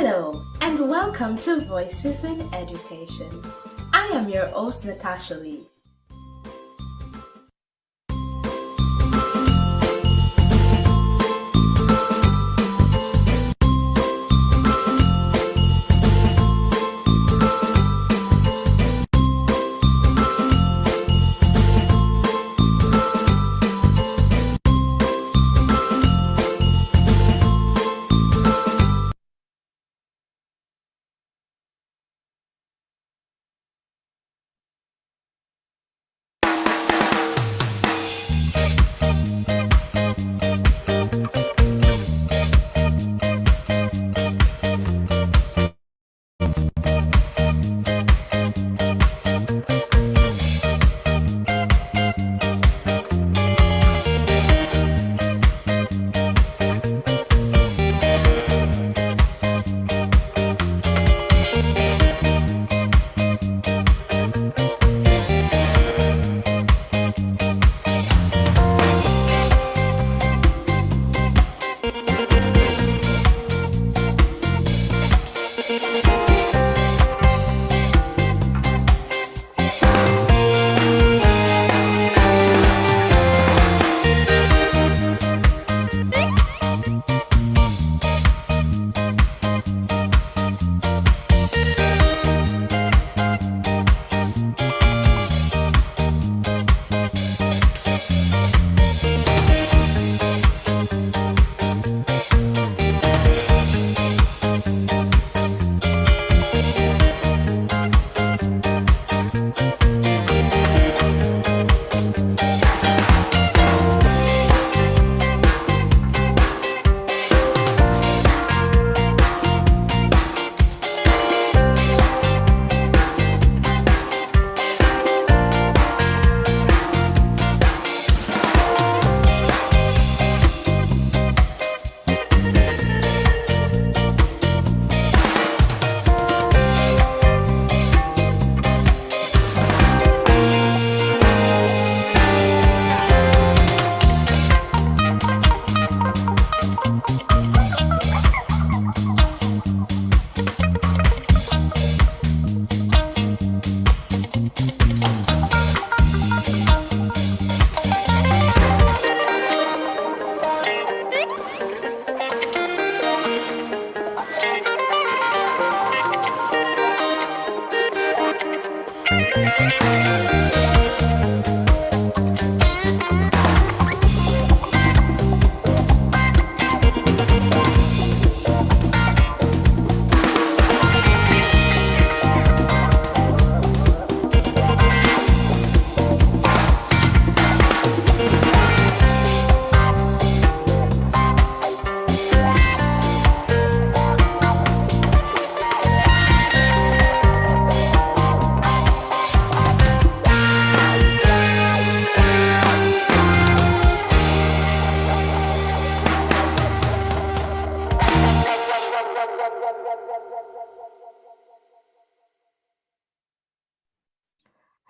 Hello, and welcome to Voices in Education. I am your host, Natasha Lee.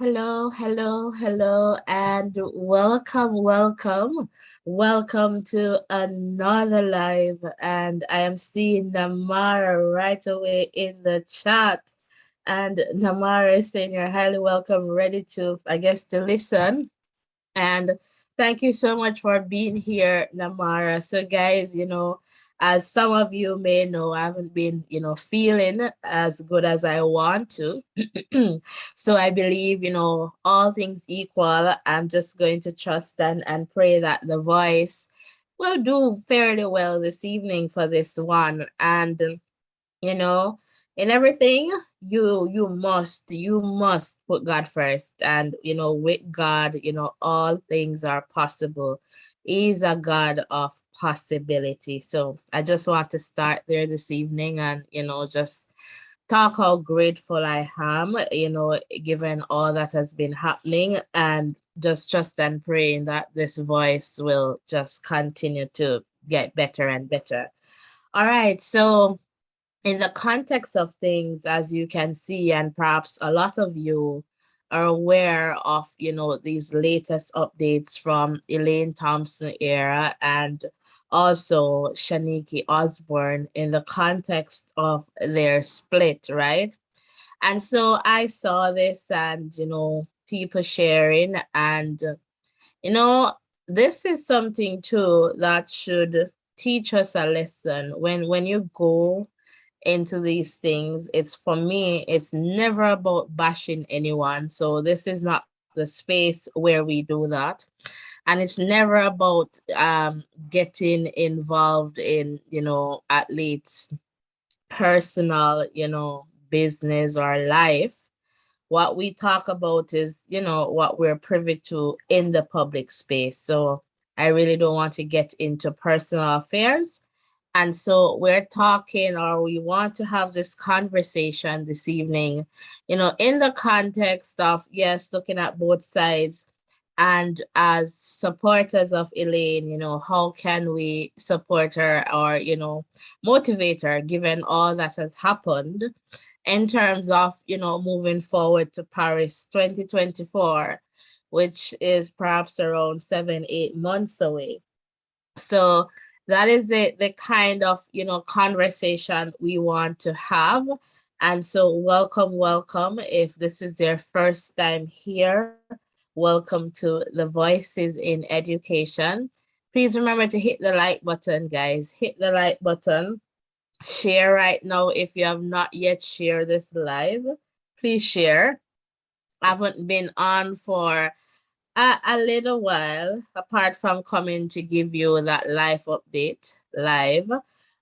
Hello, and welcome to another live. And I am seeing Namara right away in the chat. And Namara is saying you're highly welcome, ready to, I guess, to listen. And thank you so much for being here, Namara. So, guys, as some of you may know, I haven't been, feeling as good as I want to. So I believe, all things equal, I'm just going to trust and pray that the voice will do fairly well this evening for this one. And you know in everything, you must put God first. And with God, all things are possible. He's a God of possibility. So I just want to start there this evening, and just talk how grateful I am, given all that has been happening, and just trust and praying that this voice will just continue to get better and better. All right, so in the context of things, as you can see, and perhaps a lot of you are aware of, these latest updates from Elaine Thompson-Herah and also Shanikie Osborne in the context of their split, right? And so I saw this and, people sharing and, you know, this is something too that should teach us a lesson. When you go into these things, it's for me, it's never about bashing anyone. So this is not the space where we do that. And it's never about getting involved in, athletes' personal, business or life. What we talk about is, what we're privy to in the public space. So I really don't want to get into personal affairs. And so we're talking, or we want to have this conversation this evening, in the context of, yes, looking at both sides. And as supporters of Elaine, how can we support her or, motivate her given all that has happened in terms of, moving forward to Paris 2024, which is perhaps around 7, 8 months away. So that is the kind of, conversation we want to have. And so welcome, welcome. If this is your first time here, welcome to the Voices in Education. Please remember to hit the like button, guys. Hit the like button. Share right now if you have not yet shared this live. Please share. I haven't been on for a little while, apart from coming to give you that live update live,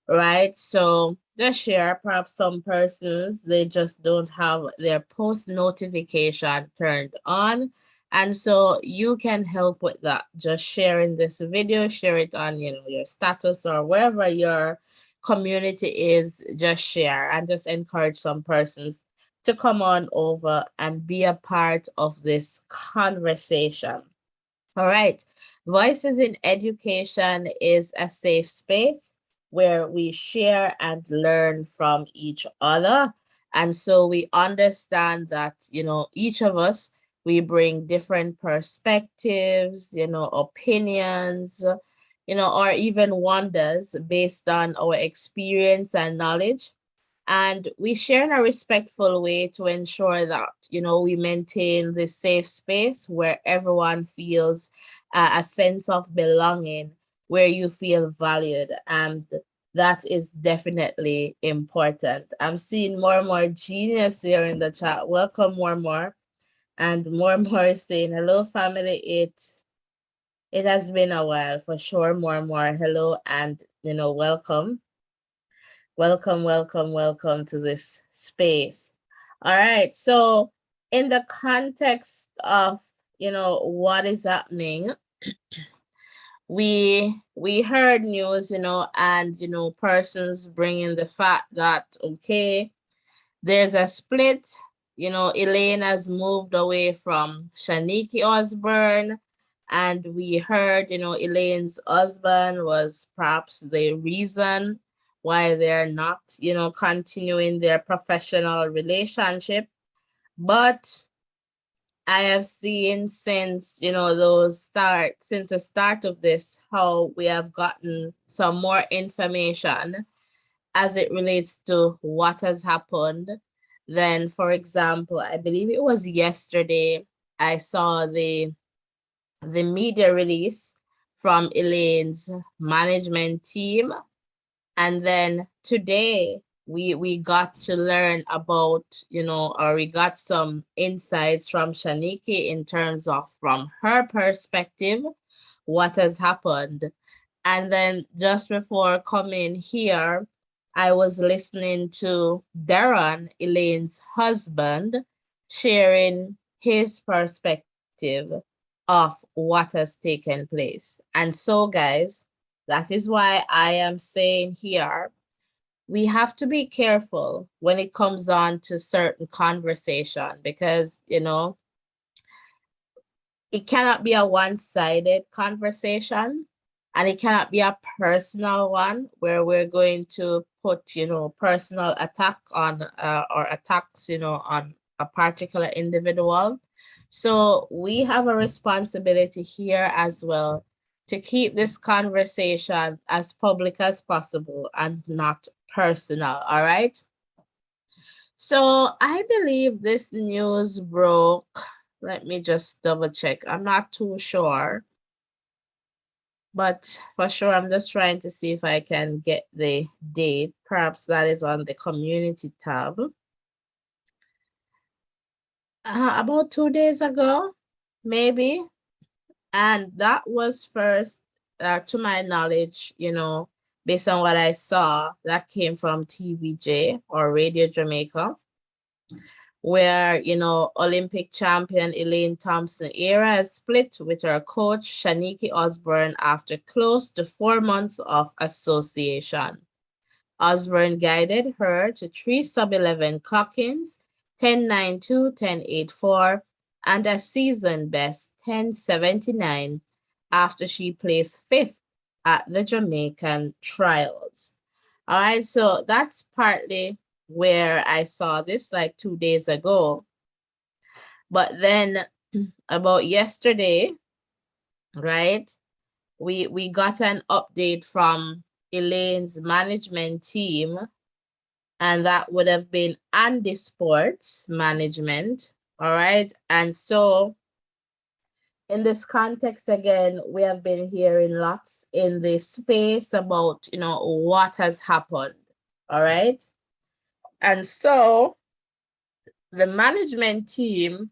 right? So just share. Perhaps some persons, they just don't have their post notification turned on. And so you can help with that. Just sharing this video, share it on, your status or wherever your community is, just share and just encourage some persons to come on over and be a part of this conversation. All right. Voices in Education is a safe space where we share and learn from each other. And so we understand that, each of us, we bring different perspectives, opinions, or even wonders based on our experience and knowledge. And we share in a respectful way to ensure that, we maintain this safe space where everyone feels a sense of belonging, where you feel valued. And that is definitely important. I'm seeing more and more genius here in the chat. Welcome, more and more. And more and more is saying, hello, family. It has been a while for sure. More and more, hello, and, welcome. Welcome, welcome, welcome to this space. All right. So in the context of, what is happening, we heard news, and, persons bringing the fact that, okay, there's a split, Elaine has moved away from Shanikie Osbourne. And we heard, Elaine's husband was perhaps the reason why they're not, continuing their professional relationship. But I have seen since, since the start of this, how we have gotten some more information as it relates to what has happened. Then, for example, I believe it was yesterday, I saw the media release from Elaine's management team. And then today we got to learn about, or we got some insights from Shanikie in terms of from her perspective, what has happened. And then just before coming here, I was listening to Darren, Elaine's husband, sharing his perspective of what has taken place. And so, guys, that is why I am saying here, we have to be careful when it comes on to certain conversation because, it cannot be a one-sided conversation and it cannot be a personal one where we're going to put, personal attack on or attacks, on a particular individual. So we have a responsibility here as well to keep this conversation as public as possible and not personal, all right? So I believe this news broke. Let me just double check. I'm not too sure, but for sure, I'm just trying to see if I can get the date. Perhaps that is on the community tab. About 2 days ago, maybe. And that was first, to my knowledge, based on what I saw, that came from TVJ or Radio Jamaica, where, Olympic champion Elaine Thompson-Herah has split with her coach Shanikie Osbourne after close to 4 months of association. Osborne guided her to 3 sub-11 clock-ins, 10.92, 10.84, and a season best 10.79 after she placed 5th at the Jamaican trials. All right, so that's partly where I saw this like 2 days ago. But then about yesterday, right, we got an update from Elaine's management team, and that would have been Andy Sports management. All right. And so in this context, again, we have been hearing lots in the space about, what has happened. All right. And so the management team,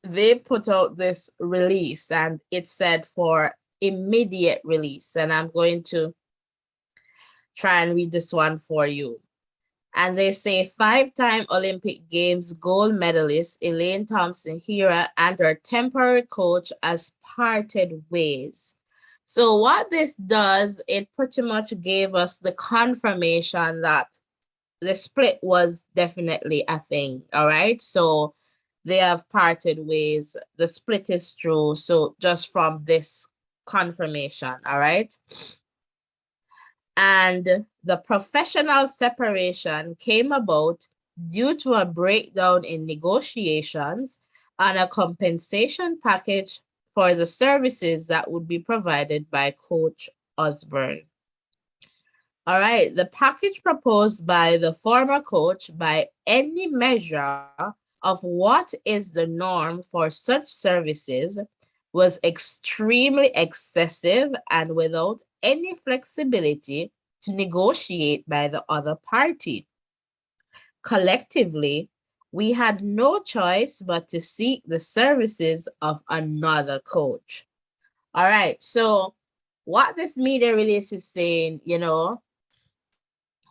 they put out this release, and it said for immediate release. And I'm going to try and read this one for you. And they say 5-time Olympic Games gold medalist Elaine Thompson-Herah and her temporary coach has parted ways. So what this does, it pretty much gave us the confirmation that the split was definitely a thing, all right? So they have parted ways. The split is true. So just from this confirmation, all right? And the professional separation came about due to a breakdown in negotiations and a compensation package for the services that would be provided by Coach Osborne. All right, the package proposed by the former coach, by any measure of what is the norm for such services, was extremely excessive and without any flexibility to negotiate by the other party. Collectively, we had no choice but to seek the services of another coach. All right, so what this media release is saying,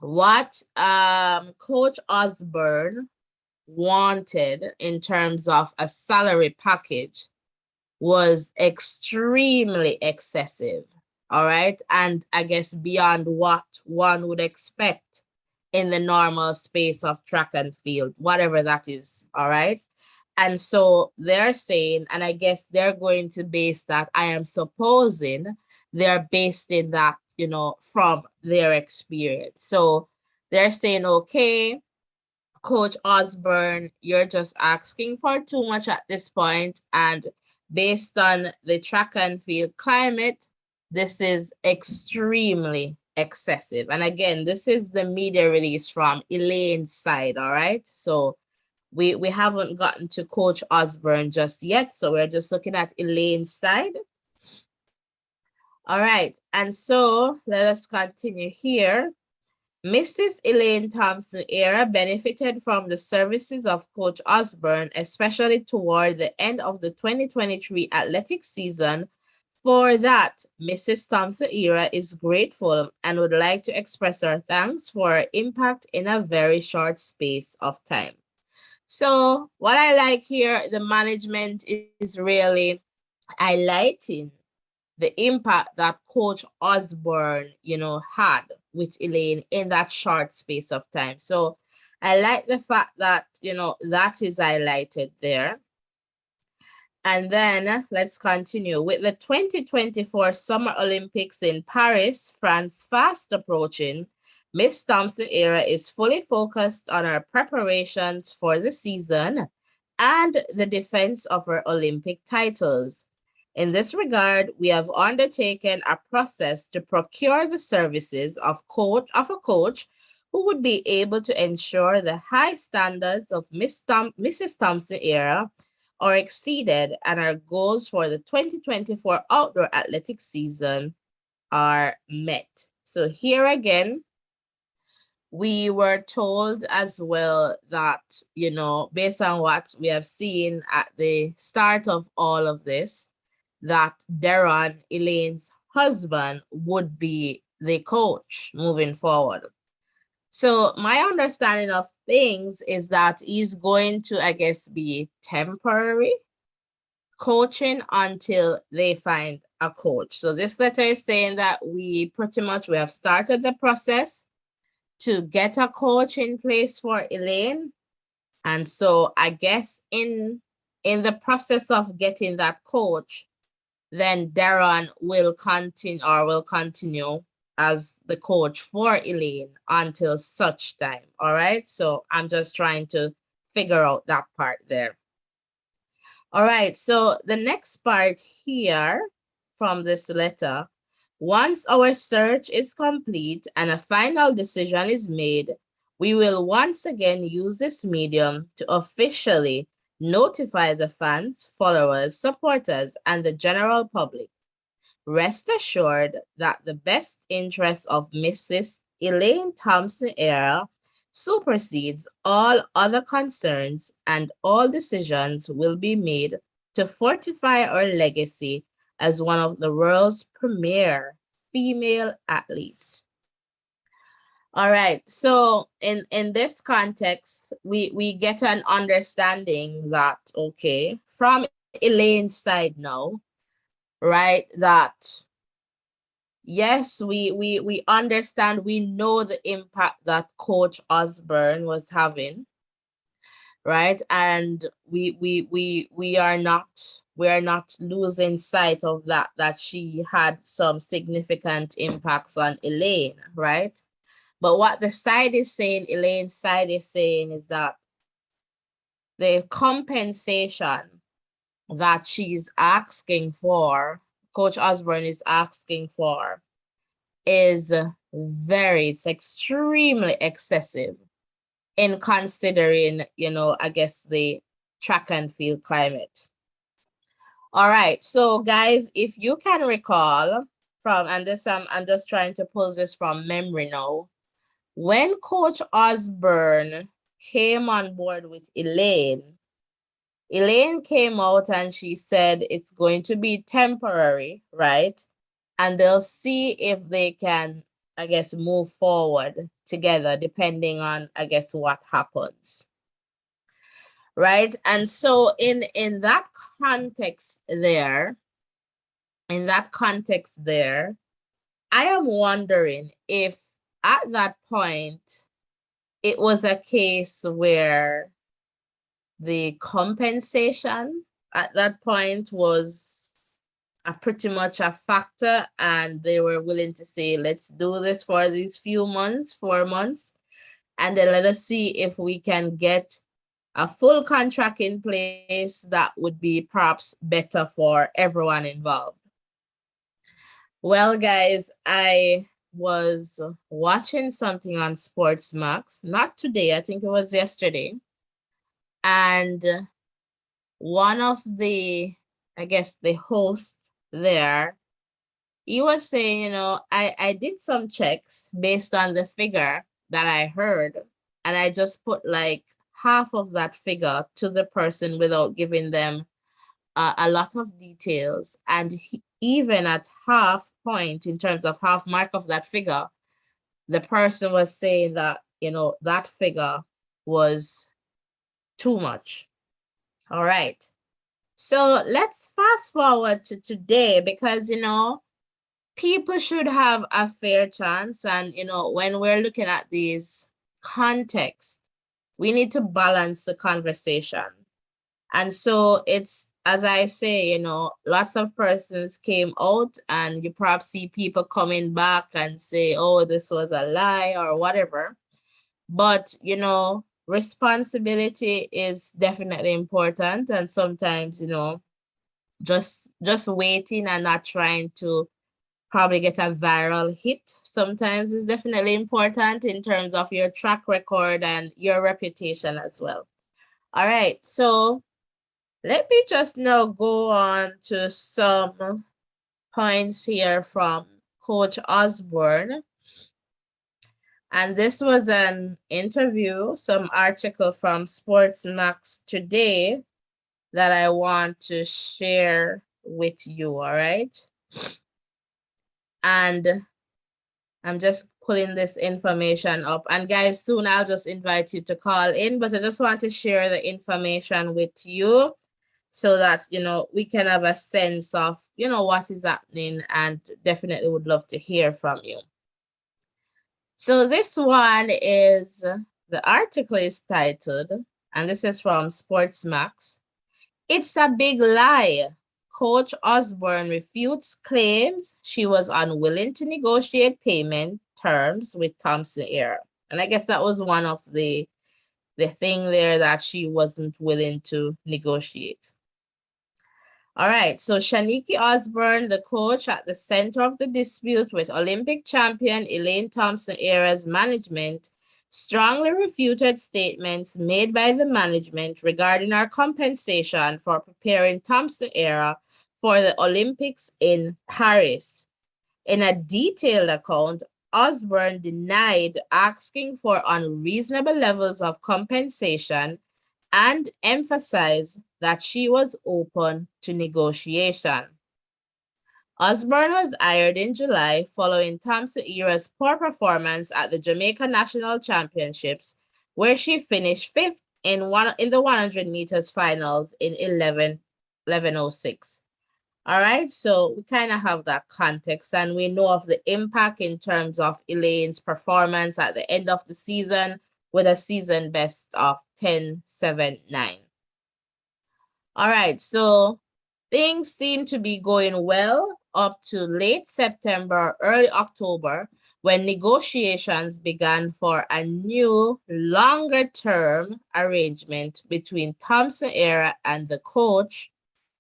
what Coach Osborne wanted in terms of a salary package was extremely excessive, all right? And I guess beyond what one would expect in the normal space of track and field, whatever that is, all right? And so they're saying, and I guess they're going to base that, I am supposing they're based in that, from their experience. So they're saying, okay, Coach Osborne, you're just asking for too much at this point, and based on the track and field climate, this is extremely excessive. And again, this is the media release from Elaine's side, all right? So we haven't gotten to Coach Osborne just yet, so we're just looking at Elaine's side. All right, and so let us continue here. Mrs. Elaine Thompson-Herah benefited from the services of Coach Osborne, especially toward the end of the 2023 athletic season. For that, Mrs. Thompson-Herah is grateful and would like to express her thanks for her impact in a very short space of time. So what I like here, the management is really highlighting the impact that Coach Osborne, had with Elaine in that short space of time. So I like the fact that, that is highlighted there. And then let's continue. With the 2024 Summer Olympics in Paris, France fast approaching, Miss Thompson-Herah is fully focused on her preparations for the season and the defense of her Olympic titles. In this regard, we have undertaken a process to procure the services of a coach who would be able to ensure the high standards of Mrs. Thompson-Herah are exceeded and our goals for the 2024 outdoor athletic season are met. So here again, we were told as well that, based on what we have seen at the start of all of this, that Darren, Elaine's husband, would be the coach moving forward. So my understanding of things is that he's going to, I guess, be temporary coaching until they find a coach. So this letter is saying that we have started the process to get a coach in place for Elaine. And so I guess in the process of getting that coach, then Darren will continue as the coach for Elaine until such time. All right. So I'm just trying to figure out that part there. All right. So the next part here from this letter, once our search is complete and a final decision is made, we will once again use this medium to officially notify the fans, followers, supporters, and the general public. Rest assured that the best interest of Mrs. Elaine Thompson-Herah supersedes all other concerns, and all decisions will be made to fortify our legacy as one of the world's premier female athletes. All right, so in this context, we get an understanding that, okay, from Elaine's side now, right, that yes, we understand, we know the impact that Coach Osbourne was having, right? And we are not losing sight of that she had some significant impacts on Elaine, right? But what the side is saying, Elaine's side is saying, is that the compensation that she's asking for, Coach Osborne is asking for, is it's extremely excessive in considering, I guess the track and field climate. All right, so guys, if you can recall from, and this I'm just trying to pull this from memory now, when Coach Osborne came on board with Elaine came out and she said it's going to be temporary, right? And they'll see if they can, I guess, move forward together depending on, I guess, what happens. Right? And so in that context there, I am wondering if at that point it was a case where the compensation at that point was pretty much a factor, and they were willing to say, let's do this for these 4 months, and then let us see if we can get a full contract in place that would be perhaps better for everyone involved. Well, guys, I was watching something on Sportsmax, not today, I think it was yesterday, and one of the, I guess, the hosts there, he was saying, I did some checks based on the figure that I heard, and I just put like half of that figure to the person without giving them a lot of details. And even at half point, in terms of half mark of that figure, the person was saying that, that figure was too much. All right. So let's fast forward to today, because, people should have a fair chance. And, when we're looking at these contexts, we need to balance the conversation. And so it's, as I say, lots of persons came out, and you perhaps see people coming back and say, oh, this was a lie or whatever. But, responsibility is definitely important. And sometimes, just waiting and not trying to probably get a viral hit sometimes is definitely important in terms of your track record and your reputation as well. All right, so let me just now go on to some points here from Coach Osborne. And this was an interview, some article from Sports Max today that I want to share with you, all right? And I'm just pulling this information up. And guys, soon I'll just invite you to call in, but I just want to share the information with you so that, we can have a sense of, what is happening, and definitely would love to hear from you. So this one is, the article is titled, and this is from Sports Max, "It's a Big Lie. Coach Osborne refutes claims she was unwilling to negotiate payment terms with Thompson-Herah." And I guess that was one of the thing there, that she wasn't willing to negotiate. All right, so Shanikie Osbourne, the coach at the center of the dispute with Olympic champion Elaine Thompson-Herah's management, strongly refuted statements made by the management regarding our compensation for preparing Thompson-Herah for the Olympics in Paris. In a detailed account, Osborne denied asking for unreasonable levels of compensation and emphasized that she was open to negotiation. Osborne was hired in July following Thompson-Herah's poor performance at the Jamaica National Championships, where she finished fifth in the 100 meters finals in 11:06. All right, so we kind of have that context, and we know of the impact in terms of Elaine's performance at the end of the season with a season best of 10.79. All right, so things seem to be going well up to late September, early October, when negotiations began for a new, longer-term arrangement between Thompson-Herah and the coach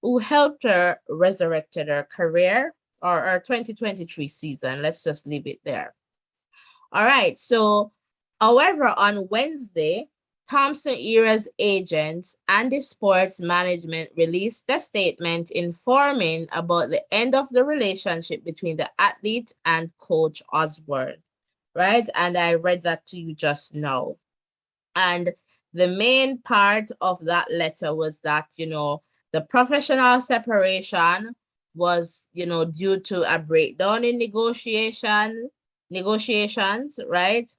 who helped her resurrected her career, or her 2023 season. Let's just leave it there. All right, so however, on Wednesday, Thompson-Herah's agents and the sports management released a statement informing about the end of the relationship between the athlete and Coach Osborne, right? And I read that to you just now. And the main part of that letter was that, the professional separation was, due to a breakdown in negotiations, right?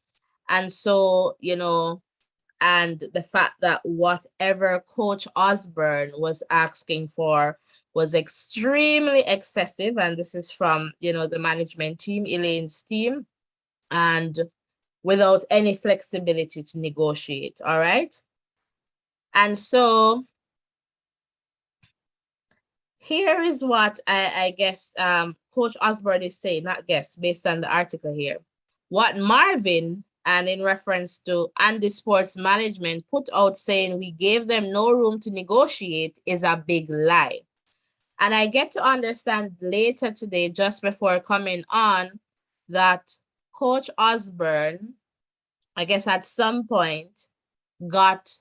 And so, and the fact that whatever Coach Osborne was asking for was extremely excessive. And this is from, the management team, Elaine's team, and without any flexibility to negotiate. All right. And so here is what I guess Coach Osborne is saying, not guess, based on the article here. What Marvin, and in reference to Andy Sports Management, put out saying we gave them no room to negotiate is a big lie. And I get to understand later today, just before coming on, that Coach Osborne, I guess at some point, got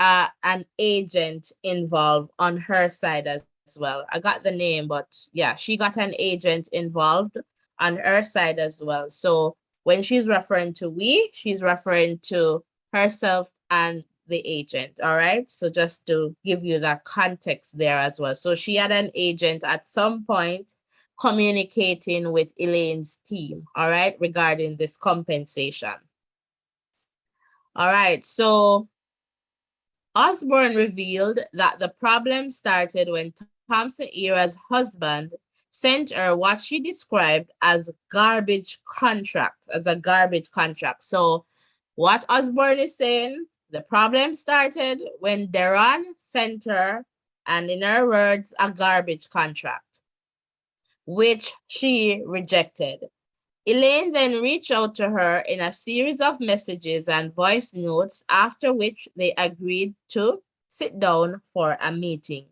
an agent involved on her side as well. I got the name, but yeah, she got an agent involved on her side as well. So when she's referring to we, she's referring to herself and the agent. All right. So just to give you that context there as well. So she had an agent at some point communicating with Elaine's team, all right, regarding this compensation. All right. So Osborne revealed that the problem started when Thompson-Herah's husband sent her what she described as a garbage contract. So what Osborne is saying, the problem started when Deron sent her, and in her words, a garbage contract, which she rejected. Elaine then reached out to her in a series of messages and voice notes, after which they agreed to sit down for a meeting.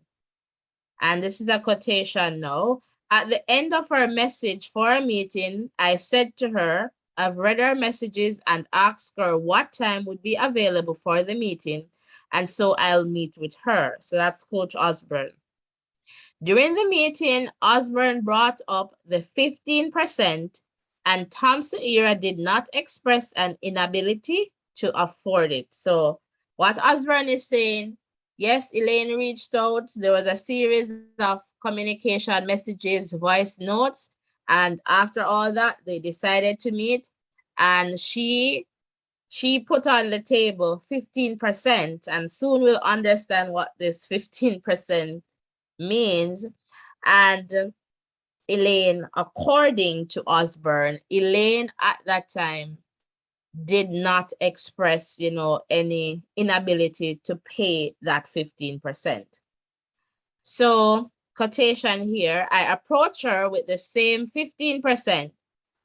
And this is a quotation now. At the end of our message for a meeting, I said to her, I've read her messages and asked her what time would be available for the meeting, and so I'll meet with her. So that's Coach Osborne. During the meeting, Osborne brought up the 15%, and Thompson-Herah did not express an inability to afford it. So what Osborne is saying, yes, Elaine reached out. There was a series of communication messages, voice notes, and after all that, they decided to meet, and she put on the table 15%, and soon we'll understand what this 15% means. And Elaine, according to Osborne, Elaine at that time did not express, any inability to pay that 15%. So, quotation here, I approached her with the same 15%.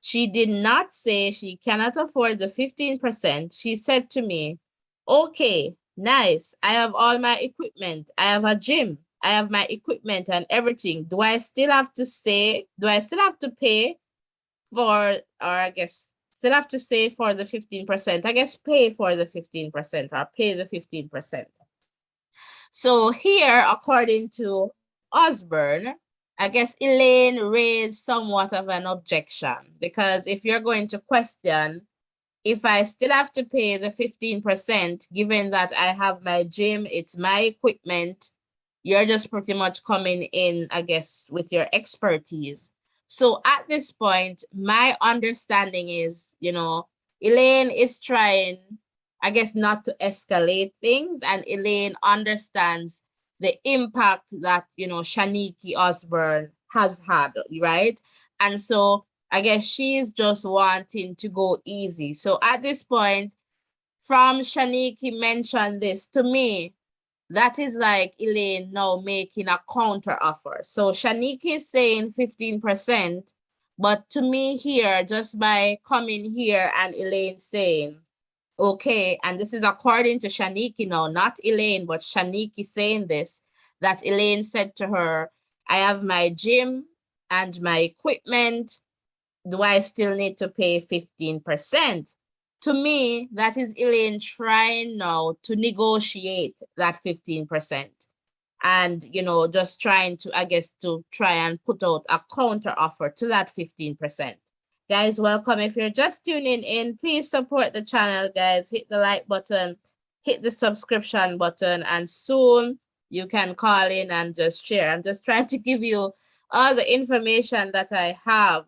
She did not say she cannot afford the 15%. She said to me, okay, nice. I have all my equipment. I have a gym. I have my equipment and everything. Do I still have to pay for, or I guess, still have to say for the 15%? I guess pay for the 15% or pay the 15%. So here, according to Osborne, I guess Elaine raised somewhat of an objection, because if you're going to question if I still have to pay the 15%, given that I have my gym, it's my equipment, you're just pretty much coming in, I guess, with your expertise. So at this point, my understanding is, Elaine is trying, I guess, not to escalate things, and Elaine understands the impact that, Shanikie Osbourne has had, right? And so I guess she's just wanting to go easy. So at this point, from Shanikie mentioned this to me, that is like Elaine now making a counter offer. So Shanikie is saying 15%, but to me here, just by coming here and Elaine saying, okay, and this is according to Shanikie now, not Elaine, but Shanikie saying this, that Elaine said to her, I have my gym and my equipment. Do I still need to pay 15%? To me, that is Elaine trying now to negotiate that 15%. And, just trying to, I guess, to try and put out a counter offer to that 15%. Guys, welcome. If you're just tuning in, please support the channel, guys. Hit the like button, hit the subscription button, and soon you can call in and just share. I'm just trying to give you all the information that I have.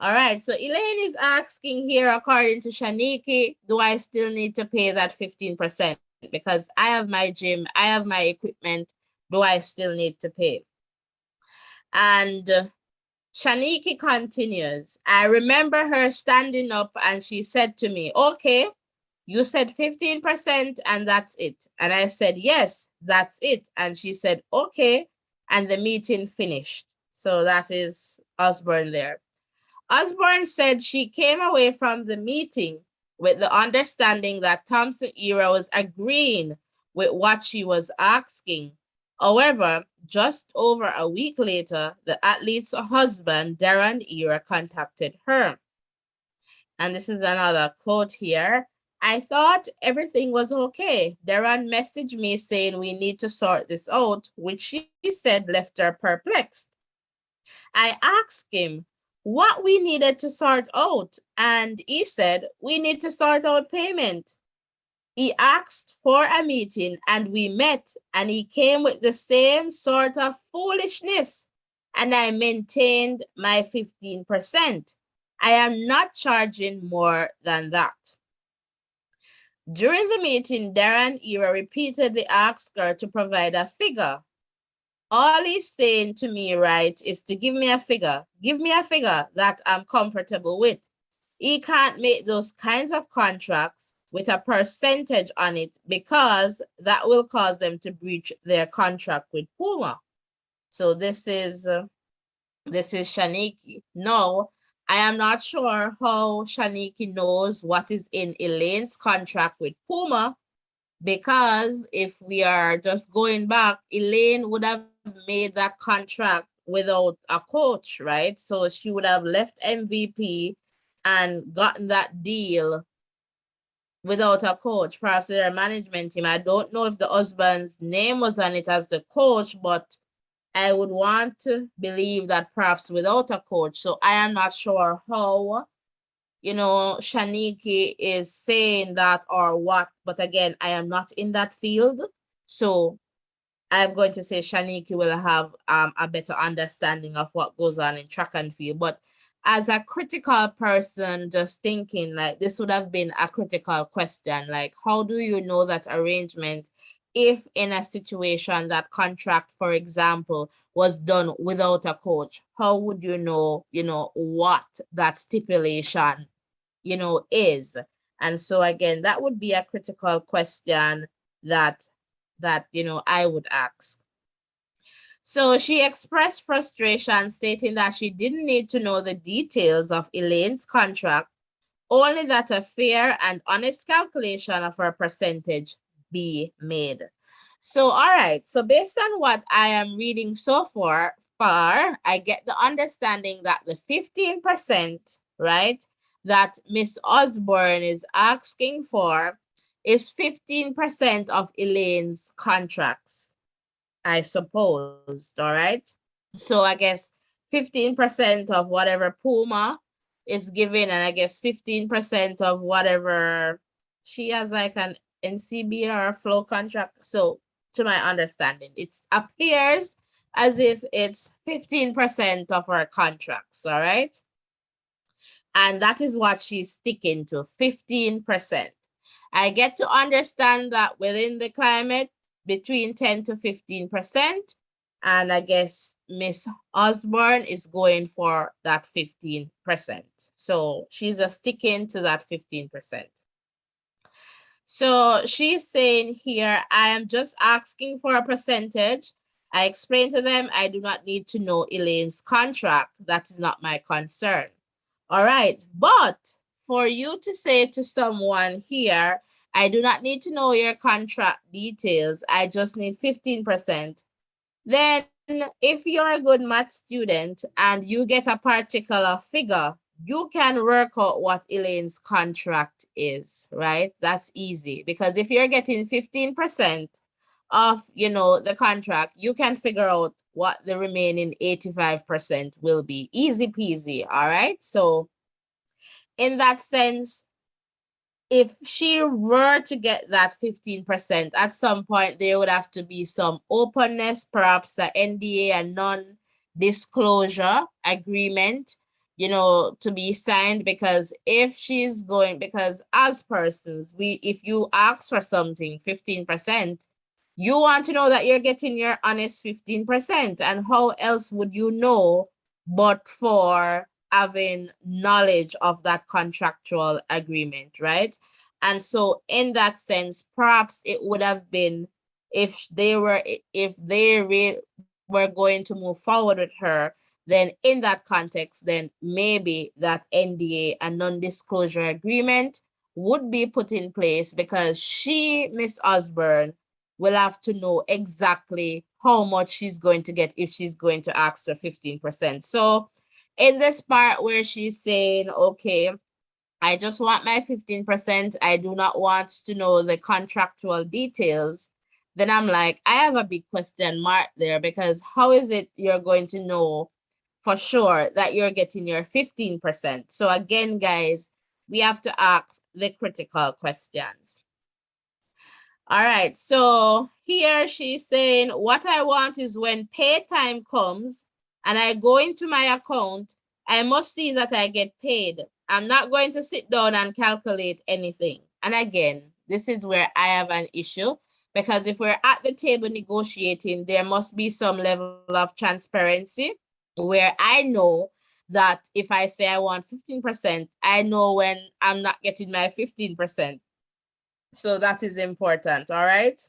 All right, so Elaine is asking here, according to Shanikie, do I still need to pay that 15%? Because I have my gym, I have my equipment, do I still need to pay? And Shanikie continues, I remember her standing up and she said to me, okay, you said 15% and that's it. And I said, yes, that's it. And she said, okay, and the meeting finished. So that is Osborne there. Osborne said she came away from the meeting with the understanding that Thompson-Herah was agreeing with what she was asking. However, just over a week later, the athlete's husband, Herah, contacted her. And this is another quote here. I thought everything was okay. Herah messaged me saying we need to sort this out, which she said left her perplexed. I asked him what we needed to sort out, and he said we need to sort out payment. He asked for a meeting and we met, and he came with the same sort of foolishness, and I maintained my 15%. I am not charging more than that. During the meeting, Thompson-Herah repeatedly asked her to provide a figure. All he's saying to me, right, is to give me a figure. Give me a figure that I'm comfortable with. He can't make those kinds of contracts with a percentage on it, because that will cause them to breach their contract with Puma. So this is Shanikie. No, I am not sure how Shanikie knows what is in Elaine's contract with Puma, Because if we are just going back, Elaine would have made that contract without a coach, right? So she would have left MVP and gotten that deal without a coach, perhaps their management team. I don't know if the husband's name was on it as the coach, but I would want to believe that perhaps without a coach. So I am not sure how, Shanikie is saying that or what. But again, I am not in that field. So I'm going to say Shanikie will have a better understanding of what goes on in track and field. But as a critical person, just thinking like this would have been a critical question. Like, how do you know that arrangement if in a situation that contract, for example, was done without a coach? How would what that stipulation, is? And so again, that would be a critical question that I would ask. So she expressed frustration, stating that she didn't need to know the details of Elaine's contract, only that a fair and honest calculation of her percentage be made. So, all right. So based on what I am reading so far, I get the understanding that the 15%, right, that Miss Osborne is asking for is 15% of Elaine's contracts, I supposed, all right? So I guess 15% of whatever Puma is given, and I guess 15% of whatever she has, like an NCB or a flow contract. So to my understanding, it appears as if it's 15% of her contracts, all right? And that is what she's sticking to, 15%. I get to understand that within the climate, between 10 to 15%. And I guess Miss Osborne is going for that 15%. So she's just sticking to that 15%. So she's saying here, I am just asking for a percentage. I explained to them I do not need to know Elaine's contract. That is not my concern. All right. But for you to say to someone here, I do not need to know your contract details, I just need 15%. Then if you're a good math student and you get a particular figure, you can work out what Elaine's contract is, right? That's easy because if you're getting 15% of, the contract, you can figure out what the remaining 85% will be. Easy peasy, all right? So in that sense, if she were to get that 15%, at some point there would have to be some openness, perhaps an NDA, a non-disclosure agreement, to be signed, because because as persons, if you ask for something, 15%, you want to know that you're getting your honest 15%. And how else would you know but for having knowledge of that contractual agreement, right? And so in that sense, perhaps it would have been if they were going to move forward with her, then in that context, then maybe that NDA and non-disclosure agreement would be put in place, because Miss Osborne, will have to know exactly how much she's going to get if she's going to ask for 15%. So in this part where she's saying, okay, I just want my 15%, I do not want to know the contractual details, then I'm like, I have a big question mark there, because how is it you're going to know for sure that you're getting your 15%? So again, guys, we have to ask the critical questions. All right, so here she's saying, what I want is when pay time comes and I go into my account, I must see that I get paid. I'm not going to sit down and calculate anything. And again, this is where I have an issue, because if we're at the table negotiating, there must be some level of transparency where I know that if I say I want 15%, I know when I'm not getting my 15%. So that is important, all right?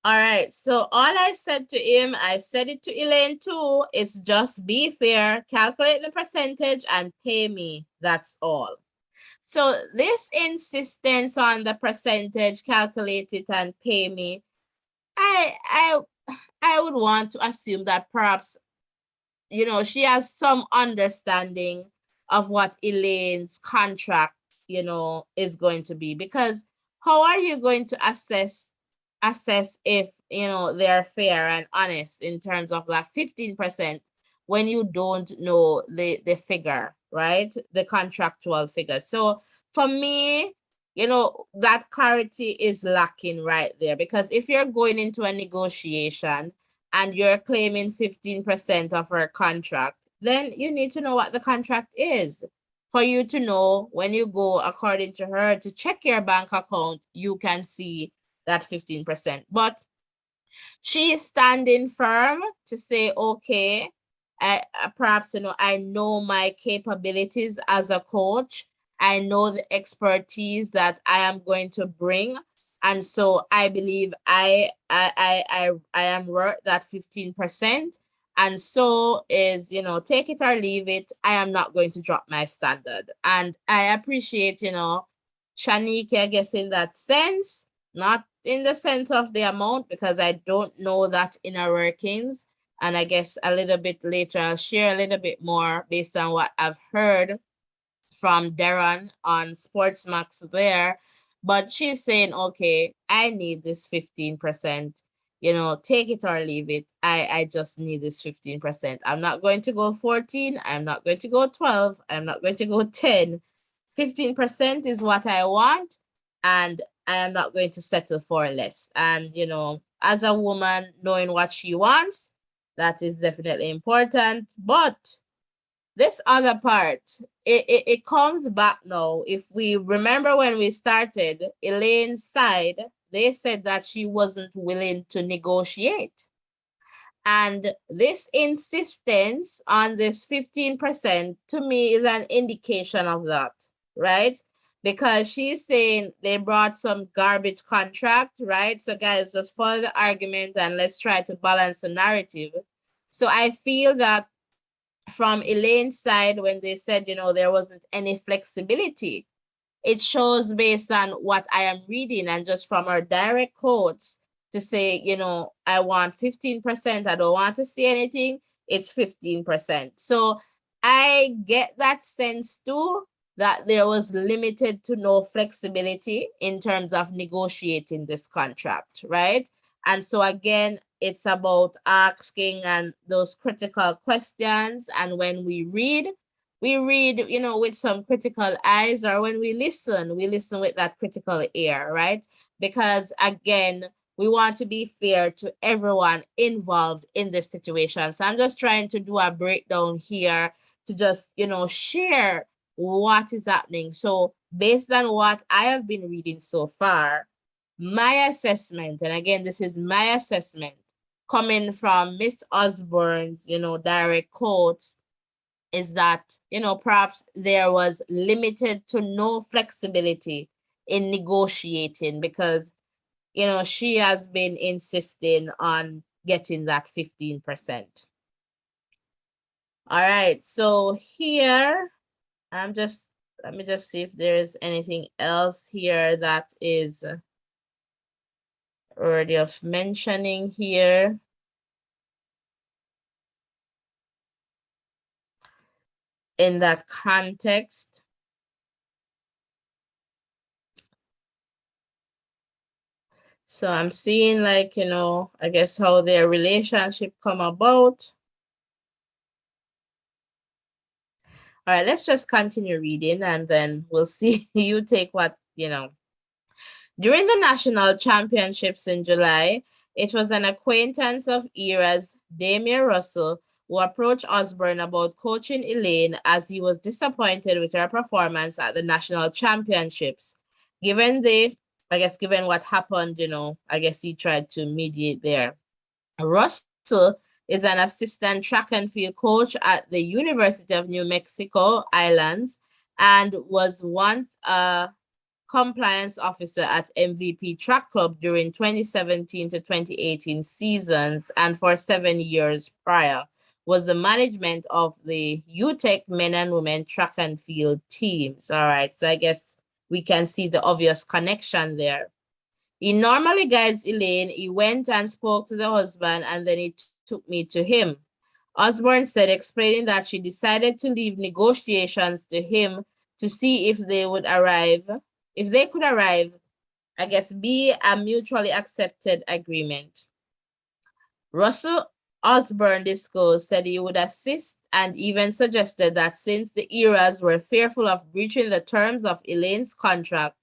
All right, so all I said to him, I said it to Elaine too, is just be fair, calculate the percentage and pay me, that's all. So this insistence on the percentage, calculate it and pay me, I I I would want to assume that perhaps, she has some understanding of what Elaine's contract, is going to be. Because how are you going to assess if, they're fair and honest in terms of that 15% when you don't know the figure, right? The contractual figure. So for me, that clarity is lacking right there, because if you're going into a negotiation and you're claiming 15% of her contract, then you need to know what the contract is. For you to know, when you go, according to her, to check your bank account, you can see that 15%. But she is standing firm to say, okay, perhaps, I know my capabilities as a coach. I know the expertise that I am going to bring. And so I believe I am worth that 15%. And so is, take it or leave it. I am not going to drop my standard. And I appreciate, Shanikie, I guess, in that sense, not in the sense of the amount, because I don't know that inner workings. And I guess a little bit later, I'll share a little bit more based on what I've heard from Darren on Sportsmax there. But she's saying, okay, I need this 15%, take it or leave it. I just need this 15%. I'm not going to go 14. I'm not going to go 12. I'm not going to go 10. 15% is what I want. And I am not going to settle for less. And, as a woman, knowing what she wants, that is definitely important. But this other part, it comes back now. If we remember when we started, Elaine's side, they said that she wasn't willing to negotiate. And this insistence on this 15% to me is an indication of that, right? Because she's saying they brought some garbage contract, right? So guys, just follow the argument and let's try to balance the narrative. So I feel that from Elaine's side, when they said, there wasn't any flexibility, it shows based on what I am reading and just from her direct quotes to say, I want 15%. I don't want to see anything. It's 15%. So I get that sense too, that there was limited to no flexibility in terms of negotiating this contract, right? And so again, it's about asking and those critical questions. And when we read, with some critical eyes, or when we listen with that critical ear, right? Because again, we want to be fair to everyone involved in this situation. So I'm just trying to do a breakdown here to just, share what is happening. So based on what I have been reading so far, my assessment, and again, this is my assessment coming from Miss Osborne's, direct quotes, is that, perhaps there was limited to no flexibility in negotiating because, she has been insisting on getting that 15%. All right, so here, let me just see if there's anything else here that is worthy of mentioning here. In that context. So I'm seeing I guess how their relationship come about. All right, let's just continue reading and then we'll see you take what, During the national championships in July, it was an acquaintance of Era's, Damien Russell, who approached Osborne about coaching Elaine as he was disappointed with her performance at the national championships. Given what happened, I guess he tried to mediate there. Russell is an assistant track and field coach at the University of New Mexico Islands and was once a compliance officer at MVP Track Club during 2017 to 2018 seasons and for 7 years prior. was the management of the UTEC men and women track and field teams. All right, so I guess we can see the obvious connection there. He normally guides Elaine. He went and spoke to the husband, and then he took me to him. Osborne said, explaining that she decided to leave negotiations to him to see if they would arrive, if they could arrive, I guess, be a mutually accepted agreement. Russell Osbourne disclosed said he would assist and even suggested that since the Eras were fearful of breaching the terms of Elaine's contract,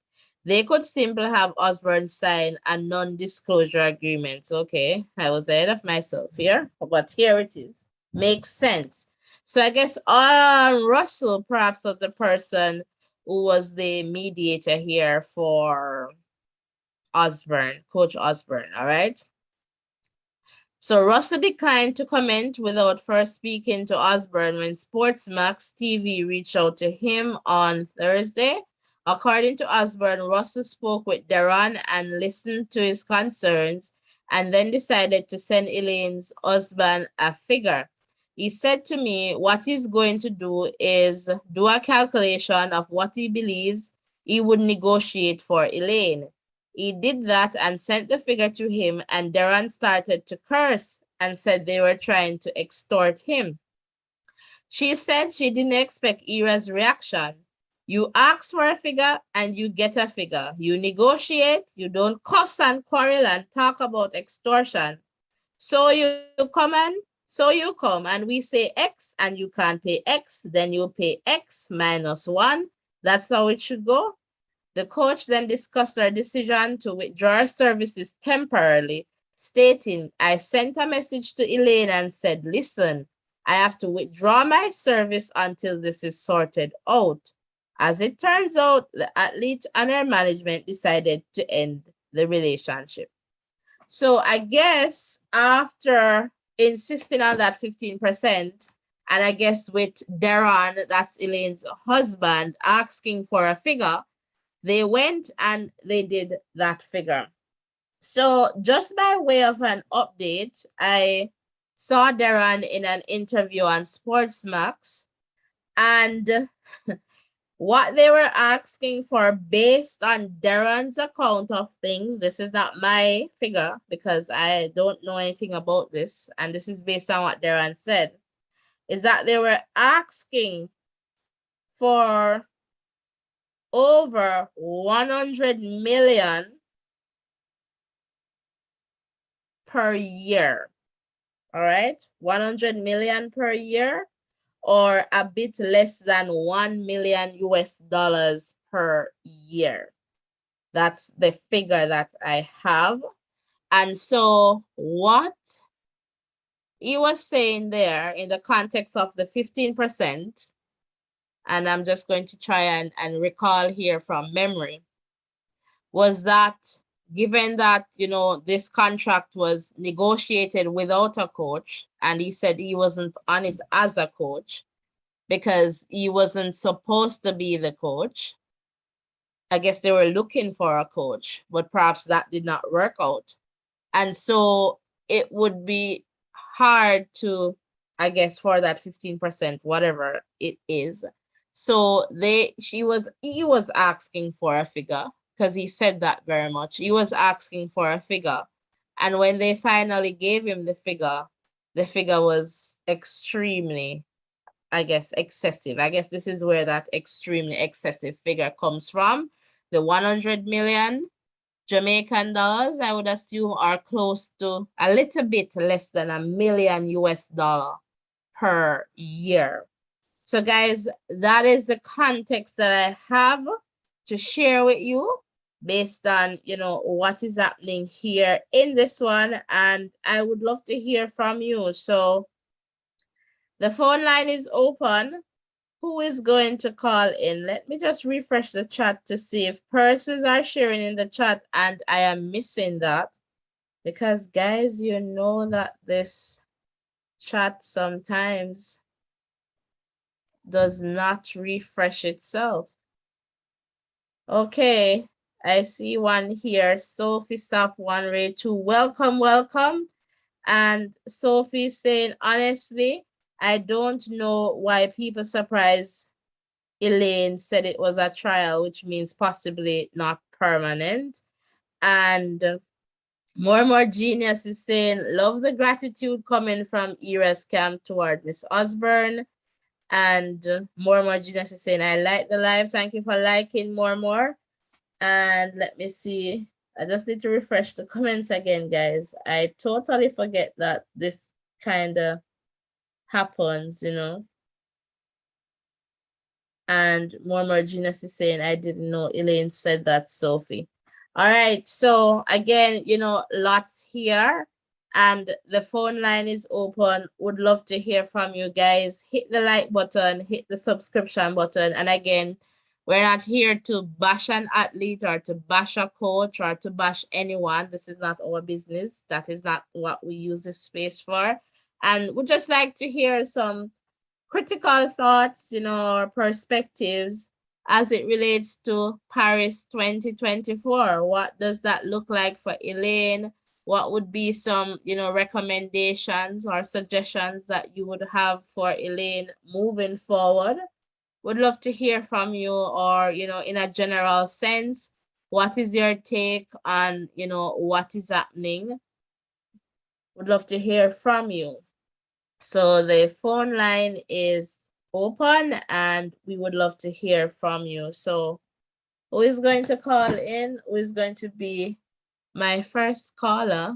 they could simply have Osborne sign a non-disclosure agreement. Okay, I was ahead of myself here, but here it is. Makes sense. So I guess Russell perhaps was the person who was the mediator here for Osborne, Coach Osborne, all right? So Russell declined to comment without first speaking to Osborne when Sportsmax TV reached out to him on Thursday. According to Osborne, Russell spoke with Darren and listened to his concerns and then decided to send Elaine's husband a figure. He said to me what he's going to do is do a calculation of what he believes he would negotiate for Elaine. He did that and sent the figure to him, and Darren started to curse and said they were trying to extort him. She said she didn't expect Ira's reaction. You ask for a figure and you get a figure. You negotiate, you don't cuss and quarrel and talk about extortion. So you come and we say X and you can't pay X, then you pay X minus 1. That's how it should go. The coach then discussed her decision to withdraw services temporarily, stating, I sent a message to Elaine and said, listen, I have to withdraw my service until this is sorted out. As it turns out, the athlete and her management decided to end the relationship. So I guess after insisting on that 15%, and I guess with Darren, that's Elaine's husband, asking for a figure, they went and they did that figure. So just by way of an update, I saw Darren in an interview on Sportsmax, and what they were asking for based on Darren's account of things, this is not my figure because I don't know anything about this, and this is based on what Darren said, is that they were asking for over 100 million per year. All right, 100 million per year, or a bit less than 1 million US dollars per year. That's the figure that I have. And so what he was saying there in the context of the 15%, and I'm just going to try and recall here from memory, was that given that, you know, this contract was negotiated without a coach, and he said he wasn't on it as a coach because he wasn't supposed to be the coach. I guess they were looking for a coach, but perhaps that did not work out. And so it would be hard to, I guess, for that 15%, whatever it is. So he was asking for a figure because he said that very much. He was asking for a figure. And when they finally gave him the figure was extremely, I guess, excessive. I guess this is where that extremely excessive figure comes from. The 100 million Jamaican dollars, I would assume, are close to a little bit less than $1 million US per year. So guys, that is the context that I have to share with you based on, you know, what is happening here in this one. And I would love to hear from you. So the phone line is open. Who is going to call in? Let me just refresh the chat to see if persons are sharing in the chat and I am missing that. Because guys, you know that this chat sometimes does not refresh itself. Okay, I see one here. Sophie Stop 1 Ray 2. Welcome, welcome. And Sophie saying, honestly, I don't know why people surprised Elaine said it was a trial, which means possibly not permanent. And more Genius is saying, love the gratitude coming from Era's camp toward Miss Osborne. And more Genius is saying, I like the live. Thank you for liking more. And let me see. I just need to refresh the comments again, guys. I totally forget that this kind of happens, you know. And more Genius is saying, I didn't know Elaine said that, Sophie. All right. So again, you know, lots here. And the phone line is open. Would love to hear from you guys. Hit the like button, hit the subscription button. And again, we're not here to bash an athlete or to bash a coach or to bash anyone. This is not our business. That is not what we use this space for. And we'd just like to hear some critical thoughts, you know, perspectives as it relates to Paris 2024. What does that look like for Elaine? What would be some, you know, recommendations or suggestions that you would have for Elaine moving forward? Would love to hear from you, or, you know, in a general sense, what is your take on, you know, what is happening? Would love to hear from you. So the phone line is open and we would love to hear from you. So who is going to call in? Who is going to be my first caller?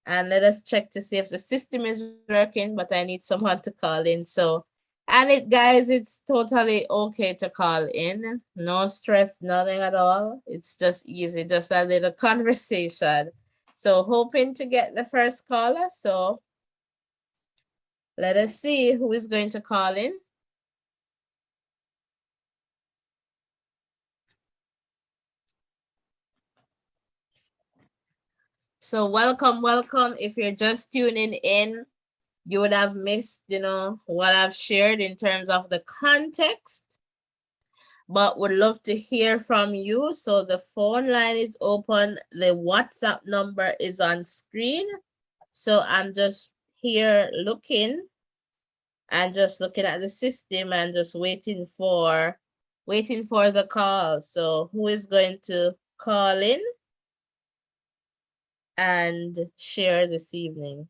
And let us check to see if the system is working, but I need someone to call in. So, and it, guys, it's totally okay to call in. No stress, nothing at all. It's just easy, just a little conversation. So hoping to get the first caller. So let us see who is going to call in. So welcome. If you're just tuning in, you would have missed, you know, what I've shared in terms of the context, but would love to hear from you. So the phone line is open. The WhatsApp number is on screen. So I'm just here looking and just looking at the system and just waiting for the call. So who is going to call in and share this evening?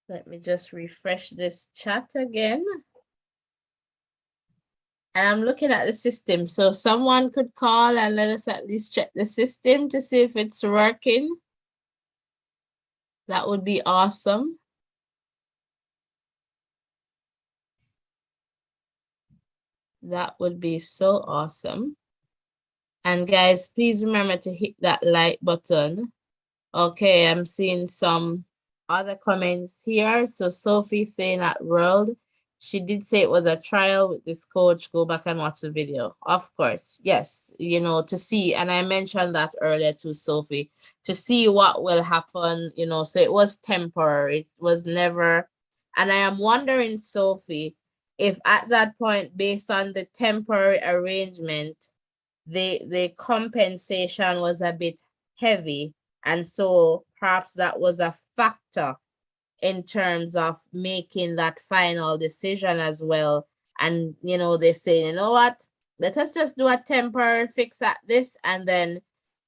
Let me just refresh this chat again. And I'm looking at the system. So someone could call and let us at least check the system to see if it's working. That would be awesome. That would be so awesome. And guys, please remember to hit that like button. Okay, I'm seeing some other comments here. So Sophie saying at World, she did say it was a trial with this coach. Go back and watch the video. Of course, yes, you know, to see, and I mentioned that earlier to Sophie, to see what will happen, you know, so it was temporary. It was never, and I am wondering, Sophie, if at that point, based on the temporary arrangement, the compensation was a bit heavy, and so perhaps that was a factor in terms of making that final decision as well. And, you know, they say, you know what, let us just do a temporary fix at this, and then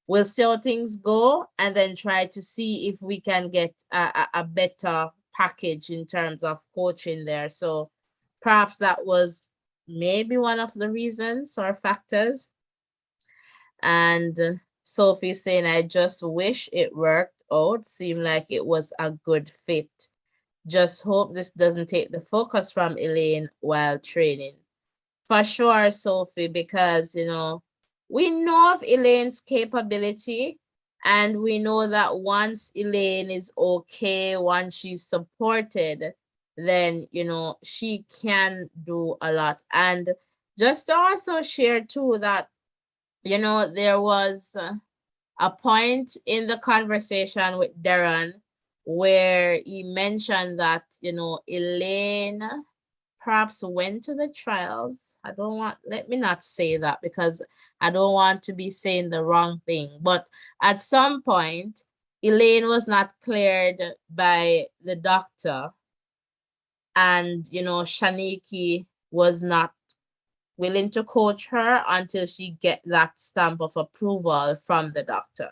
we'll see how things go, and then try to see if we can get a better package in terms of coaching there. So perhaps that was maybe one of the reasons or factors. And Sophie saying, I just wish it worked out. Seemed like it was a good fit. Just hope this doesn't take the focus from Elaine while training. For sure, Sophie, because, you know, we know of Elaine's capability, and we know that once Elaine is okay, once she's supported, then, you know, she can do a lot. And just to also share too that, you know, there was a point in the conversation with Darren where he mentioned that, you know, Elaine perhaps went to the trials. Let me not say that because I don't want to be saying the wrong thing. But at some point, Elaine was not cleared by the doctor. And, Shanikie was not willing to coach her until she get that stamp of approval from the doctor.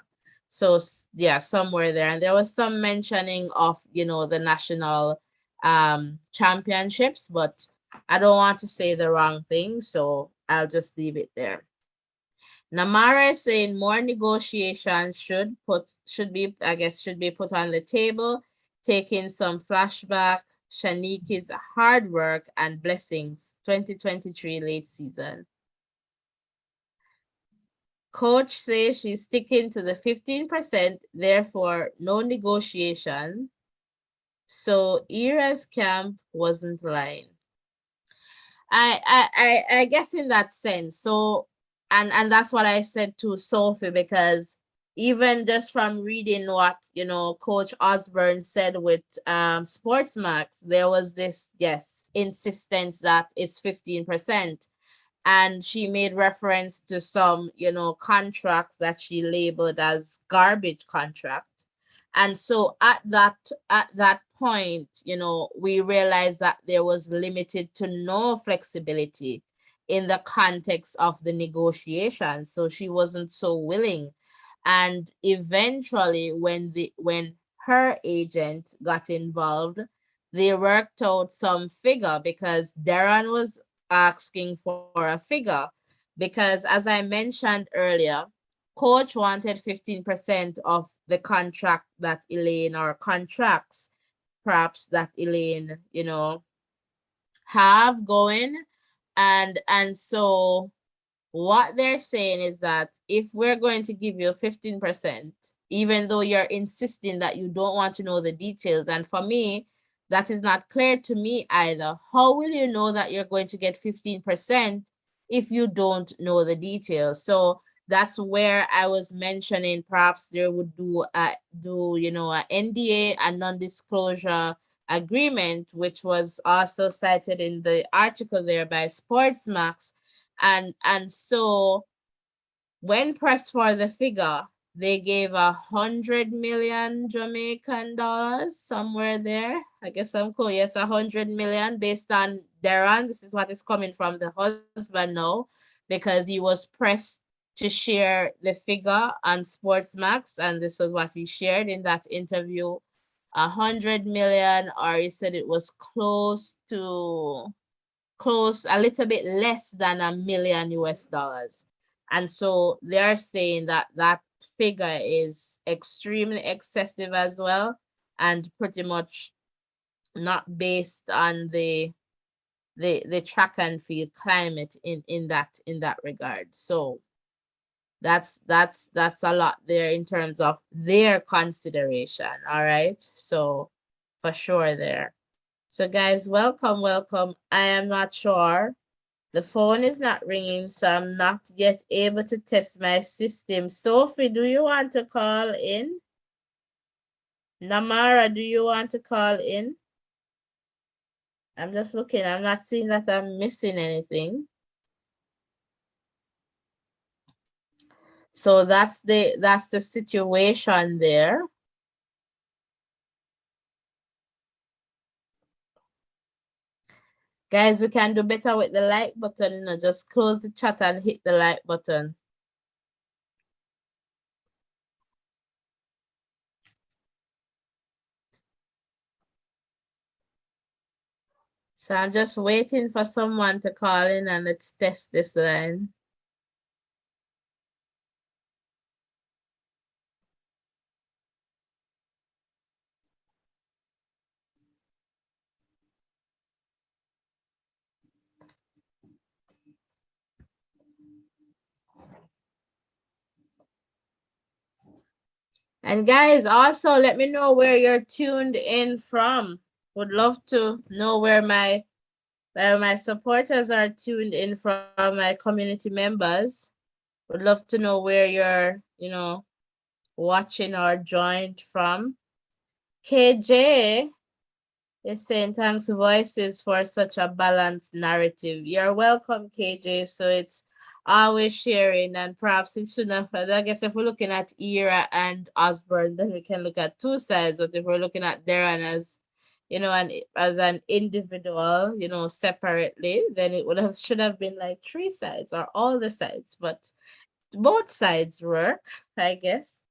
So yeah, somewhere there. And there was some mentioning of, the national championships, but I don't want to say the wrong thing, so I'll just leave it there. Namara is saying more negotiations should be put on the table, taking some flashback, Shanikie's hard work and blessings 2023 late season. Coach says she's sticking to the 15%, therefore no negotiation. So Ira's camp wasn't lying. I guess in that sense. So and that's what I said to Sophie, because even just from reading what Coach Osborne said with Sportsmax, there was this insistence that it's 15%. And she made reference to some contracts that she labeled as garbage contract. And so at that point, we realized that there was limited to no flexibility in the context of the negotiations. So she wasn't so willing. And eventually, when her agent got involved, they worked out some figure because Darren was asking for a figure. Because as I mentioned earlier, Coach wanted 15% of the contract that Elaine, or contracts perhaps that Elaine, have going. And so what they're saying is that if we're going to give you 15%, even though you're insisting that you don't want to know the details, and for me, that is not clear to me either. How will you know that you're going to get 15% if you don't know the details? So that's where I was mentioning perhaps they would do a NDA, a non-disclosure agreement, which was also cited in the article there by Sportsmax. And so when pressed for the figure, they gave 100 million Jamaican dollars, somewhere there. I guess I'm cool. Yes, 100 million based on Darren. This is what is coming from the husband now, because he was pressed to share the figure on Sportsmax, and this was what he shared in that interview. 100 million, or he said it was a little bit less than $1 million US. And so they're saying that that figure is extremely excessive as well, and pretty much not based on the track and field climate in that regard. So that's a lot there in terms of their consideration. All right, so for sure there. So guys, welcome. I am not sure. The phone is not ringing, so I'm not yet able to test my system. Sophie, do you want to call in? Namara, do you want to call in? I'm just looking. I'm not seeing that I'm missing anything. So that's the situation there. Guys, we can do better with the like button, just close the chat and hit the like button. So I'm just waiting for someone to call in, and let's test this line. And guys, also let me know where you're tuned in from. Would love to know where my supporters are tuned in from, my community members. Would love to know where you're, watching or joined from. KJ, It's saying thanks voices for such a balanced narrative. You're welcome, KJ. So it's always sharing, and perhaps it's enough. I guess if we're looking at Era and Osborne, then we can look at two sides. But if we're looking at Darren as, as an individual, separately, then it should have been like three sides or all the sides. But both sides work, I guess.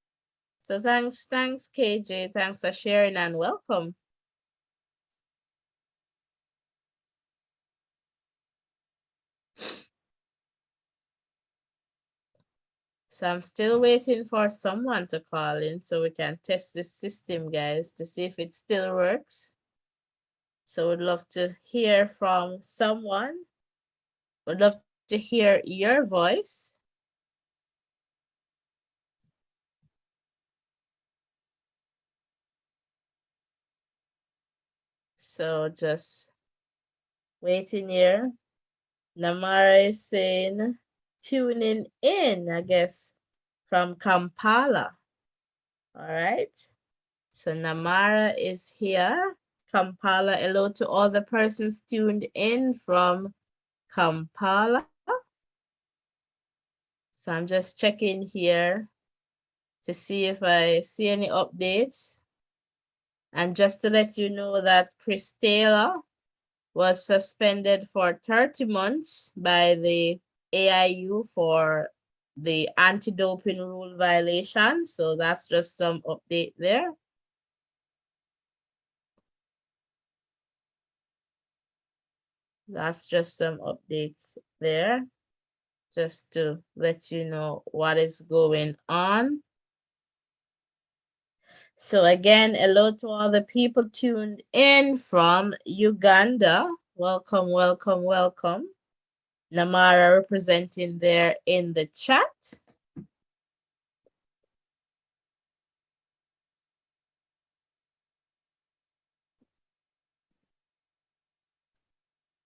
So thanks, KJ. Thanks for sharing and welcome. So I'm still waiting for someone to call in so we can test this system, guys, to see if it still works. So we'd love to hear from someone. Would love to hear your voice. So just waiting here. Namara is saying, tuning in, I guess, from Kampala. All right. So Namara is here. Kampala. Hello to all the persons tuned in from Kampala. So I'm just checking here to see if I see any updates. And just to let you know that Chris Taylor was suspended for 30 months by the AIU for the anti-doping rule violation. So that's just some update there. That's just some updates there, just to let you know what is going on. So again, hello to all the people tuned in from Uganda. Welcome, welcome, welcome. Namara representing there in the chat.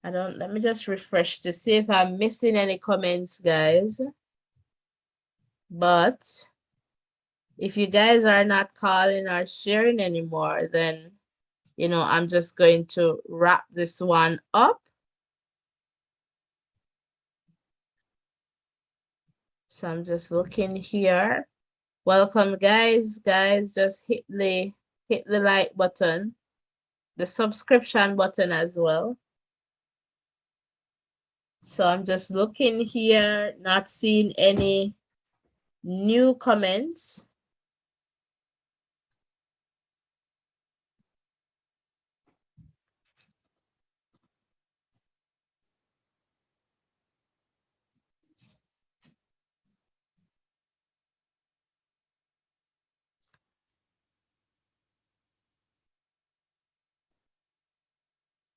Let me just refresh to see if I'm missing any comments, guys. But if you guys are not calling or sharing anymore, then, I'm just going to wrap this one up. So I'm just looking here. Welcome, guys. Guys, just hit the like button, the subscription button as well. So I'm just looking here, not seeing any new comments.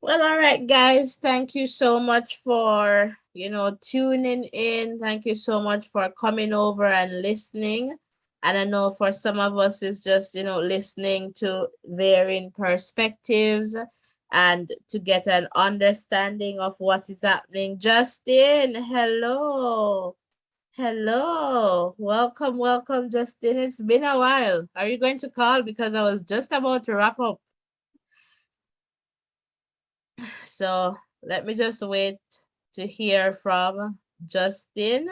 Well, all right, guys. Thank you so much for, tuning in. Thank you so much for coming over and listening. And I know for some of us, it's just, listening to varying perspectives and to get an understanding of what is happening. Justin, hello. Hello. Welcome, welcome, Justin. It's been a while. Are you going to call? Because I was just about to wrap up. So let me just wait to hear from Justin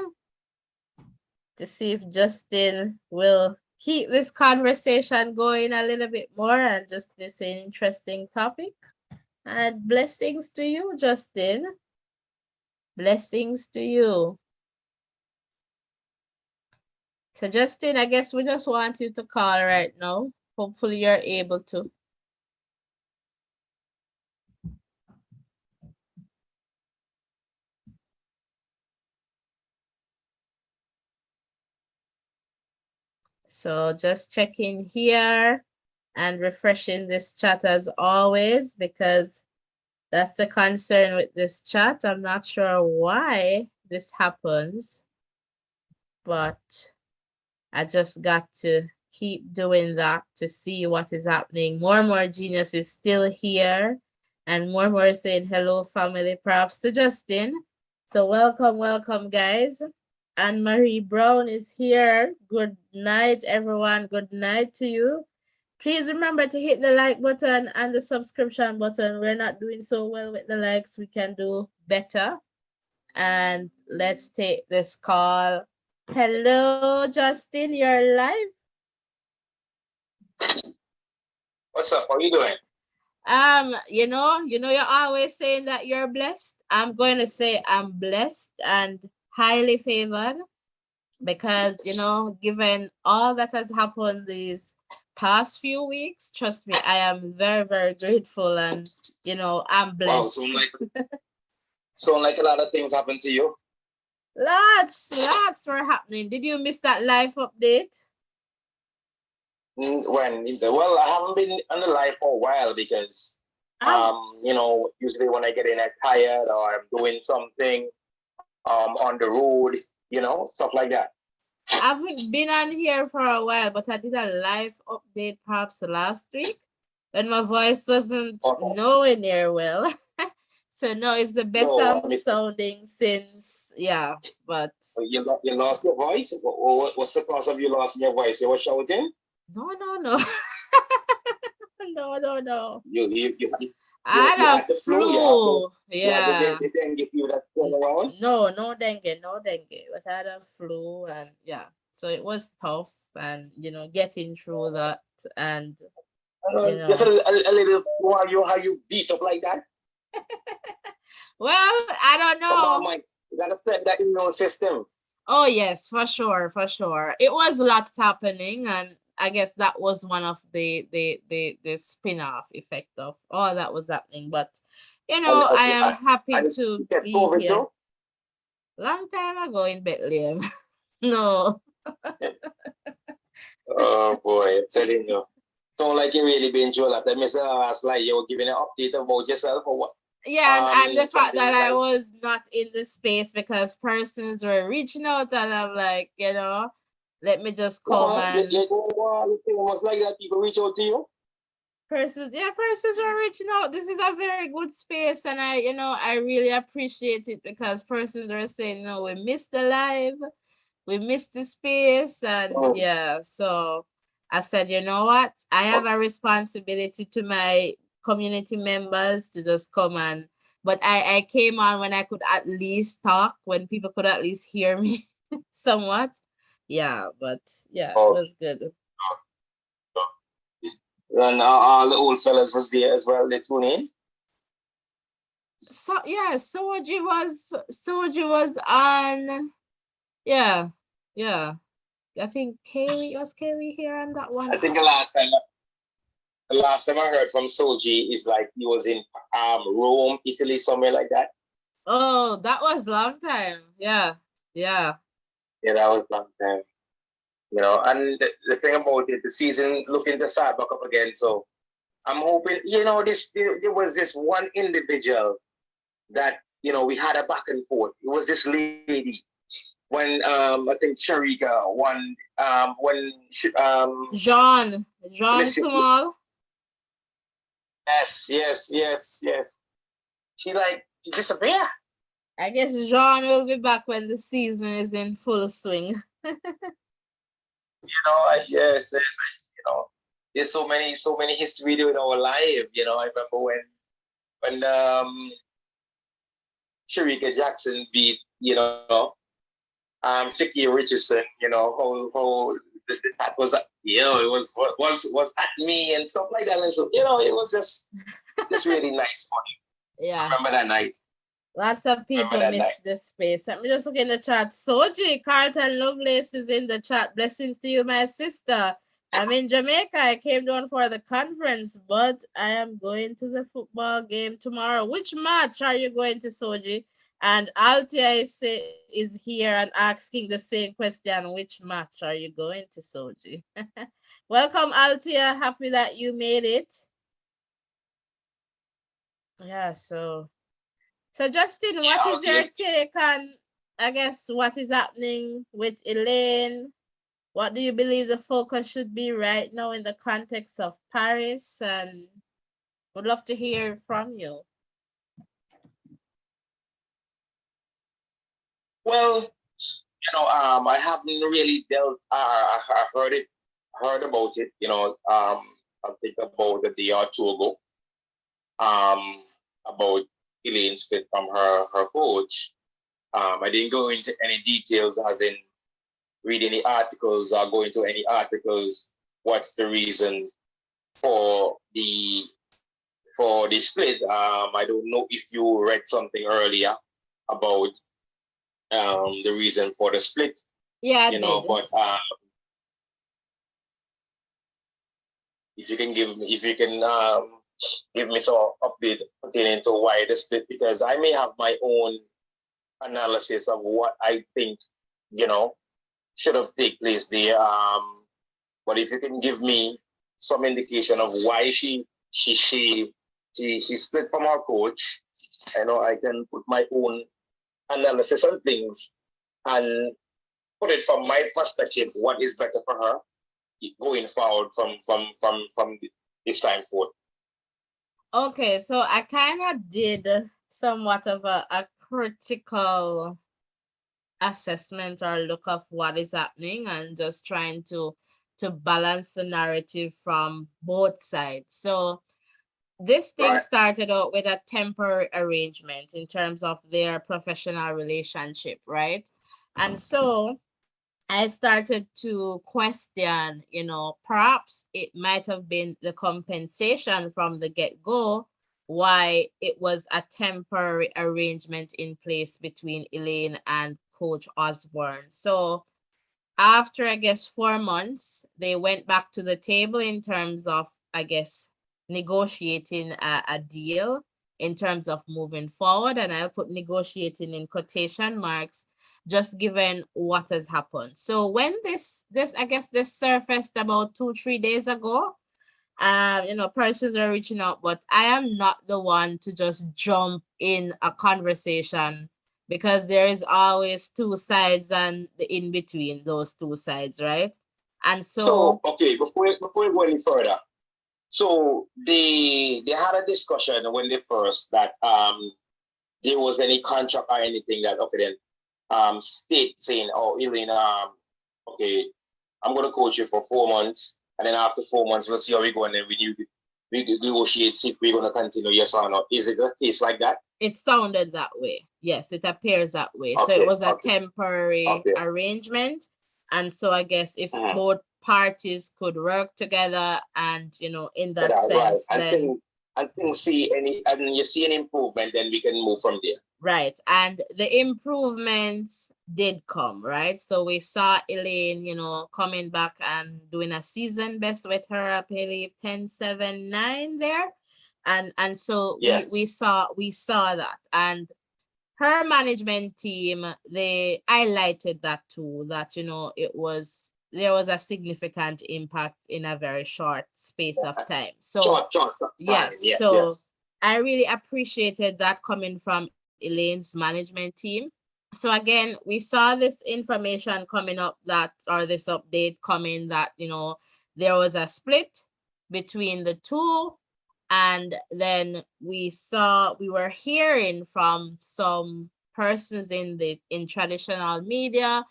to see if Justin will keep this conversation going a little bit more, and just this an interesting topic. And blessings to you, Justin. Blessings to you. So Justin, I guess we just want you to call right now. Hopefully you're able to. So just checking here and refreshing this chat as always, because that's the concern with this chat. I'm not sure why this happens, but I just got to keep doing that to see what is happening. More Genius is still here, and more is saying hello, family. Props to Justin. So welcome, guys. Anne-Marie Brown is here. Good night, everyone. Good night to you. Please remember to hit the like button and the subscription button. We're not doing so well with the likes. We can do better. And let's take this call. Hello, Justin, you're live. What's up? How are you doing? You're always saying that you're blessed. I'm going to say I'm blessed and highly favored because, given all that has happened these past few weeks, trust me, I am very, very grateful and, I'm blessed. Wow, sound like a lot of things happened to you. Lots were happening. Did you miss that live update? Well, I haven't been on the live for a while because, usually when I get in, I'm tired or I'm doing something, on the road, stuff like that. I haven't been on here for a while, but I did a live update perhaps last week when my voice wasn't nowhere near well. So no, it's the best I'm sounding since, but... You lost your voice? What's the cause of you losing your voice? You were shouting? No. No. You I had a flu. Yeah. The dengue fever that's going around? No dengue. But I had a flu and so it was tough and getting through that and just a little flu. How you beat up like that? Well, I don't know. Come on, Mike. You gotta set that immune system. Oh yes, for sure. It was lots happening, and I guess that was one of the spin-off effect of all that was happening. But I am happy to be here. Too? Long time ago in Bethlehem. No. Oh boy, I'm telling you. Sound like you really been through a lot. I missed the last slide. You were giving an update about yourself or what? Yeah, and the fact that I was not in the space because persons were reaching out and I'm like, let me just come and... almost like that. People reach out to you? Persons are reaching out. This is a very good space and I really appreciate it because persons are saying, we missed the live, we missed the space and so I said, you know what? I have a responsibility to my community members to just come but I came on when I could at least talk, when people could at least hear me somewhat. It was good. And all the old fellas was there as well. They tune in. So Soji was on. I think Kerry here on that one. I think the last time I heard from Soji is like he was in Rome, Italy, somewhere like that. Oh, that was long time. Yeah. Yeah, that was long time. And the thing about it, the season looking to start back up again. So I'm hoping, there was this one individual that, we had a back and forth. It was this lady. When I think Shanikie won, when John Small. Yes. She disappeared. I guess John will be back when the season is in full swing. Yes, there's so many history in our life. I remember when Shanikie Jackson beat, Shanikie Richardson, how that was, it was at me and stuff like that. And so, it was just really nice for you. Yeah. Remember that night? Lots of people miss this space. Let me just look in the chat. Soji, Carlton Lovelace is in the chat. Blessings to you, my sister. I'm in Jamaica. I came down for the conference, but I am going to the football game tomorrow. Which match are you going to, Soji? And Altia is here and asking the same question. Which match are you going to, Soji? Welcome, Altia. Happy that you made it. Yeah, so Justin, what is your take on, I guess, what is happening with Elaine? What do you believe the focus should be right now in the context of Paris? And would love to hear from you. Well, I haven't really heard about it. I think about a day or two ago, um, about Elaine split from her coach. I didn't go into any details, as in read any articles or go into any articles. What's the reason for the split? I don't know if you read something earlier about the reason for the split. Yeah, I did. But if you can give me some update pertaining to why the split, because I may have my own analysis of what I think should have taken place there. But if you can give me some indication of why she split from her coach, I can put my own analysis on things and put it from my perspective. What is better for her going forward from this time forth? Okay, so I kind of did somewhat of a critical assessment or look of what is happening and just trying to balance the narrative from both sides. So this thing started out with a temporary arrangement in terms of their professional relationship, right? And so I started to question, perhaps it might have been the compensation from the get-go, why it was a temporary arrangement in place between Elaine and Coach Osborne. So after, I guess, 4 months, they went back to the table in terms of, I guess, negotiating a deal in terms of moving forward. And I'll put negotiating in quotation marks, just given what has happened. So when this I guess this surfaced about 2-3 days ago, persons are reaching out, but I am not the one to just jump in a conversation, because there is always two sides and the in between those two sides, right? And so okay, before we go any further, so they had a discussion when they first that there was any contract or anything that state saying, oh, Elaine, okay, I'm gonna coach you for 4 months, and then after 4 months we'll see how we go, and then we negotiate, see if we're gonna continue, yes or no. Is it a case like that? It sounded that way. Yes, it appears that way. Okay, so it was a temporary arrangement. And so I guess if both parties could work together and, in that sense, right. then and you see an improvement, then we can move from there. Right. And the improvements did come, right? So we saw Elaine, coming back and doing a season best with her, I believe 10-7-9 there. And so yes, we saw that. And her management team, they highlighted that too, that there was a significant impact in a very short space of time. So short yes, yes, so yes. I really appreciated that coming from Elaine's management team. So again, we saw this information coming up or this update coming that, there was a split between the two. And then we were hearing from some persons in traditional media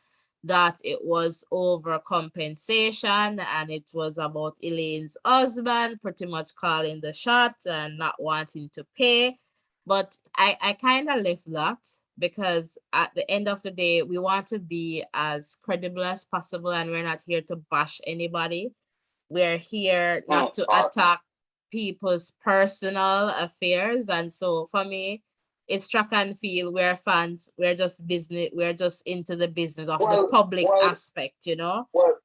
that it was overcompensation and it was about Elaine's husband pretty much calling the shots and not wanting to pay. But I kind of left that, because at the end of the day, we want to be as credible as possible, and we're not here to bash anybody. We're here not to attack people's personal affairs. And so for me, it's track and field. We're fans. We're just business. We're just into the business of the public aspect, Well,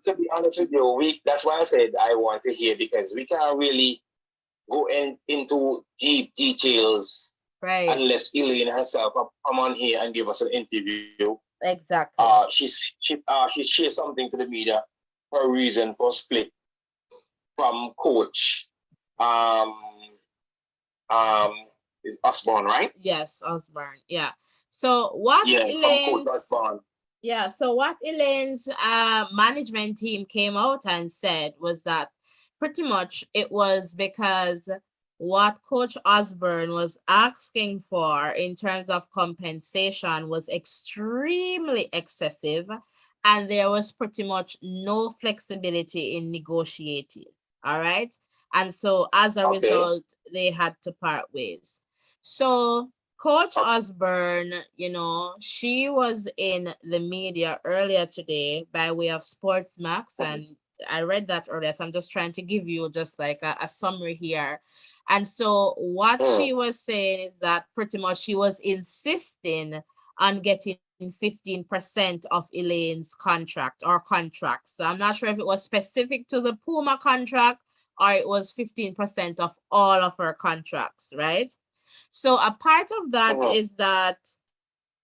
to be honest with you, that's why I said I want to hear, because we can't really go into deep details, right, unless Elaine herself come on here and give us an interview. Exactly. She shares something to the media, her reason for split from coach. Is Osborne, right? Yes, Osborne. Yeah. So what Elaine's management team came out and said was that pretty much it was because what Coach Osborne was asking for in terms of compensation was extremely excessive, and there was pretty much no flexibility in negotiating. All right. And so as a Okay. result, they had to part ways. So Coach Osborne, she was in the media earlier today by way of Sports Max, and I read that earlier. So I'm just trying to give you just like a summary here. And so what she was saying is that pretty much she was insisting on getting 15% of Elaine's contract or contracts. So I'm not sure if it was specific to the Puma contract or it was 15% of all of her contracts, right? So a part of that is that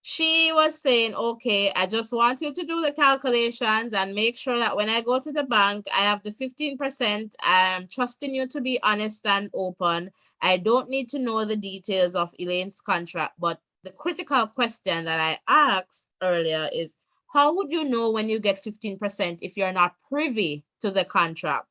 she was saying, okay, I just want you to do the calculations and make sure that when I go to the bank, I have the 15%. I'm trusting you to be honest and open. I don't need to know the details of Elaine's contract, but the critical question that I asked earlier is, how would you know when you get 15% if you're not privy to the contract?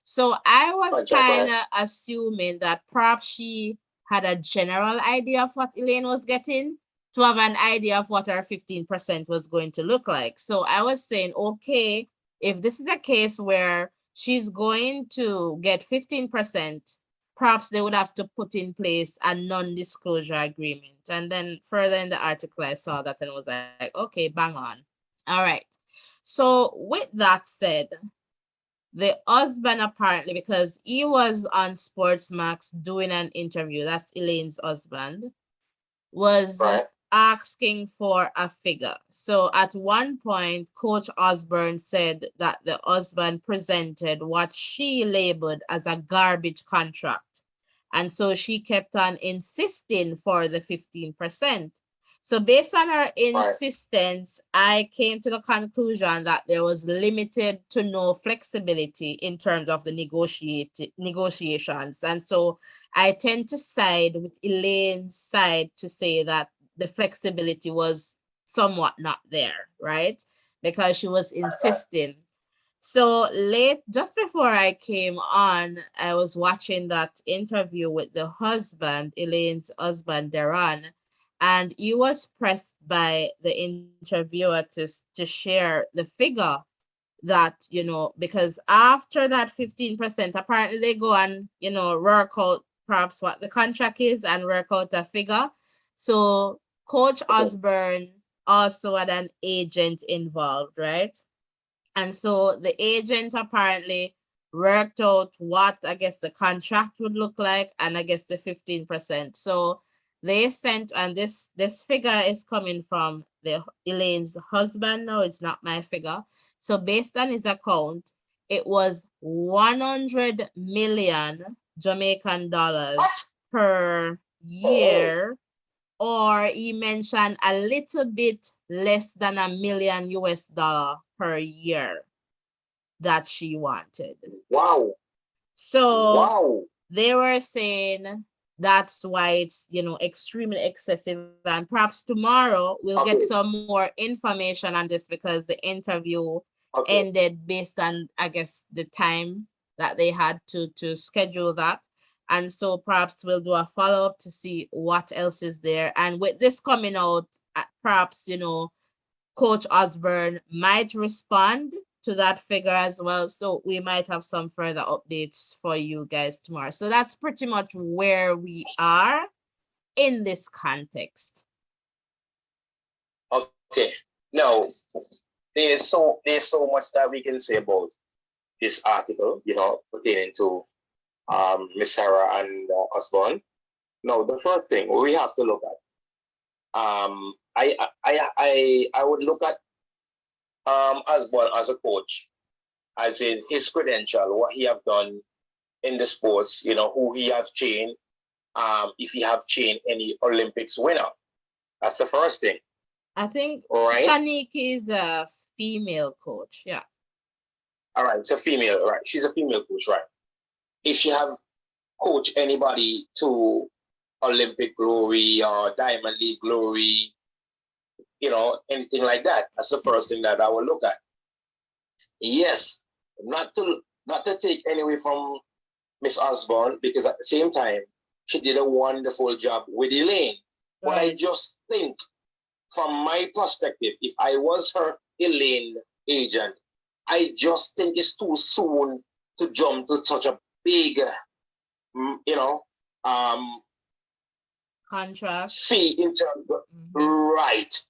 So I was kind of assuming that perhaps she had a general idea of what Elaine was getting to have an idea of what our 15% was going to look like. So I was saying, okay, if this is a case where she's going to get 15%, perhaps they would have to put in place a non-disclosure agreement. And then further in the article, I saw that and was like, okay, bang on. All right. So with that said, the husband apparently, because he was on Sports Max doing an interview, that's Elaine's husband, was asking for a figure. So at one point, Coach Osborne said that the husband presented what she labeled as a garbage contract. And so she kept on insisting for the 15%. So based on her insistence, I came to the conclusion that there was limited to no flexibility in terms of the negotiations. And so I tend to side with Elaine's side to say that the flexibility was somewhat not there, right? Because she was insisting. So late, just before I came on, I was watching that interview with the husband, Elaine's husband, Deron, and he was pressed by the interviewer to share the figure that, because after that 15%, apparently they go and, work out perhaps what the contract is and work out a figure. So Coach Osborne also had an agent involved, right? And so the agent apparently worked out what I guess the contract would look like, and I guess the 15%. So they sent, and this figure is coming from Elaine's husband. No, it's not my figure. So based on his account, it was 100 million Jamaican dollars per year, or he mentioned a little bit less than $1 million per year that she wanted. Wow. So they were saying that's why it's, extremely excessive. And perhaps tomorrow we'll get some more information on this, because the interview ended based on, I guess, the time that they had to schedule that. And so perhaps we'll do a follow-up to see what else is there. And with this coming out, perhaps, Coach Osborne might respond to that figure as well. So we might have some further updates for you guys tomorrow. So that's pretty much where we are in this context. Okay. Now, there's so much that we can say about this article, pertaining to Miss Herah and Osborne. Now, the first thing we have to look at, I would look at Osborne as a coach, as in his credential, what he have done in the sports, who he have trained, if he have trained any Olympics winner. That's the first thing. I think Shanikie is a female coach. Yeah. All right, it's a female, right? She's a female coach, right? If she have coached anybody to Olympic glory or Diamond League glory, anything like that, that's the first thing that I will look at. Yes, not to take away from Miss Osborne, because at the same time, she did a wonderful job with Elaine. But I just think, from my perspective, if I was her Elaine agent, I just think it's too soon to jump to such a big, you know, contract fee in terms of right.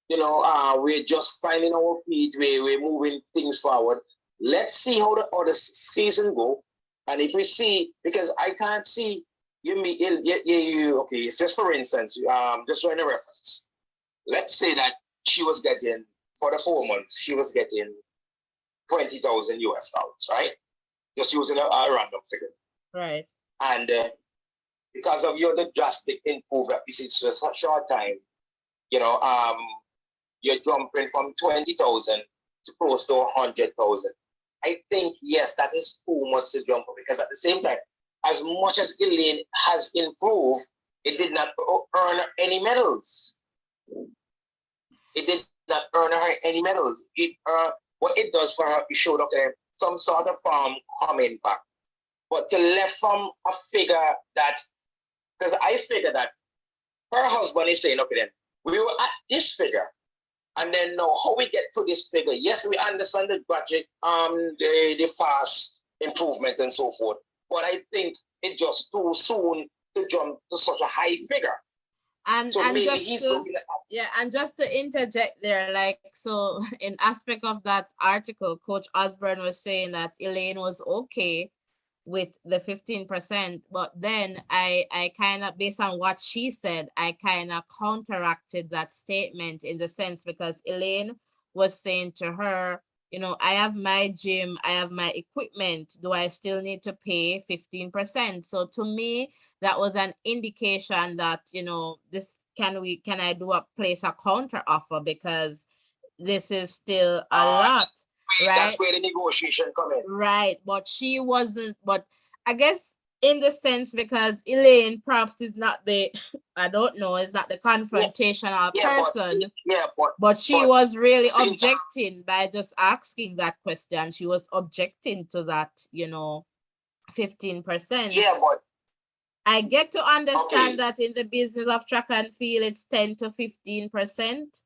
You know, we're just finding our feet. We're moving things forward. Let's see how the other season go. And if we see, because I can't see okay, it's just for instance, just drawing a reference. Let's say that she was getting, for the 4 months, she was getting 20,000 US dollars, right? Just using a random figure. Right. And because of the drastic improvement, this is just a short time, you know, you're jumping from 20,000 to close to 100,000. I think, yes, that is too much to jump because at the same time, as much as Elaine has improved, it did not earn any medals. It did not earn her any medals. What it does for her, it showed some sort of coming back. But to left from a figure that, because I figure that her husband is saying, okay, then we were at this figure. And then now how we get to this figure, yes, we understand the budget, the fast improvement and so forth. But I think it's just too soon to jump to such a high figure. And so maybe just he's to, and just to interject there, like, so in aspect of that article, Coach Osborne was saying that Elaine was okay with the 15%, but then I kind of, based on what she said, I kind of counteracted that statement in the sense because Elaine was saying to her, you know, I have my gym, I have my equipment. Do I still need to pay 15%? So to me, that was an indication that, you know, this can I do place a counter offer because this is still a lot. Right? That's where the negotiation come in. Right, but she wasn't, but I guess in the sense because Elaine perhaps is not the, I don't know, is not the confrontational person. But she was really objecting by just asking that question. She was objecting to that, you know, 15%. Yeah, but I get to understand that in the business of track and field, it's 10 to 15%.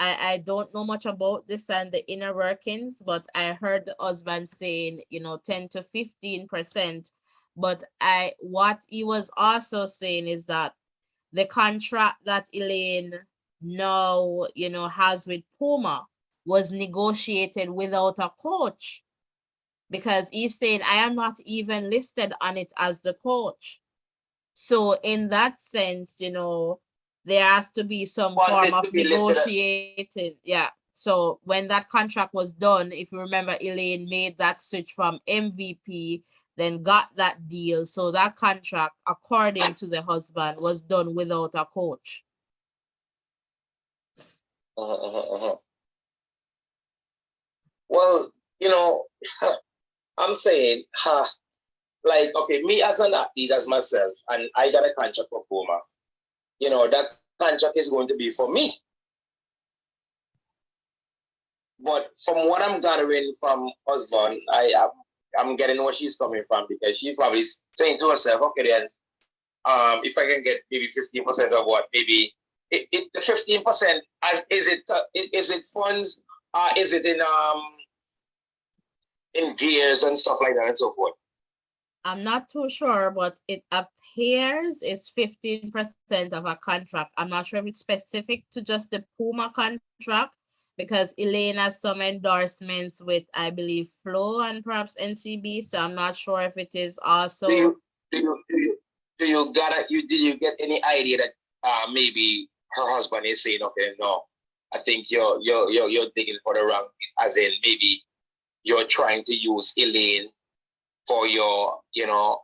I don't know much about this and the inner workings, but I heard the husband saying, you know, 10 to 15%. But what he was also saying is that the contract that Elaine now, you know, has with Puma was negotiated without a coach because he's saying, I am not even listed on it as the coach. So in that sense, you know, there has to be some form of negotiating. Yeah. So when that contract was done, if you remember, Elaine made that switch from MVP, then got that deal. So that contract, according to the husband, was done without a coach. Well, you know, I'm saying, like, okay, me as an athlete, as myself, and I got a contract for Puma, you know, that contract is going to be for me. But from what I'm gathering from Osborne, I'm getting where she's coming from because she's probably saying to herself, okay, then, if I can get maybe 15% of what, maybe the 15%, is it funds? Is it in gears and stuff like that and so forth? I'm not too sure, but it appears it's 15% of a contract. I'm not sure if it's specific to just the Puma contract because Elaine has some endorsements with, I believe, Flow and perhaps NCB. So I'm not sure if it is also. Do you get any idea that maybe her husband is saying, okay, no, I think you're digging for the wrong, as in maybe you're trying to use Elaine for your, you know,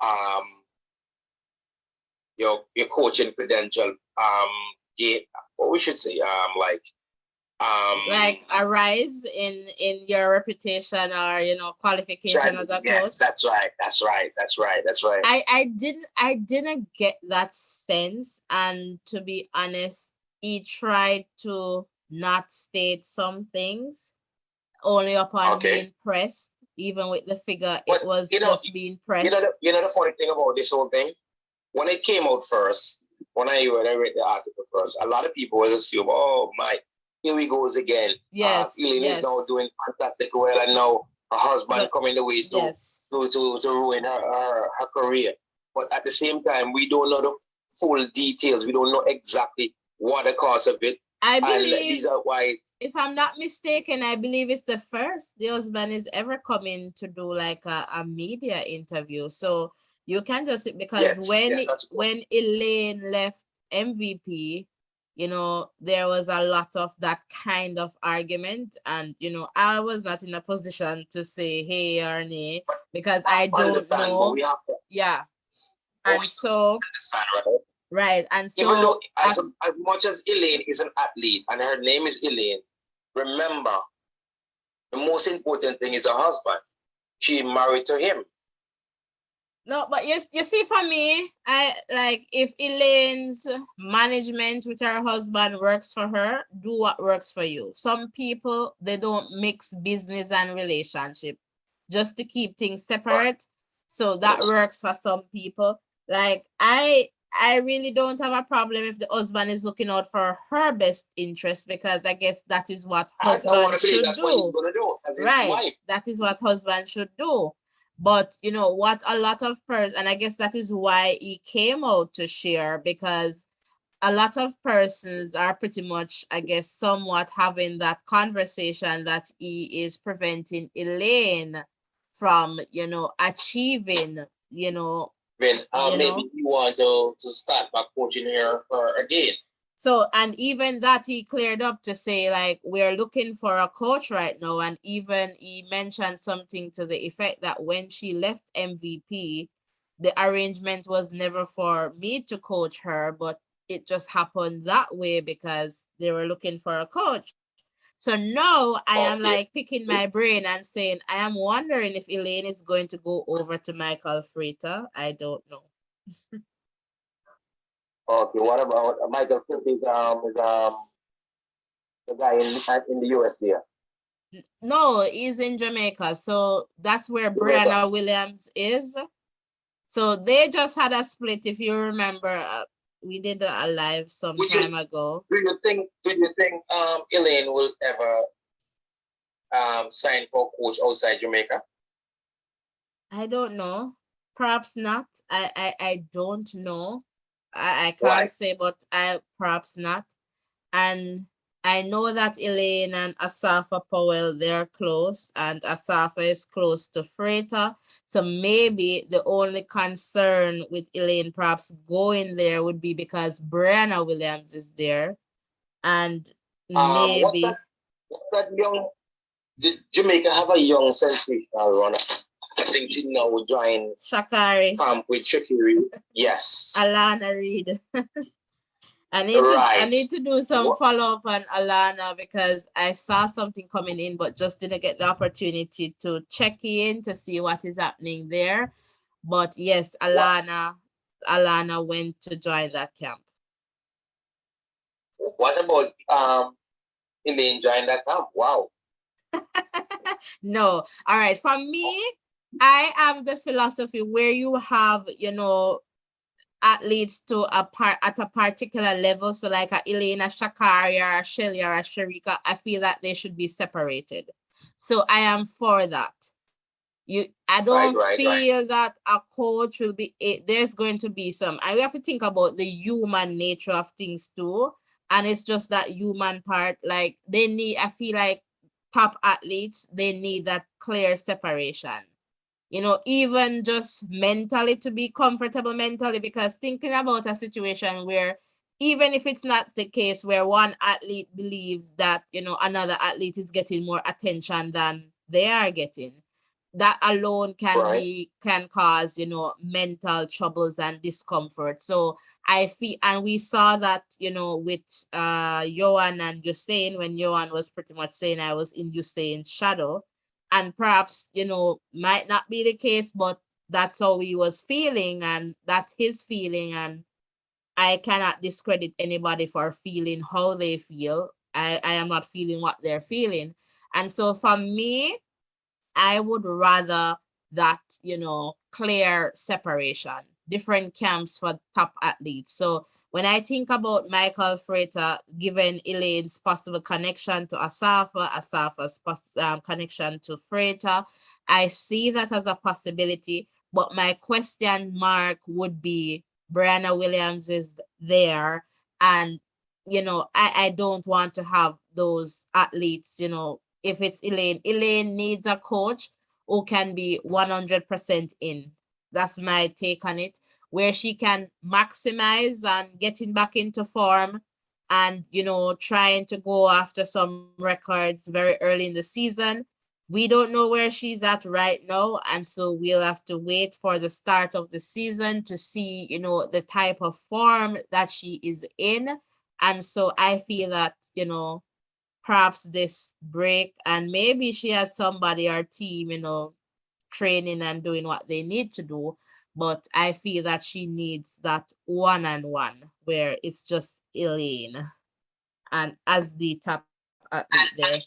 your coaching credential, what we should say, like a rise in your reputation or, you know, qualification as a coach. Yes, that's right. I didn't get that sense, and to be honest, he tried to not state some things only upon being pressed. Even with the figure, but, it was just being pressed. You know the funny thing about this whole thing? When it came out first, when I read the article first, a lot of people will assume, oh my, here he goes again. Yes, Elaine is now doing fantastic well, and now a husband coming the way yes. to ruin her career. But at the same time, we don't know the full details. We don't know exactly what the cause of it. I And believe, these are why, if I'm not mistaken, I believe it's the first the husband is ever coming to do like a media interview. So you can just, because yes, yes, that's when Elaine left MVP, you know, there was a lot of that kind of argument. And, you know, I was not in a position to say hey or nay because I don't understand, but know. we have to Yeah. And so, understand, right? right. And Even so, though as much as Elaine is an athlete and her name is Elaine, remember the most important thing is her husband. She married to him. no, but yes, you see, for me, I like if Elaine's management with her husband works for her, do what works for you. Some people, they don't mix business and relationship just to keep things separate. So that works for some people. Like I really don't have a problem if the husband is looking out for her best interest, because I guess that is what I want husband to believe should that's what he's do. gonna do as his Right. wife. That is what husband should do. But you know what, a lot of persons, and I guess that is why he came out to share, because a lot of persons are pretty much, I guess, somewhat having that conversation that he is preventing Elaine from, you know, achieving, you know, Then maybe you want to start back coaching her again. So, and even that he cleared up to say, like, we're looking for a coach right now. And even he mentioned something to the effect that when she left MVP, the arrangement was never for me to coach her, but it just happened that way because they were looking for a coach. So now I am like picking my brain and saying, I am wondering if Elaine is going to go over to Michael Frater. I don't know. Okay, what about Michael Smith is the guy in the US there? No, he's in Jamaica. So that's where Jamaica. Brianna Williams is. So they just had a split, if you remember. We did a live some time ago. Do you think Elaine will ever sign for a coach outside Jamaica? I don't know. Perhaps not. I don't know. I can't Why? say, but I perhaps not. And I know that Elaine and Asafa Powell, they're close, and Asafa is close to Freighter. So maybe the only concern with Elaine perhaps going there would be because Brianna Williams is there. And maybe what's that young did Jamaica have a young sensational runner? I think she now join Shakari camp with Shakiri. Yes. Alana Reid. I need to do some follow up on Alana because I saw something coming in, but just didn't get the opportunity to check in to see what is happening there. But yes, Alana went to join that camp. What about Elaine joined that camp? Wow. No. All right. For me, I have the philosophy where you have, you know, athletes to at a particular level. So like a Elena Shakari or a Shelly or a Sharika, I feel that they should be separated. So I am for that. I don't feel that a coach will be there's going to be some, and we have to think about the human nature of things too. And it's just that human part, like I feel like top athletes, they need that clear separation, you know, even just mentally, to be comfortable mentally, because thinking about a situation where even if it's not the case where one athlete believes that, you know, another athlete is getting more attention than they are getting, that alone can cause, you know, mental troubles and discomfort. So I feel, and we saw that, you know, with Johan and Usain, when Johan was pretty much saying I was in Usain's shadow, and perhaps, you know, might not be the case, but that's how he was feeling and that's his feeling, and I cannot discredit anybody for feeling how they feel. I am not feeling what they're feeling. And so for me, I would rather that, you know, clear separation. different camps for top athletes. So when I think about Michael Freighter, given Elaine's possible connection to Asafa, Asafa's connection to Freighter, I see that as a possibility. But my question mark would be Brianna Williams is there, and I don't want to have those athletes, if it's Elaine needs a coach who can be 100% in. That's my take on it, where she can maximize and getting back into form and, trying to go after some records very early in the season. We don't know where she's at right now, and so we'll have to wait for the start of the season to see, the type of form that she is in. And so I feel that, perhaps this break, and maybe she has somebody, or team, training and doing what they need to do. But I feel that she needs that one-on-one where it's just Elaine and as the top athlete there.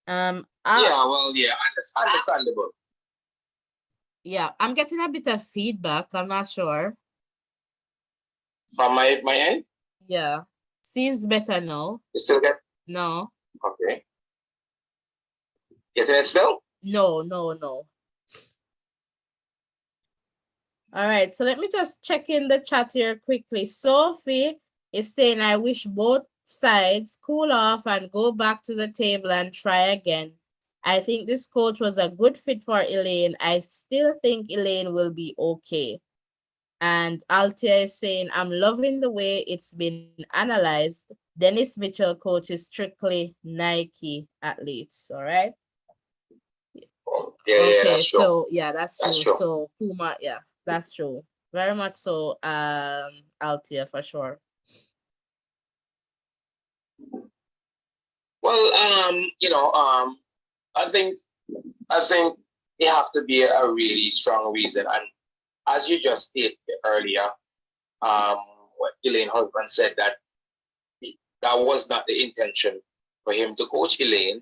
Yeah, understandable. Yeah, I'm getting a bit of feedback. I'm not sure. From my end? Yeah. Seems better now. You still get? No. Okay. Getting it still? No. All right, so let me just check in the chat here quickly. Sophie is saying, I wish both sides cool off and go back to the table and try again. I think this coach was a good fit for Elaine. I still think Elaine will be okay. And Altia is saying, I'm loving the way it's been analyzed. Dennis Mitchell coaches strictly Nike athletes, all right? Yeah, that's true. So that's true. So Puma, yeah, that's true. Very much so, Altia, for sure. Well, I think it has to be a really strong reason. And as you just stated earlier, what Elaine Husband said, that was not the intention for him to coach Elaine,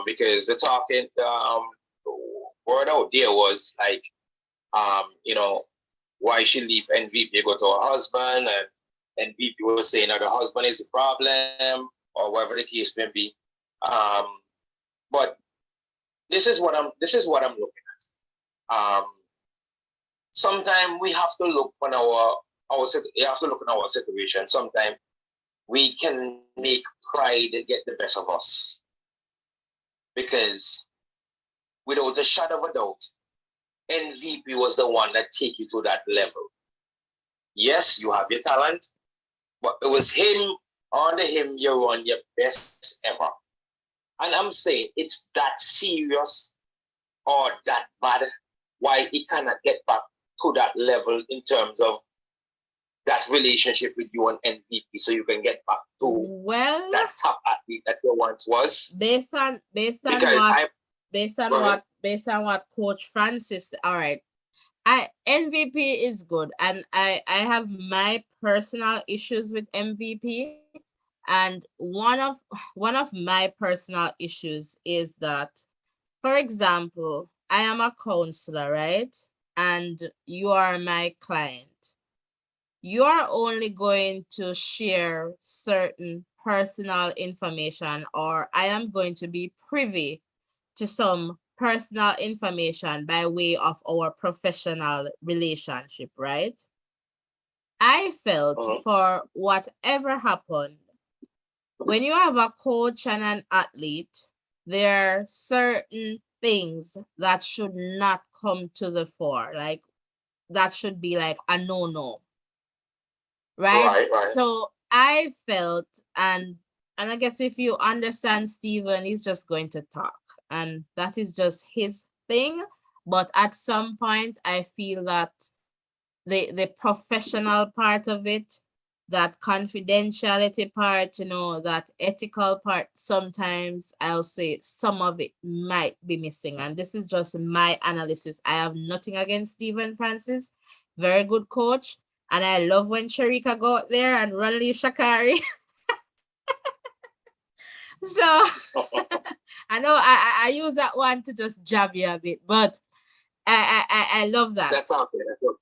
because the talking word out there was like, why she leave MVP, go to her husband, and MVP was saying that the husband is the problem, or whatever the case may be. But this is what I'm looking at. Sometimes we have to look on we have to look at our situation. Sometimes we can make pride get the best of us, because without a shadow of a doubt, MVP was the one that take you to that level. Yes, you have your talent, but it was him, under him, you run your best ever. And I'm saying it's that serious or that bad why it cannot get back to that level in terms of that relationship with you and MVP, so you can get back to that top athlete that you once was. Based on what Coach Francis, all right. MVP is good, and I have my personal issues with MVP, and one of my personal issues is that, for example, I am a counselor, right? And you are my client. You are only going to share certain personal information, or I am going to be privy to some personal information by way of our professional relationship, right? I felt for whatever happened, when you have a coach and an athlete, there are certain things that should not come to the fore. Like, that should be like a no-no. Right? So I felt, and I guess if you understand Stephen, he's just going to talk, and that is just his thing. But at some point, I feel that the professional part of it, that confidentiality part, that ethical part, sometimes I'll say some of it might be missing. And this is just my analysis. I have nothing against Stephen Francis. Very good coach. And I love when Sharika go out there and run Lee Shakari. So I know I use that one to just jab you a bit, but I love that. That's okay.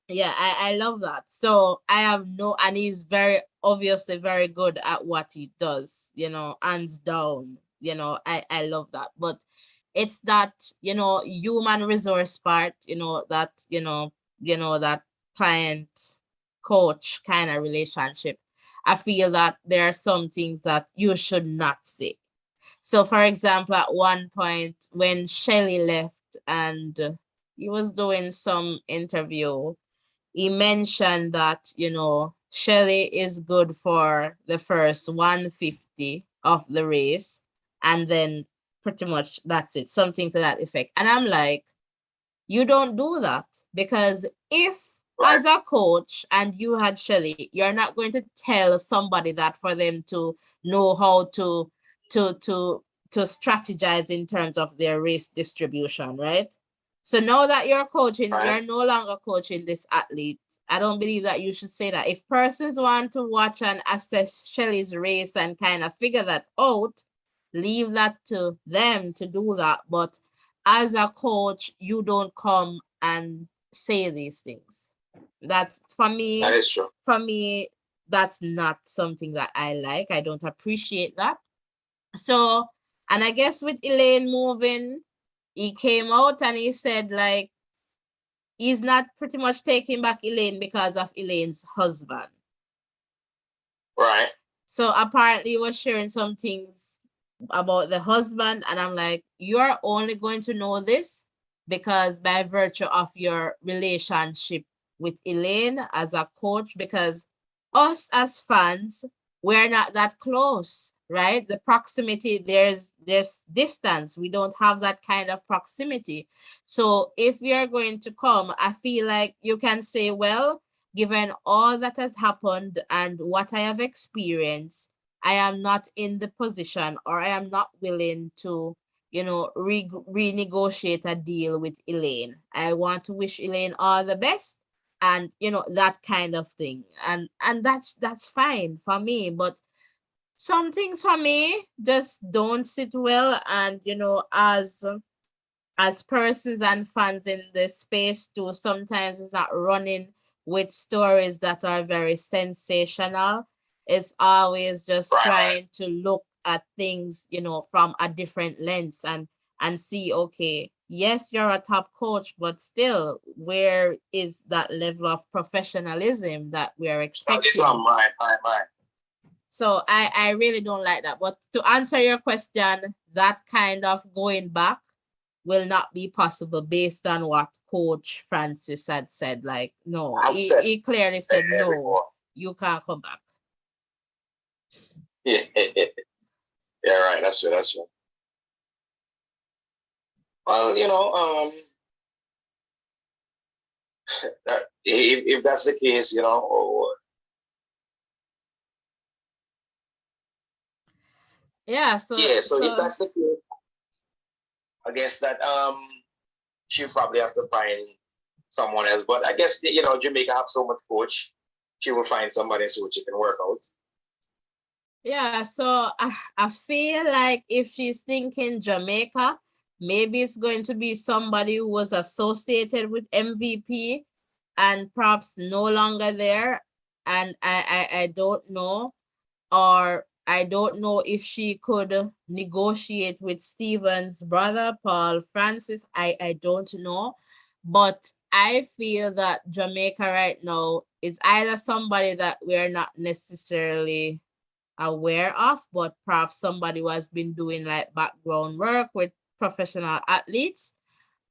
Yeah, I love that. So I have no, and he's very obviously very good at what he does, hands down. I love that. But it's that, human resource part, that client coach kind of relationship. I feel that there are some things that you should not say. So, for example, at one point when Shelly left and he was doing some interview, he mentioned that, Shelly is good for the first 150 of the race, and then pretty much that's it, something to that effect. And I'm like, you don't do that, because if Right. as a coach and you had Shelly, you're not going to tell somebody that for them to know how to to to strategize in terms of their race distribution, right? So now that you're coaching, Right. you're no longer coaching this athlete. I don't believe that you should say that. If persons want to watch and assess Shelly's race and kind of figure that out, leave that to them to do that. But as a coach, you don't come and say these things. That's for That me, is true. for me, that's not something that I like. I don't appreciate that. So, and I guess with Elaine moving, he came out and he said like he's not pretty much taking back Elaine because of Elaine's husband. Right. So apparently he was sharing some things about the husband, and I'm like, you're only going to know this because by virtue of your relationship with Elaine as a coach, because us as fans, we're not that close, right? The proximity, there's distance. We don't have that kind of proximity. So if you're going to come, I feel like you can say, well, given all that has happened and what I have experienced, I am not in the position, or I am not willing to, renegotiate a deal with Elaine. I want to wish Elaine all the best, and that kind of thing. And that's fine for me. But some things for me just don't sit well. And as persons and fans in the space too, sometimes it's not running with stories that are very sensational. It's always just Right. Right. trying to look at things, from a different lens and see, okay, yes, you're a top coach, but still, where is that level of professionalism that we're Now, this one, expecting? my. So I really don't like that. But to answer your question, that kind of going back will not be possible based on what Coach Francis had said. Like, no, I've he, said he clearly said, no, before. you can't come back. Yeah. Yeah. Right. That's true. That's true. Well, if that's the case, Yeah, so yeah. So if so that's the case, I guess that she probably have to find someone else. But I guess Jamaica have so much coach, she will find somebody so she can work out. yeah, so I feel like if she's thinking Jamaica, maybe it's going to be somebody who was associated with MVP and perhaps no longer there. And I don't know, or I don't know if she could negotiate with Steven's brother, Paul Francis. I don't know. But I feel that Jamaica right now is either somebody that we're not necessarily aware of, but perhaps somebody who has been doing like background work with professional athletes,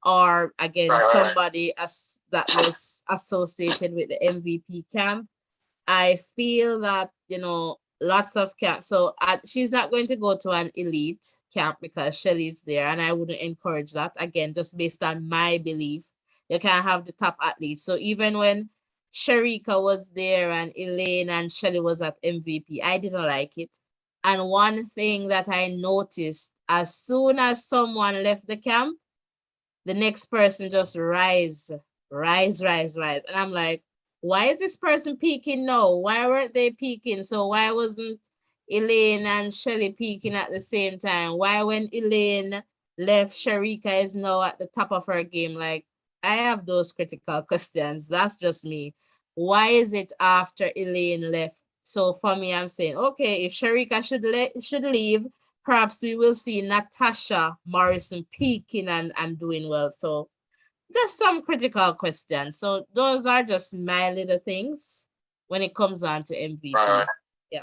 or again, Right. somebody as that was associated with the MVP camp. I feel that, lots of camps. So she's not going to go to an elite camp because Shelly's there, and I wouldn't encourage that. Again, just based on my belief, you can't have the top athletes. So even when Sharika was there and Elaine and Shelly was at MVP, I didn't like it. And one thing that I noticed, as soon as someone left the camp, the next person just rise. And I'm like, why is this person peaking now? Why weren't they peaking? So why wasn't Elaine and Shelly peaking at the same time? Why when Elaine left, Sharika is now at the top of her game? Like, I have those critical questions. That's just me. Why is it after Elaine left? So for me, I'm saying, okay, if Sharika should leave, perhaps we will see Natasha Morrison peaking and doing well. So just some critical questions. So those are just my little things when it comes on to MVP. Yeah.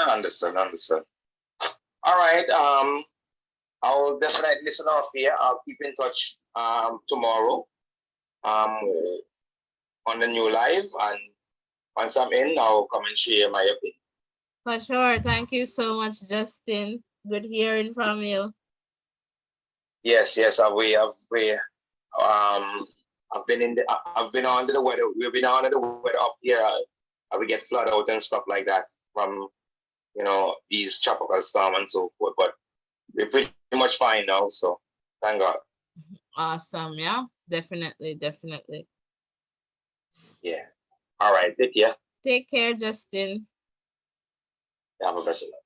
Understood, understood. All right. I'll definitely listen off here. I'll keep in touch tomorrow um, on the new live. And once I'm in, I'll come and share my opinion. For sure. Thank you so much, Justin. Good hearing from you. Yes, yes, I've been I've been under the weather. We've been under the weather up here. We get flood out and stuff like that from these tropical storm and so forth. But we're pretty much fine now, so thank God. Awesome. Yeah, definitely, definitely. Yeah. All right. Take care. Take care, Justin. Have a blessed night.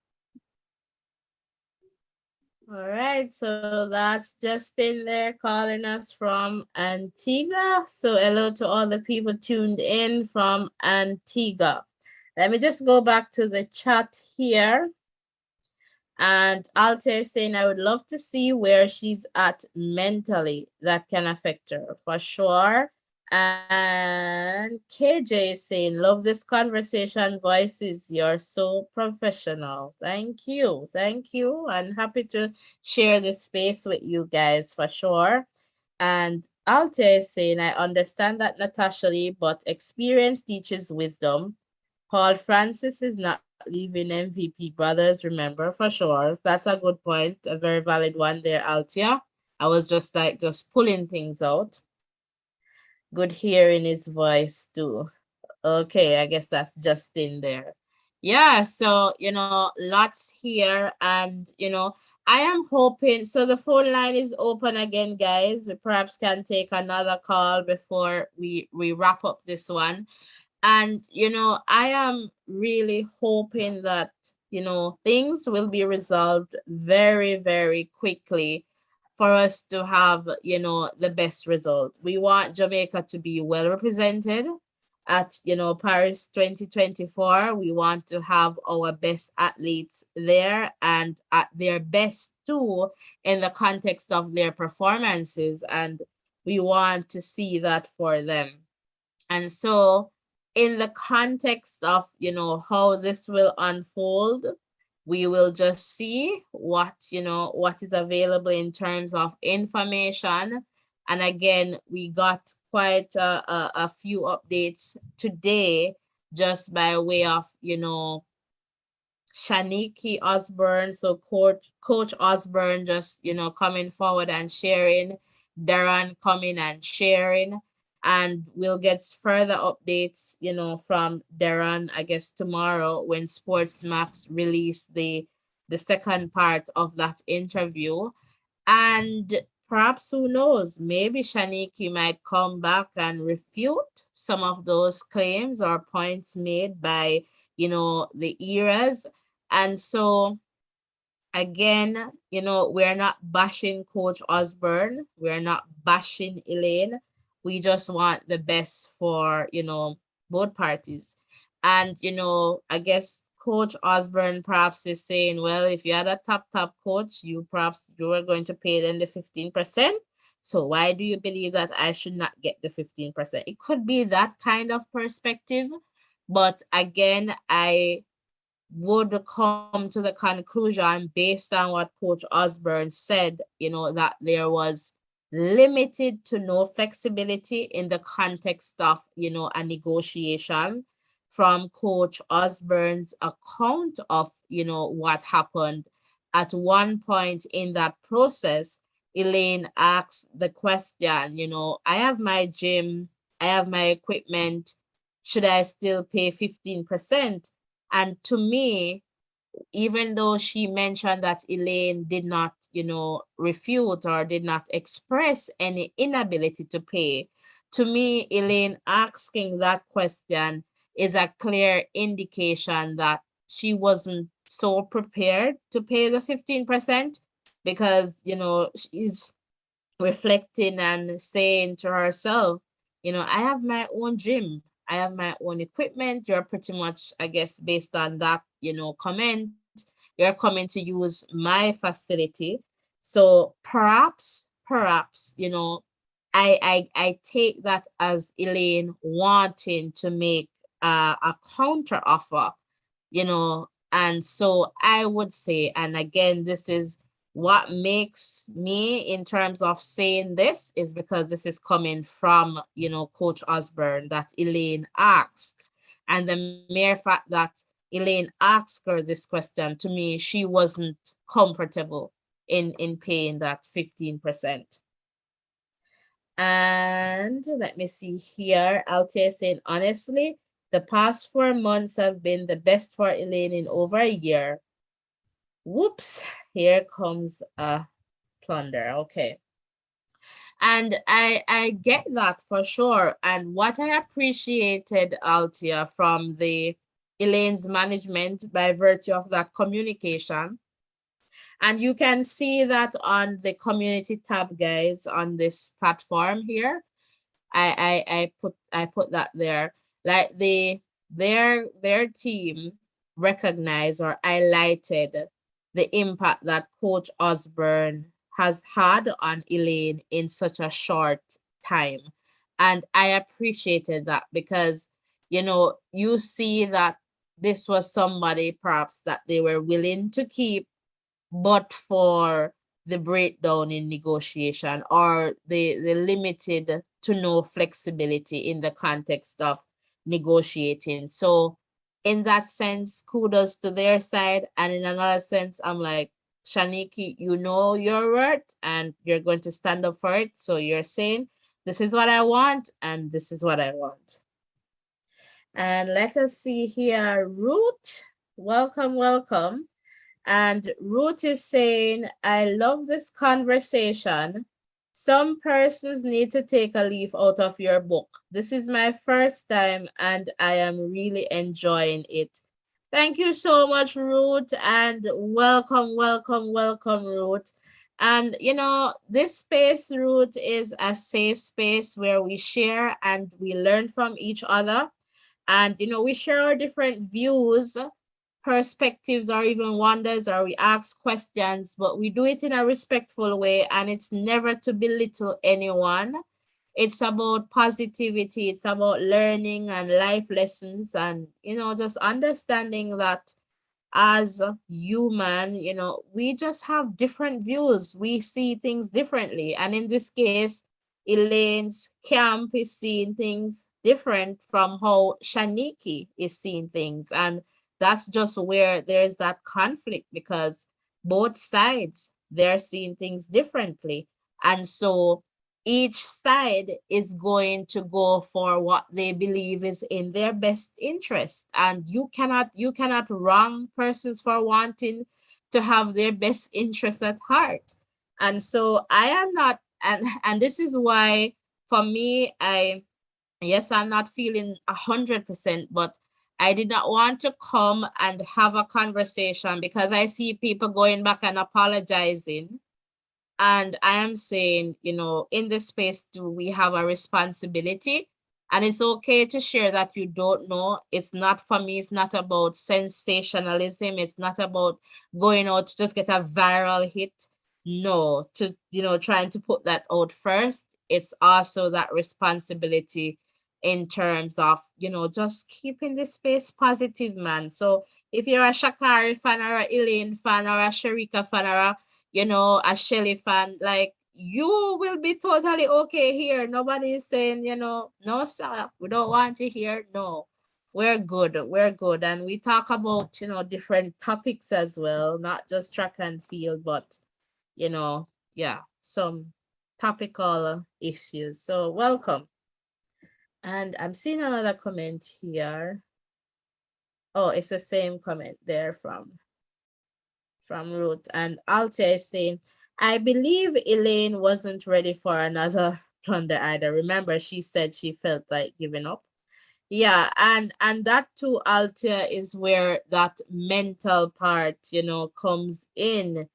All right, so that's Justin there calling us from Antigua. So hello to all the people tuned in from Antigua. Let me just go back to the chat here. And Alta is saying, I would love to see where she's at mentally. That can affect her for sure. And KJ is saying, love this conversation, voices. You're so professional. Thank you. Thank you. And happy to share this space with you guys for sure. And Alta is saying, I understand that Natasha Lee, but experience teaches wisdom. Paul Francis is not leaving MVP brothers, remember, for sure. That's a good point, a very valid one there, Altia. I was just pulling things out. Good hearing his voice too. Okay, I guess that's just in there. Yeah, so lots here, and I am hoping so the phone line is open again, guys. We perhaps can take another call before we wrap up this one. And I am really hoping that things will be resolved very, very quickly for us to have the best result. We want Jamaica to be well represented at Paris 2024. We want to have our best athletes there and at their best too in the context of their performances, and we want to see that for them. And so in the context of how this will unfold, we will just see what is available in terms of information. And again, we got quite a few updates today just by way of Shanikie Osbourne. So coach Osborne just coming forward and sharing, Darren coming and sharing, and we'll get further updates from Darren, I guess, tomorrow when Sports Max release the second part of that interview. And perhaps, who knows, maybe Shanikie might come back and refute some of those claims or points made by the eras. And so again, we're not bashing Coach Osborne, we're not bashing Elaine. We just want the best for both parties. And I guess Coach Osborne perhaps is saying, well, if you had a top coach, you were going to pay them the 15%. So why do you believe that I should not get the 15%? It could be that kind of perspective. But again, I would come to the conclusion based on what Coach Osborne said, that there was limited to no flexibility in the context of, a negotiation. From Coach Osborne's account of, what happened. At one point in that process, Elaine asked the question, I have my gym, I have my equipment, should I still pay 15%? And to me, even though she mentioned that Elaine did not, refute or did not express any inability to pay, to me, Elaine asking that question is a clear indication that she wasn't so prepared to pay the 15% because, reflecting and saying to herself, I have my own gym. I have my own equipment. You're pretty much, I guess, based on that, comment, you're coming to use my facility. So perhaps, I take that as Elaine wanting to make a counter offer, and so I would say, and again, this is what makes me in terms of saying this is because this is coming from, Coach Osborne that Elaine asked. And the mere fact that Elaine asked her this question, to me, she wasn't comfortable in paying that 15%. And let me see here. Althea saying, honestly, the past 4 months have been the best for Elaine in over a year. Whoops, here comes a plunder. Okay. And I get that for sure. And what I appreciated, Althea, from the Elaine's management by virtue of that communication, and you can see that on the community tab, guys, on this platform here. I put that there. Like their team recognized or highlighted the impact that Coach Osborne has had on Elaine in such a short time. And I appreciated that because, you see that this was somebody perhaps that they were willing to keep, but for the breakdown in negotiation or the limited to no flexibility in the context of negotiating. So in that sense, kudos to their side. And in another sense, I'm like, Shanikie, you know your worth and you're going to stand up for it. So you're saying, this is what I want and this is what I want. And let us see here, Ruth. Welcome, welcome. And Ruth is saying, I love this conversation. Some persons need to take a leaf out of your book. This is my first time and I am really enjoying it. Thank you so much, Ruth, and welcome, welcome, welcome, Ruth. And this space, Ruth, is a safe space where we share and we learn from each other. And we share our different views, perspectives, or even wonders, or we ask questions, but we do it in a respectful way, and it's never to belittle anyone. It's about positivity, it's about learning and life lessons, and just understanding that as human, we just have different views. We see things differently. And in this case, Elaine's camp is seeing things different from how Shanikie is seeing things. And that's just where there's that conflict because both sides, they're seeing things differently. And so each side is going to go for what they believe is in their best interest, and you cannot wrong persons for wanting to have their best interest at heart. And so I am not, and this is why for me, yes, I'm not feeling 100%, but I did not want to come and have a conversation because I see people going back and apologizing. And I am saying, in this space, do we have a responsibility? And it's okay to share that you don't know. It's not, for me, it's not about sensationalism. It's not about going out to just get a viral hit. No, to, trying to put that out first. It's also that responsibility in terms of, just keeping the space positive, man. So if you're a Shakari fan or a Elaine fan or a Sharika fan or a Shelly fan, like you will be totally okay here. Nobody is saying, no, sir, we don't want you here. No, we're good. We're good. And we talk about, different topics as well, not just track and field, but, yeah, some topical issues. So welcome. And I'm seeing another comment here. Oh, it's the same comment there from Ruth. And Altia is saying, I believe Elaine wasn't ready for another plunder either. Remember, she said she felt like giving up. Yeah, and that too, Altia, is where that mental part, comes in.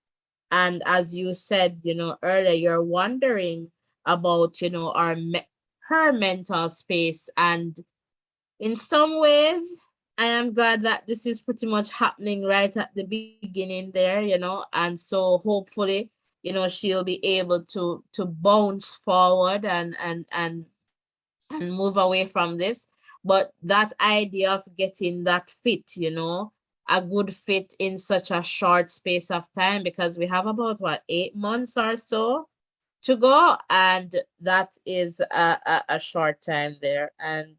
And as you said, earlier, you're wondering about, her mental space. And in some ways, I am glad that this is pretty much happening right at the beginning there, and so hopefully, she'll be able to bounce forward and move away from this. But that idea of getting that fit, a good fit in such a short space of time, because we have about what, 8 months or so to go, and that is a short time there. And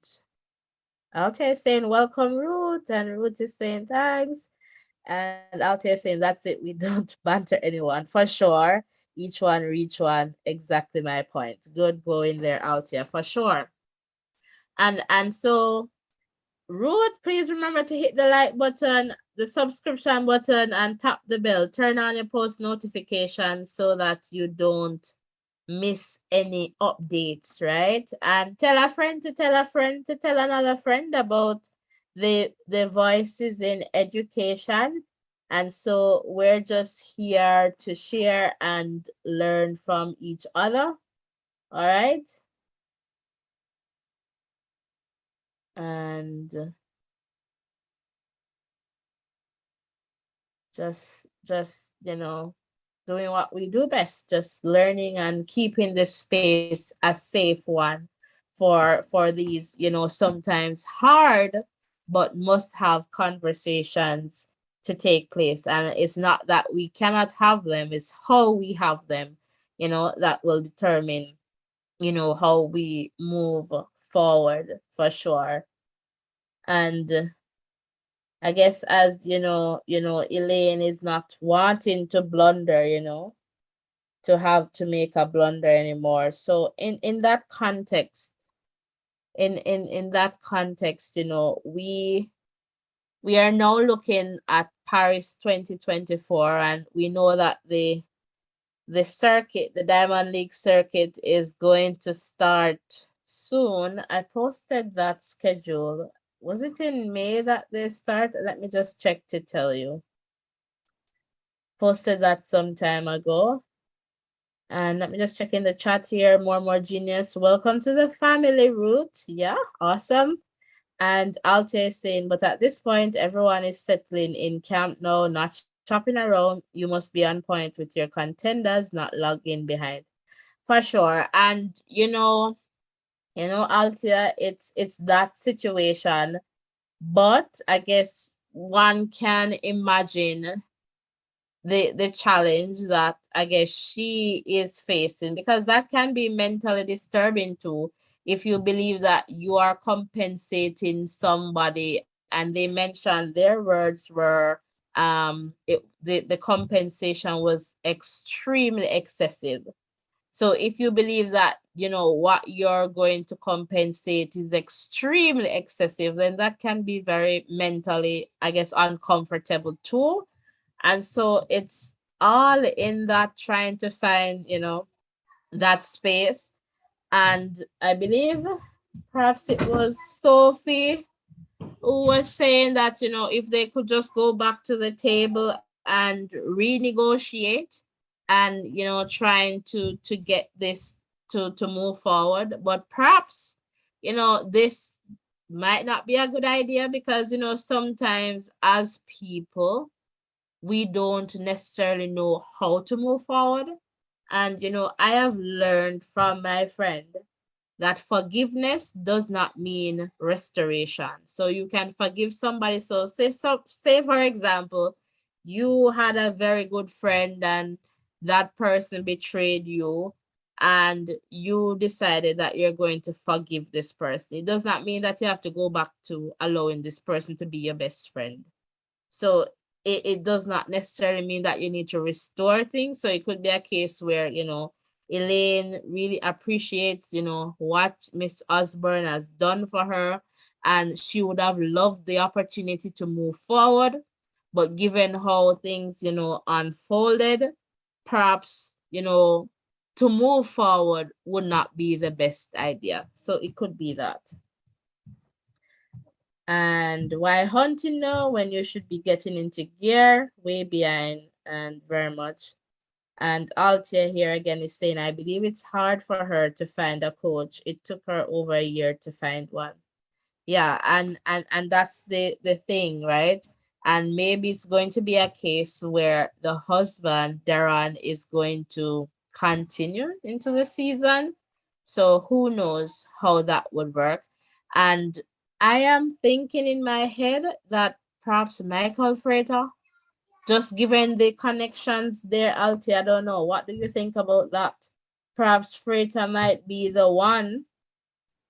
Altair is saying welcome, Ruth, and Ruth is saying thanks. And Altair is saying that's it. We don't banter anyone for sure. Each one reach one. Exactly my point. Good going there, Altair, for sure. And so, Ruth, please remember to hit the like button, the subscription button, and tap the bell. Turn on your post notifications so that you don't miss any updates, right? And tell a friend to tell a friend to tell another friend about the voices in education. And so we're just here to share and learn from each other. All right. And just doing what we do best, just learning and keeping this space a safe one for these, sometimes hard but must have conversations to take place. And it's not that we cannot have them, it's how we have them, that will determine, how we move forward for sure. And I guess, as Elaine is not wanting to blunder, to have to make a blunder anymore. So in that context, in that context, we are now looking at Paris 2024, and we know that the circuit, the Diamond League circuit, is going to start soon. I posted that schedule. Was it in May that they start? Let me just check to tell you. Posted that some time ago. And let me just check in the chat here. More genius. Welcome to the family, Root. Yeah, awesome. And Altair saying, but at this point, everyone is settling in camp now, not shopping around. You must be on point with your contenders, not logging behind. For sure. And Altair, it's that situation. But I guess one can imagine the challenge that I guess she is facing, because that can be mentally disturbing too, if you believe that you are compensating somebody. And they mentioned their words were the compensation was extremely excessive. So if you believe that, what you're going to compensate is extremely excessive, then that can be very mentally, I guess, uncomfortable too. And so it's all in that trying to find, that space. And I believe perhaps it was Sophie who was saying that, if they could just go back to the table and renegotiate and, trying to get this to move forward. But perhaps, this might not be a good idea, because, sometimes as people, we don't necessarily know how to move forward. And, I have learned from my friend that forgiveness does not mean restoration. So you can forgive somebody. So say for example, you had a very good friend and that person betrayed you, and you decided that you're going to forgive this person. It does not mean that you have to go back to allowing this person to be your best friend. So it does not necessarily mean that you need to restore things. So it could be a case where, Elaine really appreciates, what Miss Osborne has done for her, and she would have loved the opportunity to move forward. But given how things, unfolded, perhaps, to move forward would not be the best idea. So it could be that. And why hunting now when you should be getting into gear? Way behind, and very much. And Altia here again is saying, I believe it's hard for her to find a coach. It took her over a year to find one. Yeah, and that's the thing, right? And maybe it's going to be a case where the husband, Darren, is going to continue into the season. So who knows how that would work. And I am thinking in my head that perhaps Michael Frater, just given the connections there, Alti, I don't know. What do you think about that? Perhaps Frater might be the one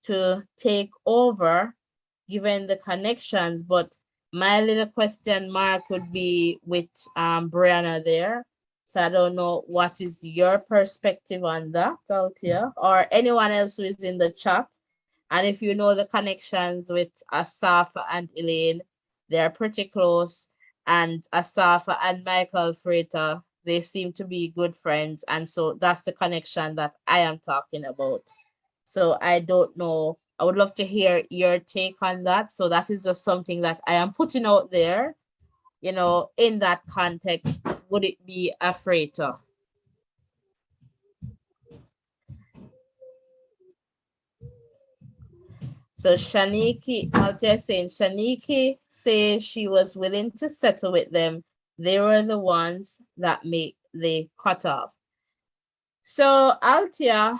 to take over given the connections, but my little question mark would be with Brianna there. So I don't know what is your perspective on that, Altia, or anyone else who is in the chat. And if you know the connections with Asafa and Elaine, they're pretty close. And Asafa and Michael Frater, they seem to be good friends. And so that's the connection that I am talking about. So I don't know. I would love to hear your take on that. So that is just something that I am putting out there, in that context. Would it be a freighter? So Shanikie, Altia saying, Shanikie says she was willing to settle with them. They were the ones that make the cutoff. So Altia,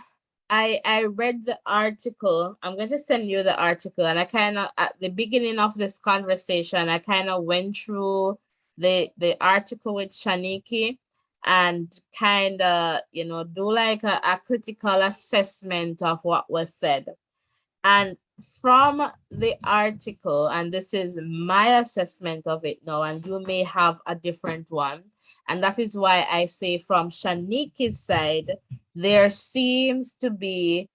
I read the article. I'm going to send you the article, and I kind of at the beginning of this conversation, I kind of went through the article with Shanikie and kind of do like a critical assessment of what was said. And from the article, and this is my assessment of it now, and you may have a different one. And that is why I say from Shanikie's side, there seems to be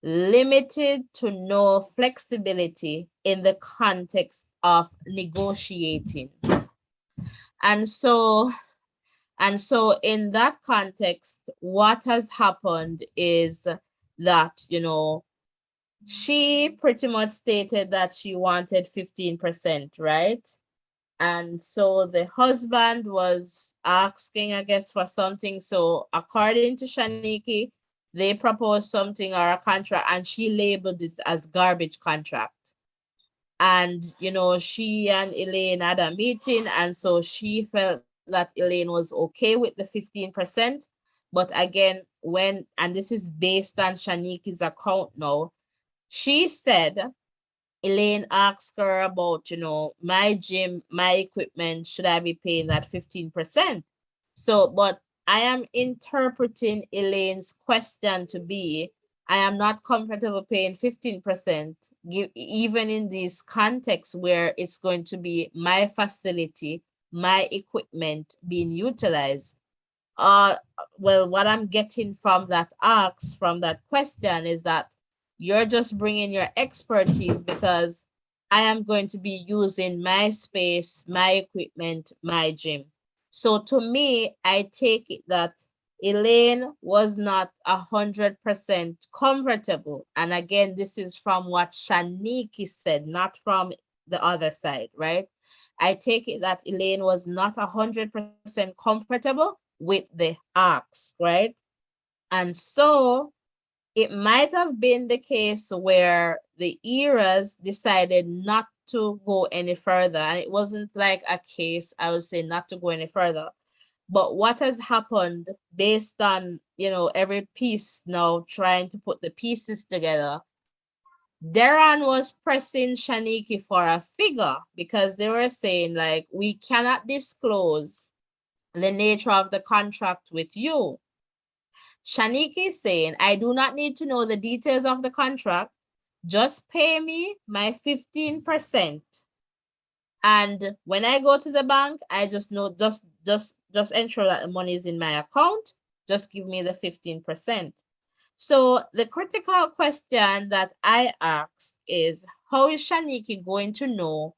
limited to no flexibility in the context of negotiating. And so in that context, what has happened is that, she pretty much stated that she wanted 15%, right? And so the husband was asking, I guess, for something. So according to Shanikie, they proposed something or a contract, and she labeled it as garbage contract. And, she and Elaine had a meeting, and so she felt that Elaine was okay with the 15%. But again, and this is based on Shanikie's account now, she said Elaine asked her about, my gym, my equipment, should I be paying that 15%? So, but I am interpreting Elaine's question to be, I am not comfortable paying 15%, even in this context where it's going to be my facility, my equipment being utilized. Well, what I'm getting from that ask, from that question, is that you're just bringing your expertise because I am going to be using my space, my equipment, my gym. So to me, I take it that Elaine was not 100% comfortable. And again, this is from what Shanikie said, not from the other side, right? I take it that Elaine was not 100% comfortable with the ask, right? And so it might have been the case where the eras decided not to go any further. And it wasn't like a case, I would say, not to go any further. But what has happened based on, every piece now trying to put the pieces together, Darren was pressing Shanikie for a figure because they were saying, like, we cannot disclose the nature of the contract with you. Shanikie is saying, I do not need to know the details of the contract. Just pay me my 15%. And when I go to the bank, I just know, just ensure that the money is in my account. Just give me the 15%. So the critical question that I ask is, how is Shanikie going to know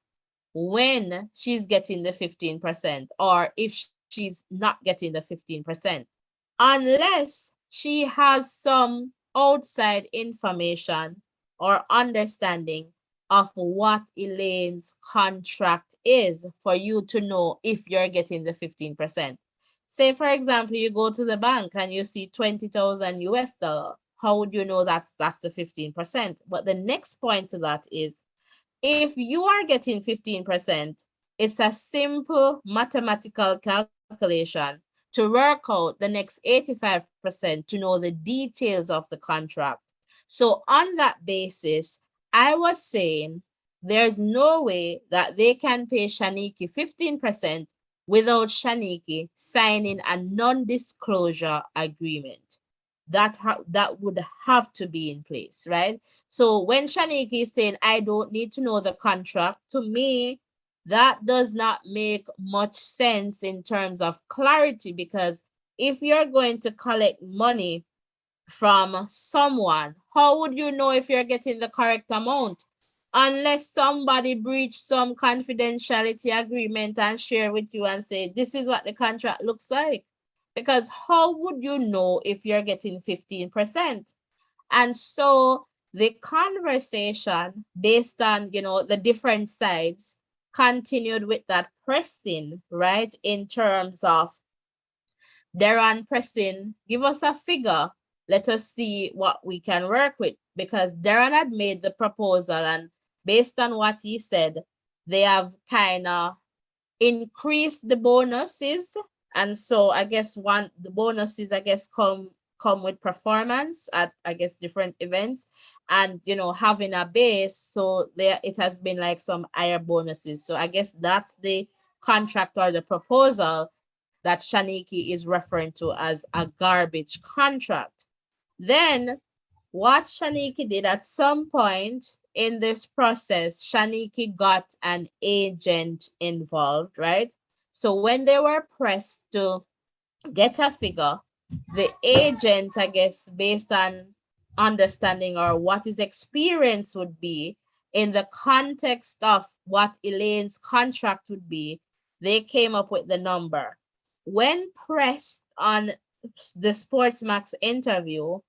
when she's getting the 15% or if she's not getting the 15%? Unless she has some outside information or understanding of what Elaine's contract is for you to know if you're getting the 15%. Say, for example, you go to the bank and you see 20,000 US dollar. How would you know that's the 15%? But the next point to that is, if you are getting 15%, it's a simple mathematical calculation to work out the next 85% to know the details of the contract. So on that basis, I was saying there's no way that they can pay Shanikie 15% without Shanikie signing a non-disclosure agreement. That would have to be in place, right? So when Shanikie is saying, I don't need to know the contract, to me, that does not make much sense in terms of clarity, because if you're going to collect money from someone, how would you know if you're getting the correct amount? Unless somebody breached some confidentiality agreement and share with you and say, this is what the contract looks like. Because how would you know if you're getting 15%? And so the conversation based on, the different sides continued with that pressing, right? In terms of Darren pressing, give us a figure. Let us see what we can work with. Because Darren had made the proposal, and based on what he said, they have kind of increased the bonuses. And so I guess the bonuses, I guess, come with performance at, I guess, different events, and having a base. So there it has been like some higher bonuses. So I guess that's the contract or the proposal that Shanikie is referring to as a garbage contract. Then what Shanikie did, at some point in this process, Shanikie got an agent involved, right? So when they were pressed to get a figure, the agent, I guess, based on understanding or what his experience would be in the context of what Elaine's contract would be, they came up with the number. When pressed on the Sportsmax interview,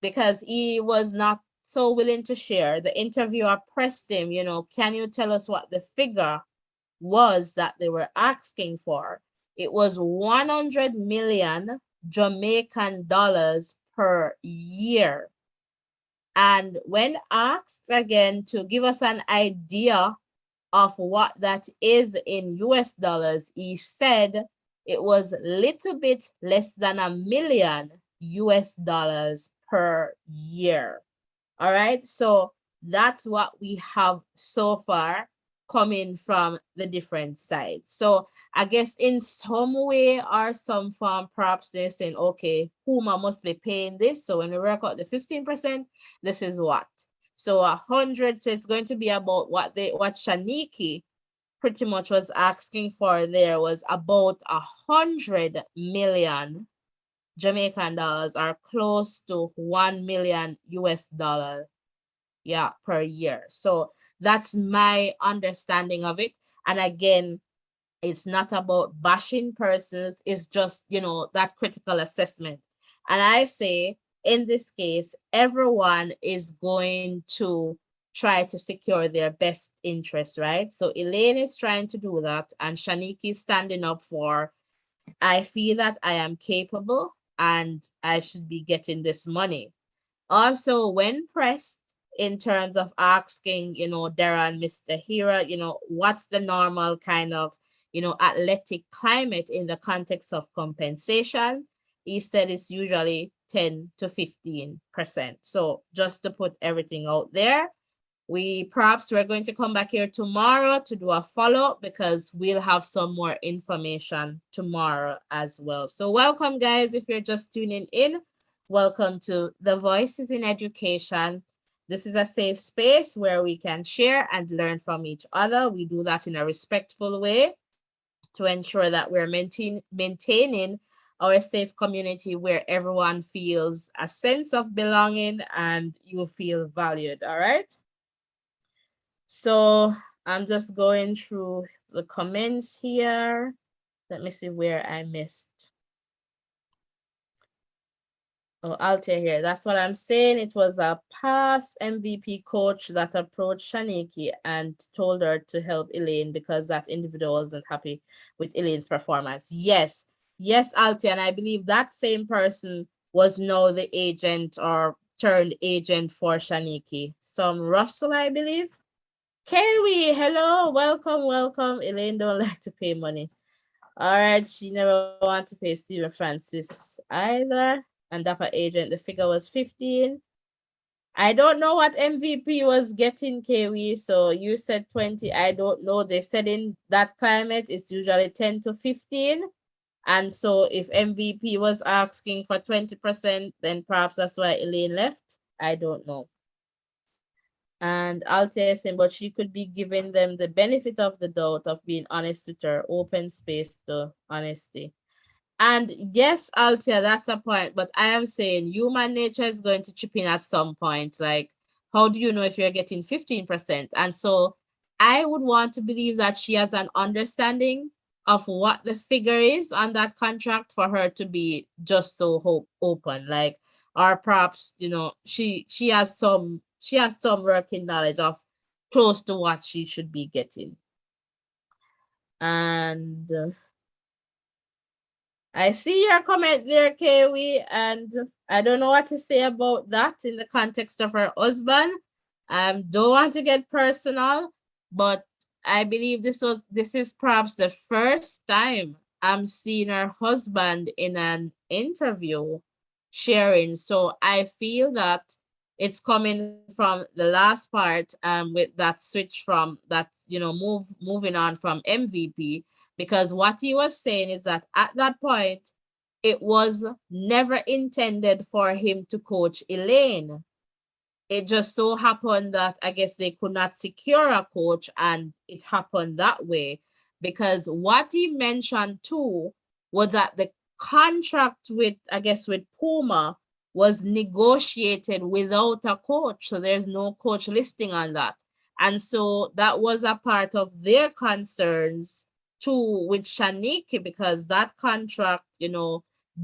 because he was not so willing to share, the interviewer pressed him, can you tell us what the figure was that they were asking for? It was 100 million Jamaican dollars per year. And when asked again to give us an idea of what that is in US dollars, he said it was a little bit less than $1 million US dollars per year. All right, so that's what we have so far coming from the different sides. So I guess in some way or some form, perhaps they're saying, okay, Puma must be paying this. So when we work out the 15%, this is what. So 100, so it's going to be about what Shanikie pretty much was asking for there was about 100 million Jamaican dollars, or close to 1 million US dollars, yeah, per year. So that's my understanding of it. And again, it's not about bashing persons, it's just, that critical assessment. And I say, in this case, everyone is going to try to secure their best interest, right? So Elaine is trying to do that, and Shanikie is standing up for, I feel that I am capable and I should be getting this money. Also, when pressed in terms of asking, Darren, Mr. Hera, what's the normal kind of, athletic climate in the context of compensation, he said it's usually 10 to 15%. So just to put everything out there, we're going to come back here tomorrow to do a follow-up, because we'll have some more information tomorrow as well. So welcome, guys, if you're just tuning in. Welcome to The Voices in Education. This is a safe space where we can share and learn from each other. We do that in a respectful way to ensure that we're maintaining our safe community where everyone feels a sense of belonging and you feel valued, all right? So I'm just going through the comments here. Let me see where I missed. Oh, Altair here. That's what I'm saying. It was a past MVP coach that approached Shanikie and told her to help Elaine because that individual wasn't happy with Elaine's performance. Yes, Yes, Alti, and I believe that same person was now the agent or turned agent for Shanikie. Some Russell, I believe. Kerry, hello, welcome, welcome. Elaine don't like to pay money. All right, she never want to pay Stephen Francis either. And Dapper Agent, the figure was 15. I don't know what MVP was getting, Kiwi. So you said 20. I don't know. They said in that climate it's usually 10 to 15. And so if MVP was asking for 20%, then perhaps that's why Elaine left. I don't know. And Althea saying, but she could be giving them the benefit of the doubt of being honest with her, open space to honesty. And yes, Althea, that's a point. But I am saying human nature is going to chip in at some point. Like, how do you know if you're getting 15%? And so I would want to believe that she has an understanding of what the figure is on that contract for her to be just so open. Like, or perhaps, she has some working knowledge of close to what she should be getting. And I see your comment there, Kiwi, and I don't know what to say about that in the context of her husband. Don't want to get personal, but I believe this is perhaps the first time I'm seeing her husband in an interview sharing. So I feel that it's coming from the last part with that switch from that, moving on from MVP, because what he was saying is that at that point it was never intended for him to coach Elaine. It just so happened that I guess they could not secure a coach and it happened that way. Because what he mentioned too was that the contract with, I guess, with Puma was negotiated without a coach. So there's no coach listing on that. And so that was a part of their concerns too with Shanikie, because that contract,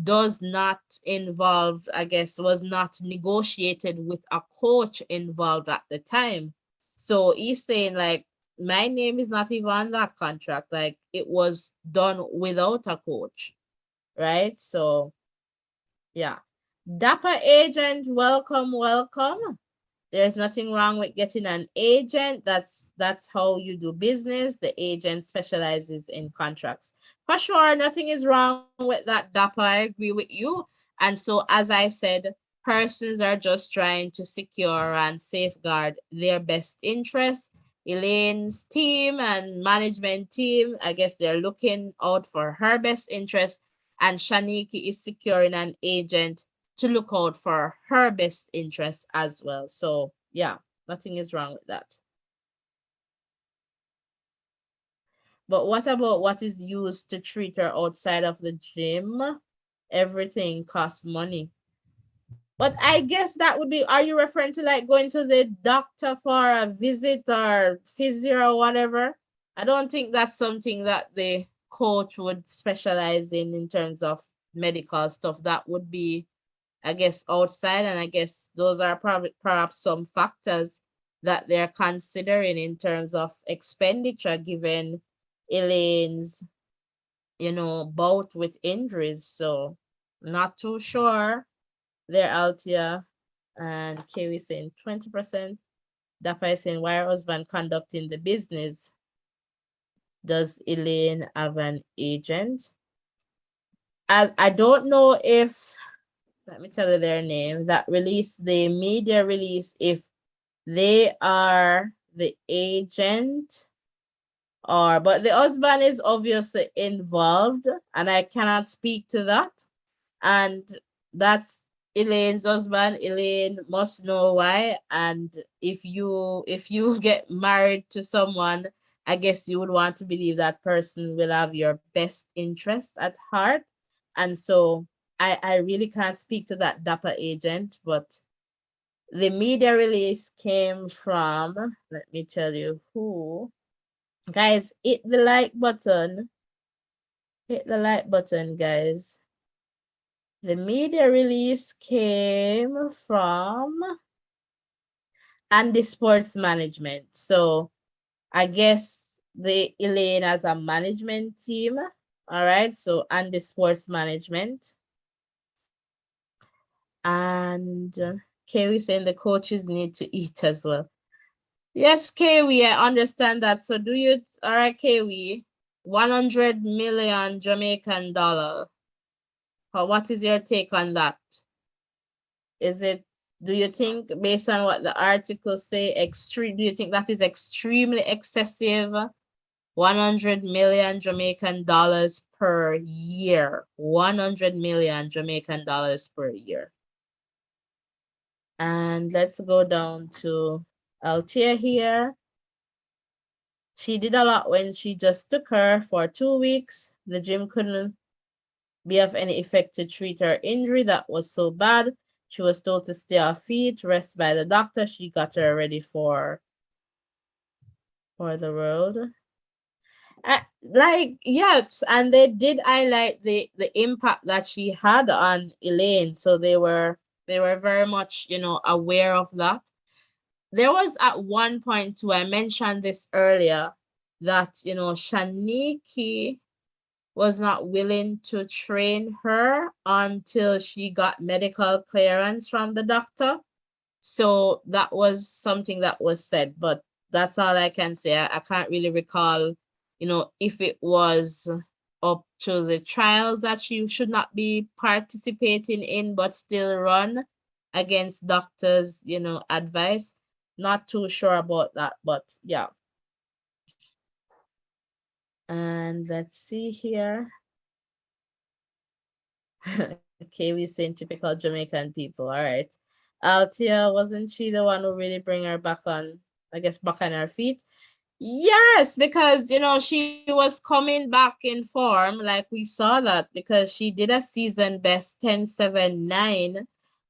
does not involve, I guess, was not negotiated with a coach involved at the time. So he's saying, like, my name is not even on that contract. Like, it was done without a coach, right? So, yeah. Dapper agent, welcome, welcome. There's nothing wrong with getting an agent. That's how you do business. The agent specializes in contracts. For sure, nothing is wrong with that, Dapper. I agree with you. And so, as I said, persons are just trying to secure and safeguard their best interests. Elaine's team and management team, I guess they're looking out for her best interests, and Shanikie is securing an agent to look out for her best interests as well. So yeah, nothing is wrong with that. But what about what is used to treat her outside of the gym? Everything costs money. But I guess that would be, are you referring to like going to the doctor for a visit or physio or whatever? I don't think that's something that the coach would specialize in terms of medical stuff. That would be, I guess, outside, and I guess those are probably perhaps some factors that they're considering in terms of expenditure given Elaine's, bout with injuries. So not too sure. They're out here. And Kerry saying 20%. Dapper is saying, why her husband conducting the business? Does Elaine have an agent? I don't know if, let me tell you their name, that release, the media release, if they are the agent but the husband is obviously involved and I cannot speak to that. And that's Elaine's husband. Elaine must know why. And if you get married to someone, I guess you would want to believe that person will have your best interest at heart. And so I really can't speak to that Dapper agent, but the media release came from, let me tell you who. Guys, hit the like button. Hit the like button, guys. The media release came from Andy Sports Management. So I guess the Elaine has a management team All right, so and the sports management. And Kiwi saying the coaches need to eat as well. Yes, Kiwi, I understand that. So do you, all right, Kiwi, 100 million Jamaican dollar. What is your take on that? Is it, do you think, based on what the articles say, extreme, do you think that is extremely excessive? 100 million Jamaican dollars per year. 100 million Jamaican dollars per year. And let's go down to Altia here. She did a lot when she just took her for 2 weeks. The gym couldn't be of any effect to treat her injury that was so bad. She was told to stay off feet, rest by the doctor. She got her ready for the world. Like, yes, and they did highlight the impact that she had on Elaine. So they were very much, aware of that. There was at one point too, I mentioned this earlier, that Shanikie was not willing to train her until she got medical clearance from the doctor. So that was something that was said, but that's all I can say. I can't really recall, if it was up to the trials that she should not be participating in, but still run against doctors, advice. Not too sure about that, but yeah. And let's see here. Okay, we saying typical Jamaican people. All right. Altia, wasn't she the one who really bring her back on, I guess, back on her feet? Yes, because she was coming back in form, like we saw that, because she did a season best 10-7-9,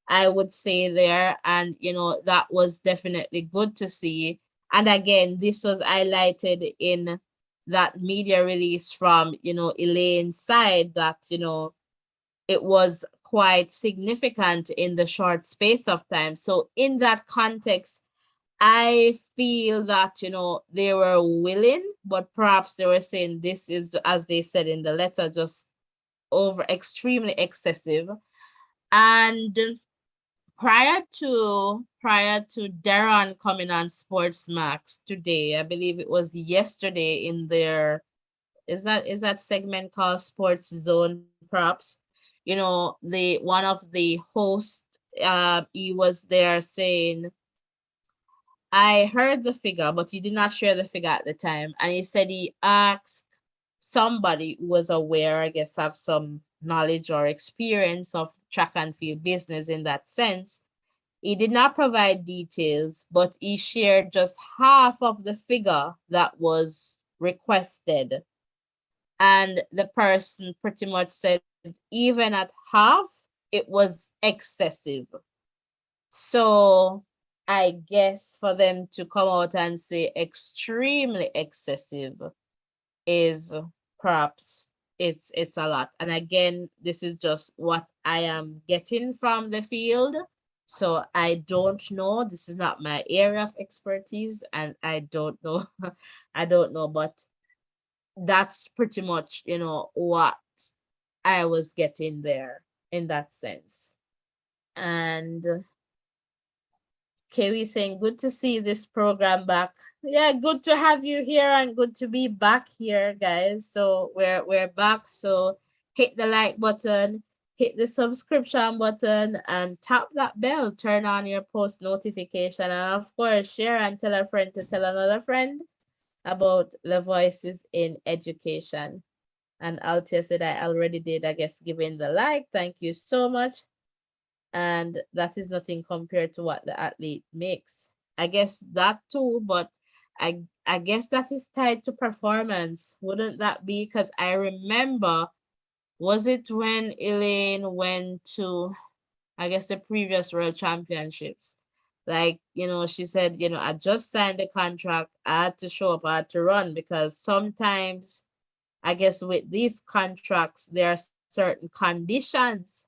I would say there, and that was definitely good to see. And again, this was highlighted in that media release from Elaine's side, that it was quite significant in the short space of time. So in that context, I feel that, they were willing, but perhaps they were saying this is, as they said in the letter, just over extremely excessive. And prior to Darren coming on Sports Max today, I believe it was yesterday, in their, is that segment called Sports Zone, perhaps, the one of the hosts, he was there saying, I heard the figure, but he did not share the figure at the time. And he said he asked somebody who was aware, I guess, have some knowledge or experience of track and field business in that sense. He did not provide details, but he shared just half of the figure that was requested. And the person pretty much said, even at half, it was excessive. So I guess for them to come out and say extremely excessive is, perhaps, it's a lot. And again, this is just what I am getting from the field. So I don't know. This is not my area of expertise, and I don't know. I don't know, but that's pretty much, what I was getting there in that sense. And Kiwi saying, good to see this program back. Yeah, good to have you here and good to be back here, guys. So we're back. So hit the like button, hit the subscription button, and tap that bell. Turn on your post notification, and of course, share and tell a friend to tell another friend about the Voices in Education. And Altia said, I already did, I guess, giving the like. Thank you so much. And that is nothing compared to what the athlete makes. I guess that too, but I guess that is tied to performance. Wouldn't that be? Because I remember, was it when Elaine went to, I guess, the previous World Championships? Like, she said, I just signed the contract, I had to show up, I had to run, because sometimes, I guess, with these contracts, there are certain conditions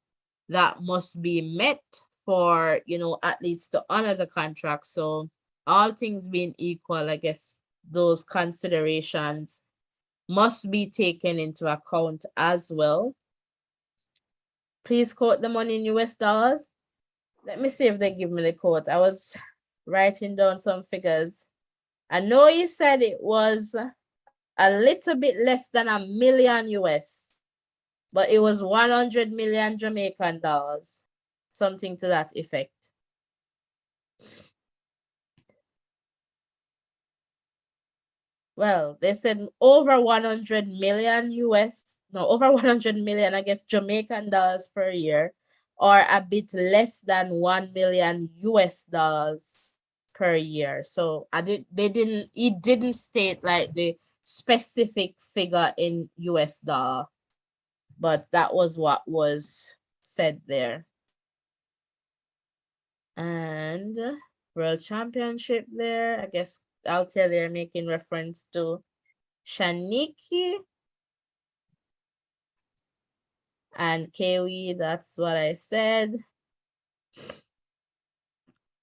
that must be met for, athletes to honor the contract. So all things being equal, I guess those considerations must be taken into account as well. Please quote the money in US dollars. Let me see if they give me the quote. I was writing down some figures. I know you said it was a little bit less than $1 million US, but it was 100 million Jamaican dollars, something to that effect. Well, they said over 100 million US, no, over 100 million, I guess, Jamaican dollars per year, or a bit less than 1 million US dollars per year. So it didn't state like the specific figure in US dollar, but that was what was said there. And World Championship there, I guess I'll tell they're making reference to Shanikie and Kiwi, that's what I said.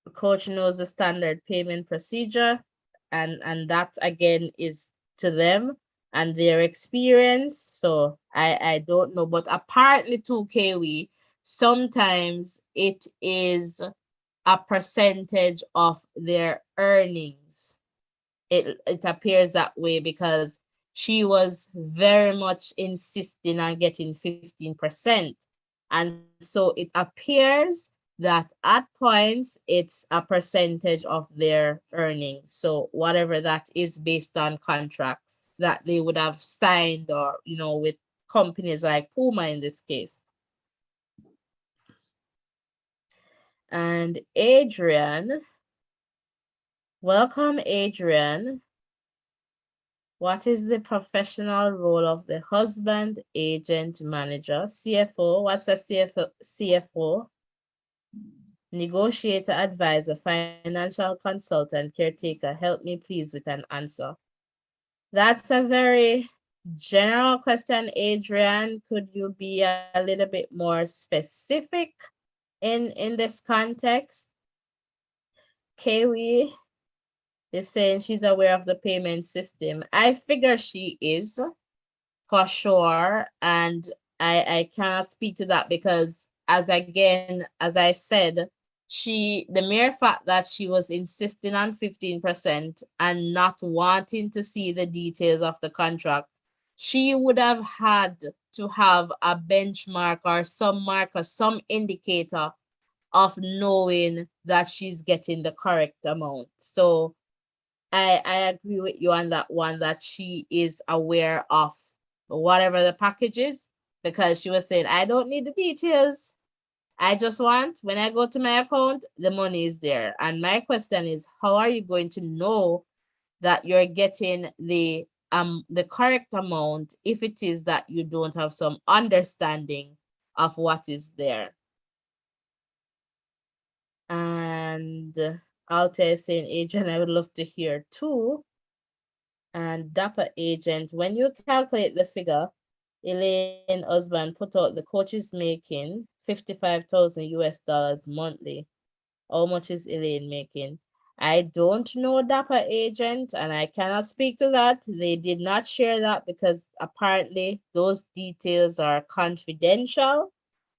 The coach knows the standard payment procedure, and that again is to them and their experience. So I don't know, but apparently to Kiwi, sometimes it is a percentage of their earnings. It appears that way because she was very much insisting on getting 15%. And so it appears that at points it's a percentage of their earnings. So whatever that is based on contracts that they would have signed or, with companies like Puma in this case. And Adrian, welcome, Adrian. What is the professional role of the husband, agent, manager, CFO? What's a CFO? Negotiator, advisor, financial consultant, caretaker. Help me please with an answer. That's a very general question, Adrian. Could you be a little bit more specific in this context? Kiwi is saying she's aware of the payment system. I figure she is for sure, and I cannot speak to that because as I said, the mere fact that she was insisting on 15% and not wanting to see the details of the contract, she would have had to have a benchmark or some marker, some indicator of knowing that she's getting the correct amount. So I agree with you on that one, that she is aware of whatever the package is, because she was saying, I don't need the details. I just want, when I go to my account, the money is there. And my question is, how are you going to know that you're getting the correct amount if it is that you don't have some understanding of what is there? And Alta is saying, Agent, I would love to hear too. And Dapper Agent, when you calculate the figure, Elaine Osbourne put out the coach is making 55,000 US dollars monthly. How much is Elaine making? I don't know, Dapper Agent, and I cannot speak to that. They did not share that because apparently those details are confidential.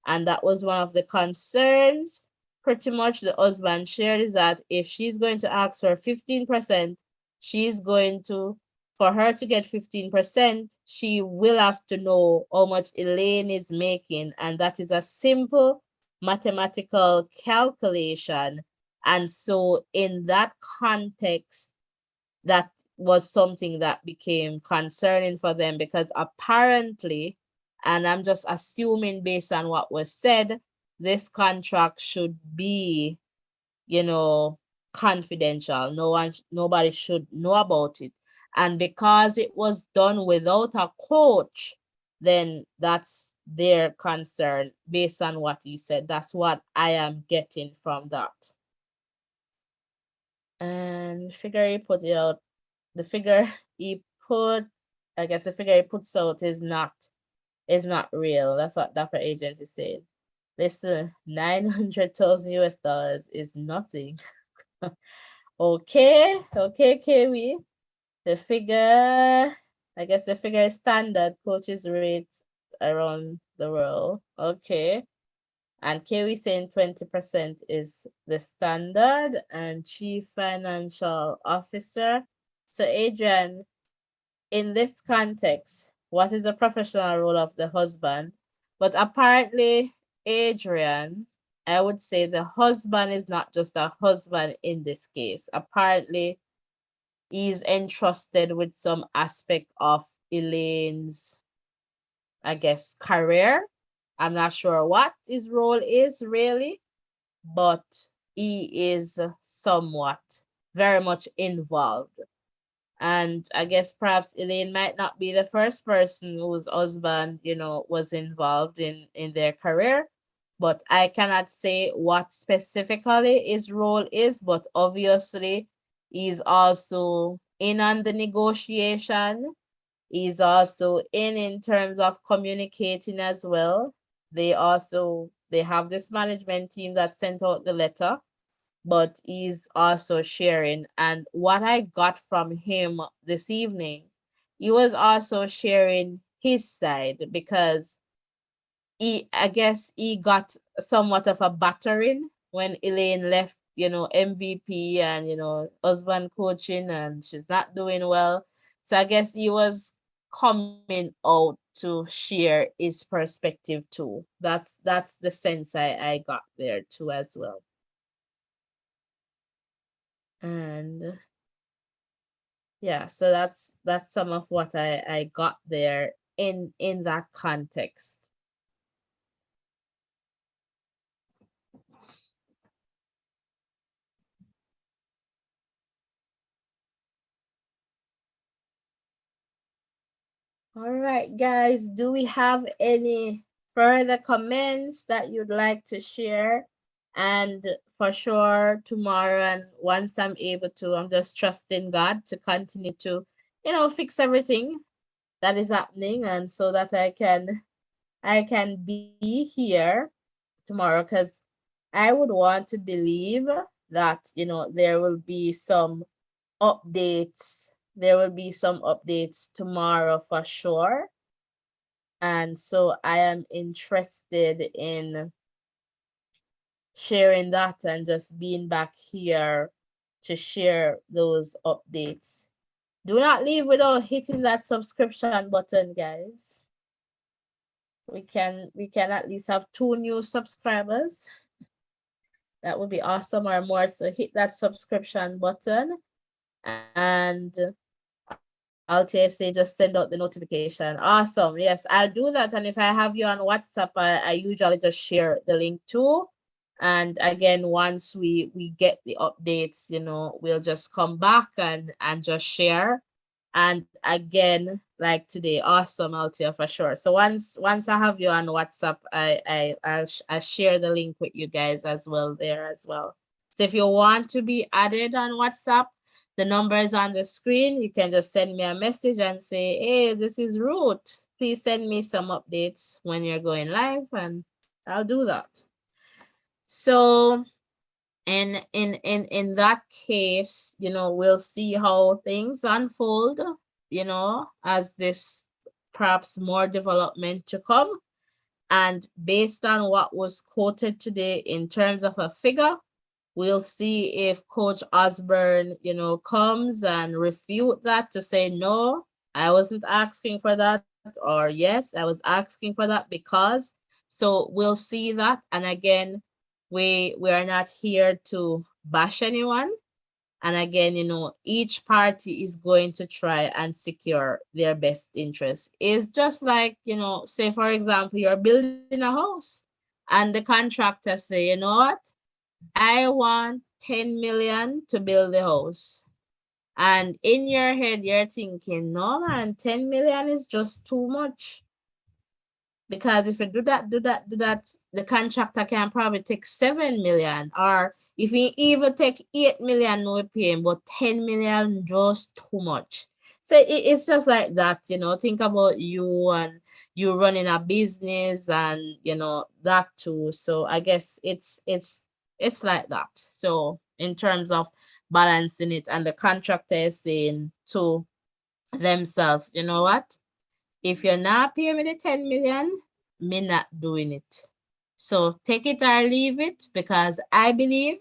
And that was one of the concerns. Pretty much the husband shared is that if she's going to ask for 15%, she's going to, for her to get 15%, she will have to know how much Elaine is making. And that is a simple mathematical calculation. And so in that context, that was something that became concerning for them because apparently, and I'm just assuming based on what was said, this contract should be, confidential. Nobody should know about it. And because it was done without a coach, then that's their concern based on what he said. That's what I am getting from that. And figure he put it out. The figure he put, I guess the figure he puts out is not real. That's what Dapper Agent is saying. Listen, 900,000 US dollars is nothing. Okay, Kiwi. The figure, I guess the figure is standard coaches rate around the world. Okay. And Kiwi saying 20% is the standard and chief financial officer. So Adrian, in this context, what is the professional role of the husband? But apparently, Adrian, I would say the husband is not just a husband in this case. Apparently, he's entrusted with some aspect of Elaine's, I guess, career. I'm not sure what his role is really, but he is somewhat very much involved. And I guess perhaps Elaine might not be the first person whose husband, was involved in their career. But I cannot say what specifically his role is, but obviously he's also in on the negotiation. He's also in terms of communicating as well. They have this management team that sent out the letter, but he's also sharing. And what I got from him this evening, he was also sharing his side because I guess he got somewhat of a battering when Elaine left, MVP and, husband coaching and she's not doing well. So I guess he was coming out to share his perspective too. That's the sense I got there too as well. And yeah, so that's some of what I got there in that context. All right, guys, do we have any further comments that you'd like to share? And for sure, tomorrow, and once I'm able to, I'm just trusting God to continue to, fix everything that is happening, and so that I can be here tomorrow, because I would want to believe that, there will be some updates. There will be some updates tomorrow for sure. And so I am interested in sharing that and just being back here to share those updates. Do not leave without hitting that subscription button, guys. We can at least have 2 new subscribers. That would be awesome, or more. So hit that subscription button, and I'll say just send out the notification. Awesome. Yes, I'll do that. And if I have you on WhatsApp, I usually just share the link too. And again, once we get the updates, we'll just come back and just share. And again, like today, awesome, Altia, for sure. So once I have you on WhatsApp, I'll share the link with you guys as well there as well. So if you want to be added on WhatsApp, the number is on the screen. You can just send me a message and say, hey, this is Ruth. Please send me some updates when you're going live, and I'll do that. So in that case, we'll see how things unfold, as this perhaps more development to come. And based on what was quoted today in terms of a figure, we'll see if Coach Osborne, comes and refute that to say, no, I wasn't asking for that, or yes, I was asking for that because. So we'll see that. And again, we are not here to bash anyone. And again, each party is going to try and secure their best interest. It's just like, say, for example, you're building a house and the contractor say, you know what? I want 10 million to build the house. And in your head, you're thinking, no, man, 10 million is just too much. Because if you do that, the contractor can probably take 7 million. Or if he even take 8 million, no pay him, but 10 million just too much. So it's just like that, think about you and you running a business and that too. So I guess it's like that. So in terms of balancing it, and the contractor is saying to themselves, you know what? If you're not paying me the 10 million, me not doing it. So take it or leave it because I believe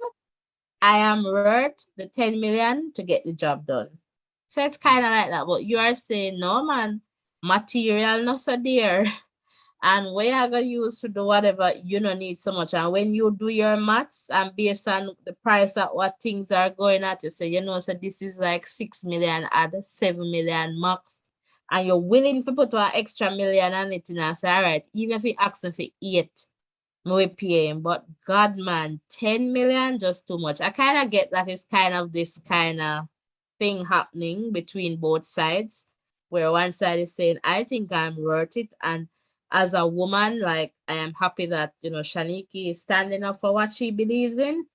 I am worth the 10 million to get the job done. So it's kind of like that. But you are saying, no, man, material not so dear. And where I gonna use to do whatever you don't need so much. And when you do your maths and based on the price of what things are going at, you say, so this is like 6 million add 7 million max. And you're willing to put an extra million on it and I say, all right, even if you ask for 8, we pay him. But God man, 10 million just too much. I kind of get that it's kind of this kind of thing happening between both sides, where one side is saying, I think I'm worth it. And as a woman, like I am happy that, Shanikie is standing up for what she believes in.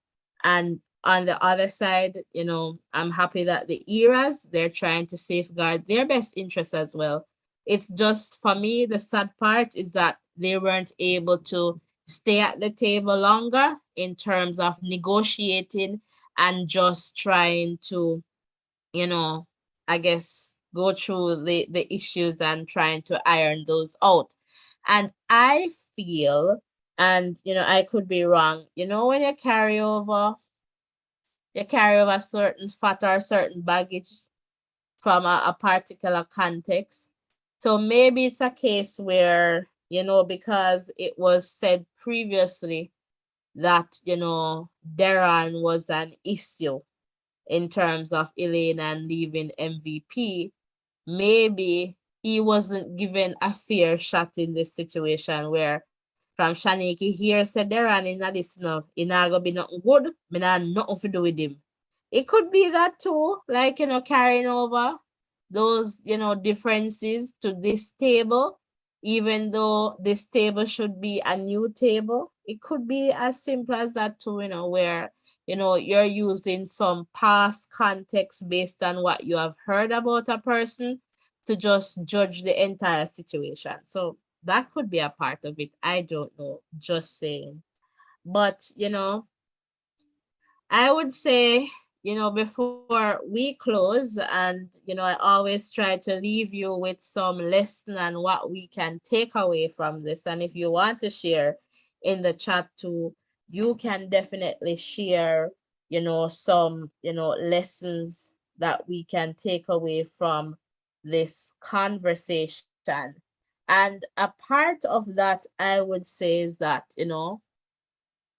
And on the other side, I'm happy that the eras, they're trying to safeguard their best interests as well. It's just for me, the sad part is that they weren't able to stay at the table longer in terms of negotiating and just trying to, you know, I guess go through the issues and trying to iron those out. And I feel, and I could be wrong, when you carry over certain fat or certain baggage from a particular context. So maybe it's a case where, because it was said previously that, Darren was an issue in terms of Elaine and leaving MVP, maybe he wasn't given a fair shot in this situation where from Shanikie here said Darren in this he not gonna be nothing good, me not nothing to do with him. It could be that too, like carrying over those differences to this table, even though this table should be a new table. It could be as simple as that too, where you're using some past context based on what you have heard about a person to just judge the entire situation. So that could be a part of it. I don't know, just saying. But I would say, before we close, and, I always try to leave you with some lesson and what we can take away from this. And if you want to share in the chat too, you can definitely share, some, lessons that we can take away from this conversation. And a part of that, I would say, is that,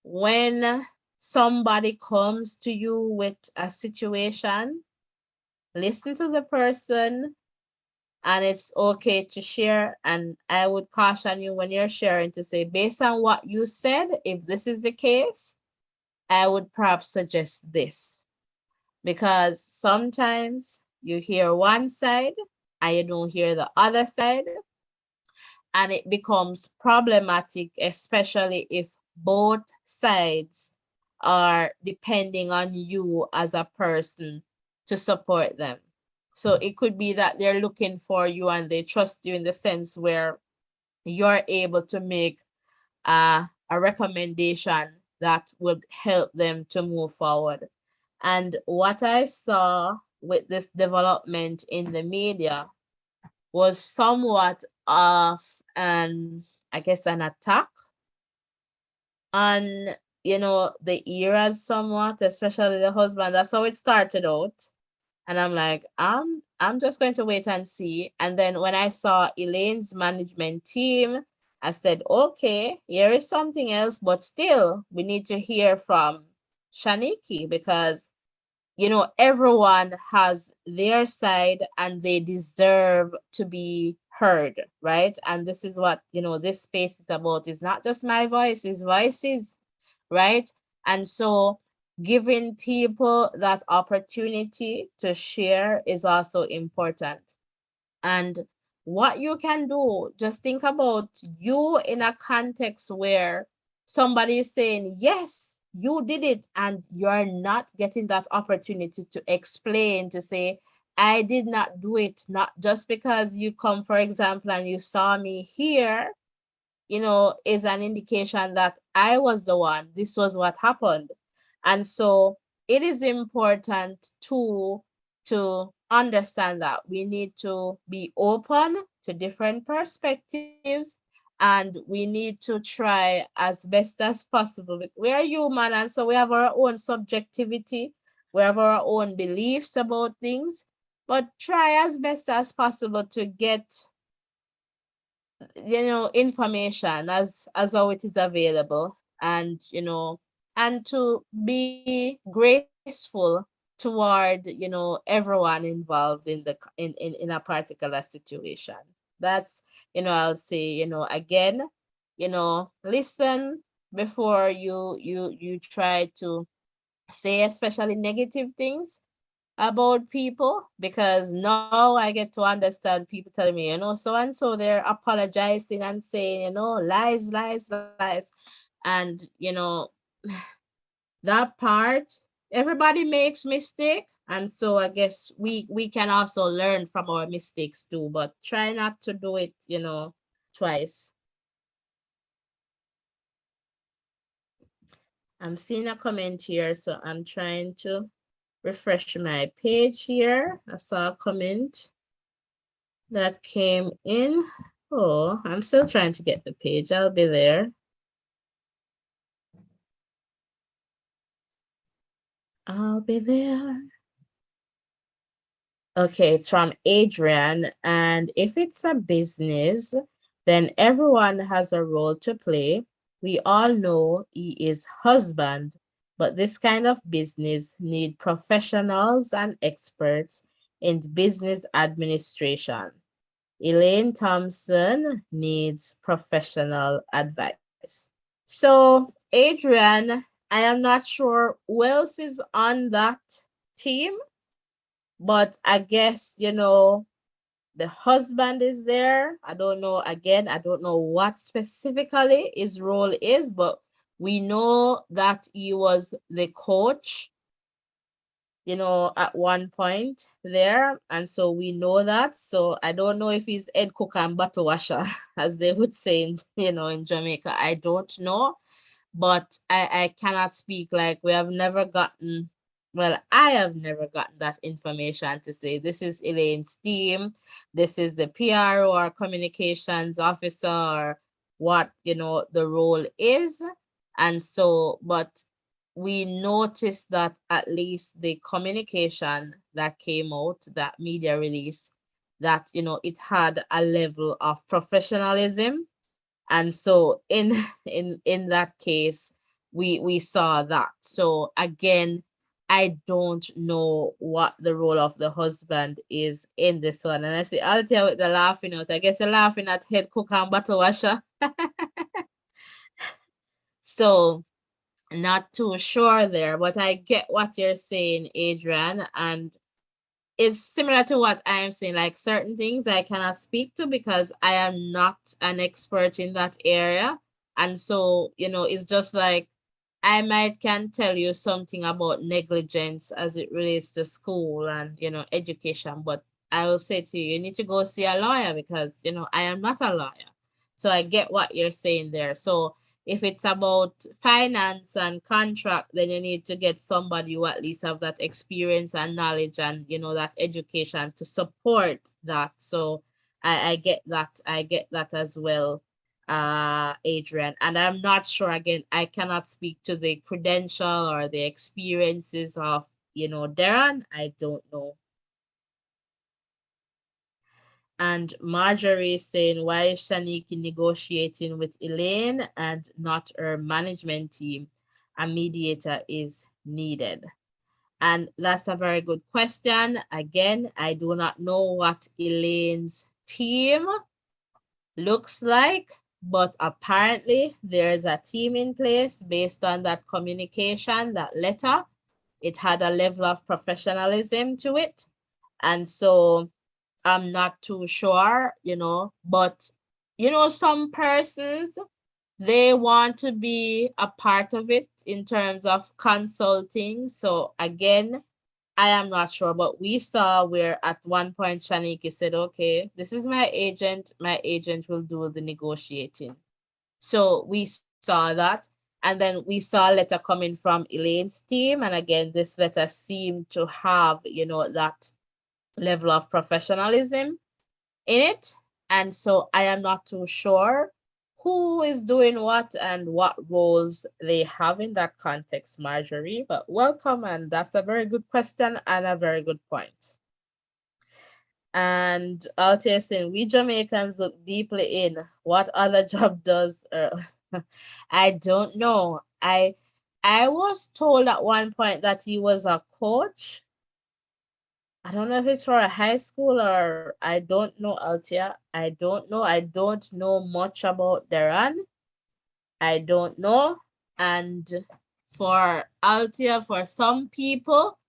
when somebody comes to you with a situation, listen to the person, and it's okay to share. And I would caution you when you're sharing to say, based on what you said, if this is the case, I would perhaps suggest this. Because sometimes you hear one side and you don't hear the other side, and it becomes problematic, especially if both sides are depending on you as a person to support them. So it could be that they're looking for you and they trust you in the sense where you're able to make a recommendation that would help them to move forward. And what I saw with this development in the media was somewhat of an, I guess, an attack on, the eras somewhat, especially the husband. That's how it started out. And I'm like, I'm just going to wait and see. And then when I saw Elaine's management team, I said, okay, here is something else, but still we need to hear from Shanikie because everyone has their side and they deserve to be heard, right? And this is what, this space is about. It's not just my voice, it's voices, right? And so giving people that opportunity to share is also important. And what you can do, just think about you in a context where somebody is saying, yes, you did it, and you're not getting that opportunity to explain, to say, I did not do it, not just because you come, for example, and you saw me here, is an indication that I was the one. This was what happened. And so it is important to understand that we need to be open to different perspectives, and we need to try as best as possible. We are human, and so we have our own subjectivity, we have our own beliefs about things, but try as best as possible to get, information as how it is available, and and to be graceful toward everyone involved in the in a particular situation. That's, I'll say, again, listen before you try to say especially negative things about people, because now I get to understand people telling me, so and so, they're apologizing and saying, lies, lies, lies. And, that part, everybody makes mistake. And so I guess we can also learn from our mistakes too, but try not to do it, twice. I'm seeing a comment here, so I'm trying to refresh my page here. I saw a comment that came in. Oh, I'm still trying to get the page. I'll be there. I'll be there. Okay, it's from Adrian. And if it's a business, then everyone has a role to play. We all know he is husband, but this kind of business need professionals and experts in business administration. Elaine Thompson needs professional advice. So, Adrian, I am not sure who else is on that team, but I guess, the husband is there. I don't know, again, I don't know what specifically his role is, but we know that he was the coach, at one point there. And so we know that. So I don't know if he's head cook and bottle washer, as they would say in Jamaica. I don't know. But I cannot speak, like, we have never gotten, well, I have never gotten that information to say this is Elaine's team, this is the PRO or communications officer, or what, the role is. And so, but we noticed that at least the communication that came out, that media release, that, it had a level of professionalism. And so in in that case, we saw that. So again, I don't know what the role of the husband is in this one. And I say, I'll tell you with the laughing out. I guess you're laughing at head cook and bottle washer. So not too sure there, but I get what you're saying, Adrian. And it's similar to what I am saying. Like, certain things I cannot speak to because I am not an expert in that area. And so, it's just like I might can tell you something about negligence as it relates to school and, education, but I will say to you, you need to go see a lawyer because, I am not a lawyer. So I get what you're saying there. So if it's about finance and contract, then you need to get somebody who at least have that experience and knowledge and, that education to support that. So I get that. I get that as well, Adrian. And I'm not sure, again, I cannot speak to the credential or the experiences of, Darren. I don't know. And Marjorie is saying, why is Shanikie negotiating with Elaine and not her management team? A mediator is needed. And that's a very good question. Again, I do not know what Elaine's team looks like, but apparently there's a team in place based on that communication, that letter. It had a level of professionalism to it. And so I'm not too sure, but some persons, they want to be a part of it in terms of consulting. So again, I am not sure, but we saw where at one point Shanikie said, okay, this is my agent. My agent will do the negotiating. So we saw that. And then we saw a letter coming from Elaine's team. And again, this letter seemed to have, that level of professionalism in it. And so I am not too sure who is doing what and what roles they have in that context, Marjorie. But welcome, and that's a very good question and a very good point. And Altia saying, we Jamaicans look deeply in what other job does. I don't know. I was told at one point that he was a coach. I don't know if it's for a high school or I don't know, Altia. I don't know. I don't know much about Deran. I don't know. And for Altia, for some people,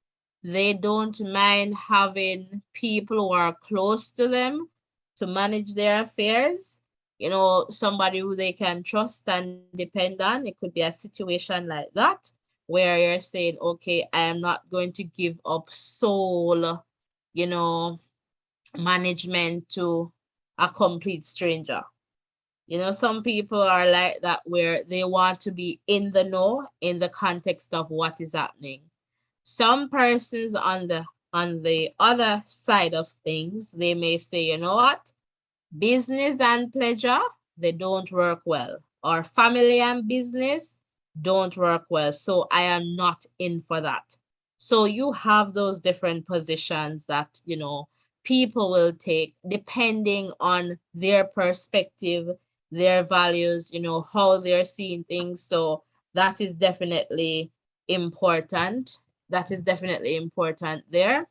they don't mind having people who are close to them to manage their affairs. You know, somebody who they can trust and depend on. It could be a situation like that where you're saying, okay, I am not going to give up sole, you know, management to a complete stranger. You know, some people are like that where they want to be in the know in the context of what is happening. Some persons on the other side of things, they may say, you know what? Business and pleasure, they don't work well. Or family and business don't work well. So I am not in for that. So you have those different positions that, you know, people will take depending on their perspective, their values, you know, how they're seeing things. So that is definitely important. That is definitely important there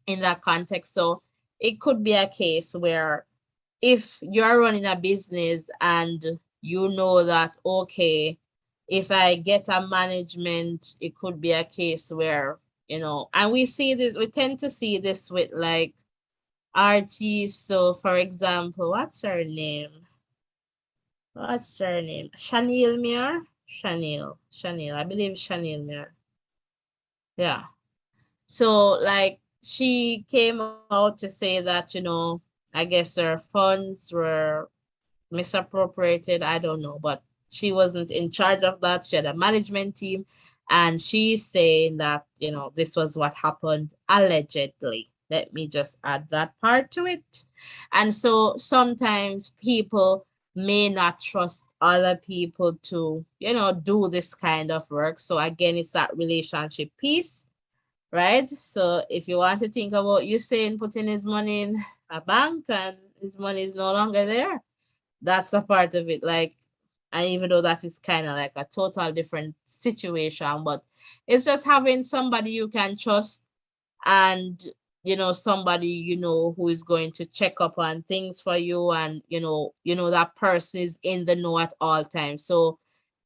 in that context. So it could be a case where if you're running a business and you know that, okay, if I get a management, it could be a case where, you know, and we see this, we tend to see this with like artists. So, for example, what's her name? What's her name? Chanel Mir? Chanel. I believe Chanel Mir. Yeah. So, like, she came out to say that, you know, I guess her funds were misappropriated. I don't know, but she wasn't in charge of that. She had a management team, and she's saying that, you know, this was what happened allegedly. Let me just add that part to it. And so sometimes people may not trust other people to, you know, do this kind of work. So again, it's that relationship piece, right? So if you want to think about you saying putting his money in a bank and his money is no longer there, that's a part of it. Like, and even though that is kind of like a total different situation, but it's just having somebody you can trust and, you know, somebody, you know, who is going to check up on things for you, and you know that person is in the know at all times. So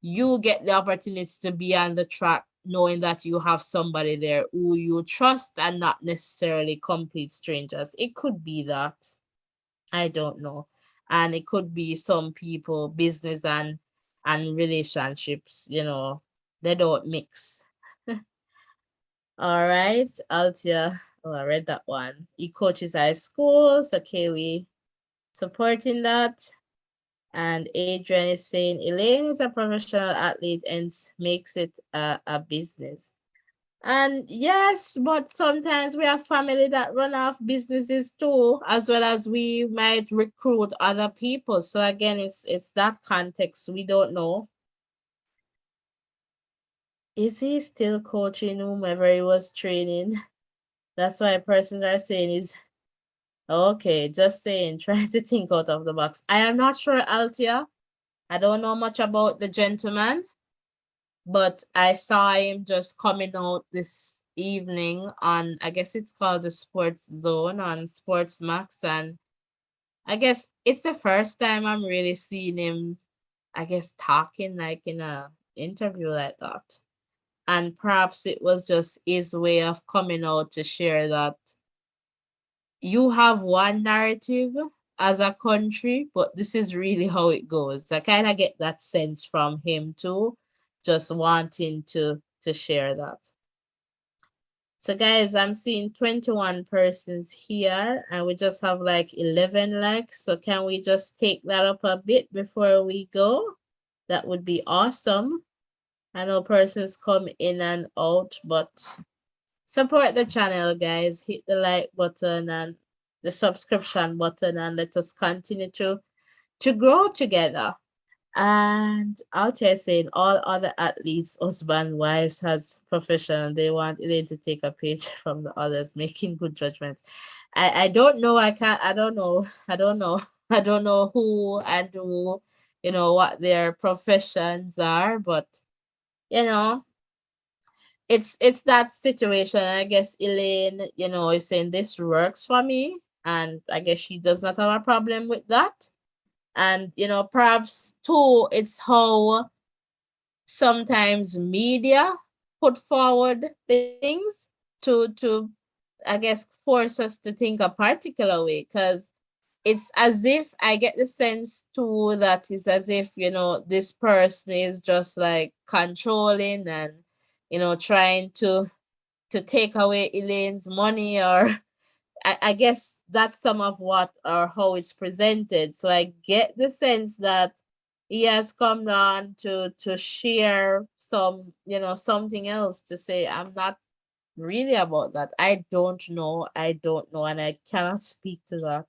you get the opportunity to be on the track knowing that you have somebody there who you trust and not necessarily complete strangers. It could be that. I don't know. And it could be some people, business and relationships, you know, they don't mix. All right, Altia. Oh, I read that one. He coaches high schools. Okay, we supporting that. And Adrian is saying Elaine is a professional athlete and makes it a business. And yes, but sometimes we have family that run off businesses too, as well as we might recruit other people. So again, it's that context. We don't know. Is he still coaching whomever he was training? That's why persons are saying is okay, just saying, trying to think out of the box. I am not sure, Altia. I don't know much about the gentleman, but I saw him just coming out this evening on, I guess it's called the Sports Zone on Sports Max, and I guess it's the first time I'm really seeing him, I guess, talking like in a interview like that. And perhaps it was just his way of coming out to share that you have one narrative as a country, but this is really how it goes. I kind of get that sense from him too, just wanting to share that. So guys, I'm seeing 21 persons here and we just have like 11 likes. So can we just take that up a bit before we go? That would be awesome. I know persons come in and out, but support the channel, guys. Hit the like button and the subscription button, and let us continue to grow together. And out here saying all other athletes, husband, wives has professional. They want Elaine to take a page from the others, making good judgments. I don't know. I can't. I don't know. I don't know. I don't know who and who, what their professions are, but you know, it's that situation. I guess Elaine, is saying this works for me, and I guess she does not have a problem with that. And perhaps too, it's how sometimes media put forward things to I guess force us to think a particular way, because it's as if I get the sense too that it's as if this person is just like controlling and trying to take away Elaine's money, or I guess that's some of what or how it's presented. So I get the sense that he has come on to share something else, to say I'm not really about that. I don't know, and I cannot speak to that.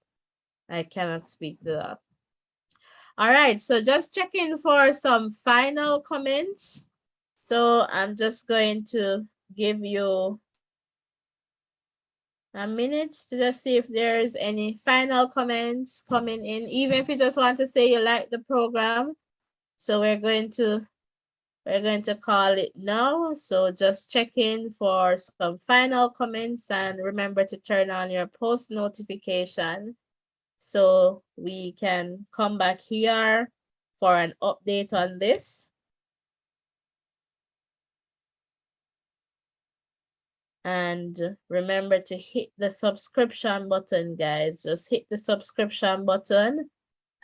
I cannot speak to that. All right, so just checking for some final comments. So I'm just going to give you a minute to just see if there's any final comments coming in, even if you just want to say you like the program. So we're going to call it now. So just check in for some final comments, and remember to turn on your post notification so we can come back here for an update on this. And remember to hit the subscription button, guys. Just hit the subscription button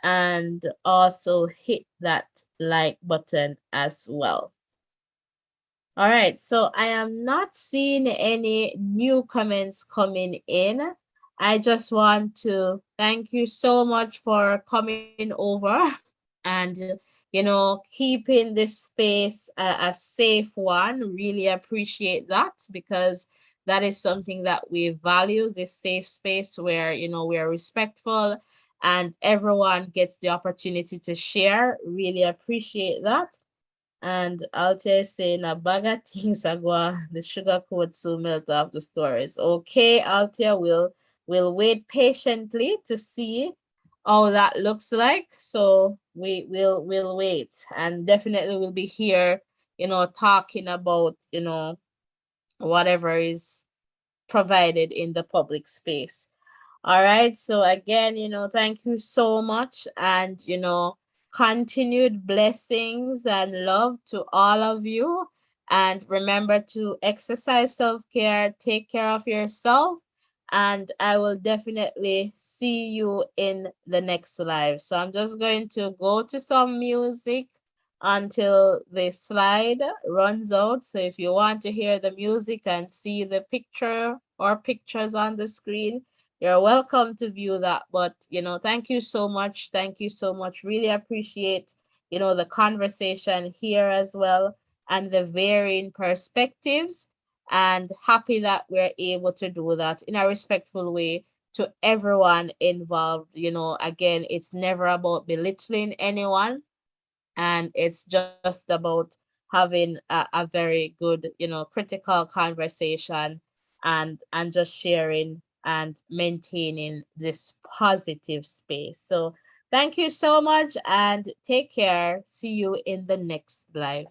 and also hit that like button as well. All right, so I am not seeing any new comments coming in. I just want to thank you so much for coming over and keeping this space a safe one. Really appreciate that, because that is something that we value, this safe space where we are respectful and everyone gets the opportunity to share. Really appreciate that. And Altia is saying a bag of things agua, the sugar coat soon melt off the stories. Okay, Altia, we'll wait patiently to see how that looks like. So we'll wait, and definitely we'll be here, talking about whatever is provided in the public space. All right. So again, thank you so much, and continued blessings and love to all of you. And remember to exercise self-care, take care of yourself, and I will definitely see you in the next live. So I'm just going to go to some music until the slide runs out. So if you want to hear the music and see the picture or pictures on the screen, you're welcome to view that. But thank you so much. Thank you so much. Really appreciate the conversation here as well, and the varying perspectives, and happy that we're able to do that in a respectful way to everyone involved. Again, it's never about belittling anyone, and it's just about having a very good critical conversation, and just sharing and maintaining this positive space. So thank you so much, and take care. See you in the next live.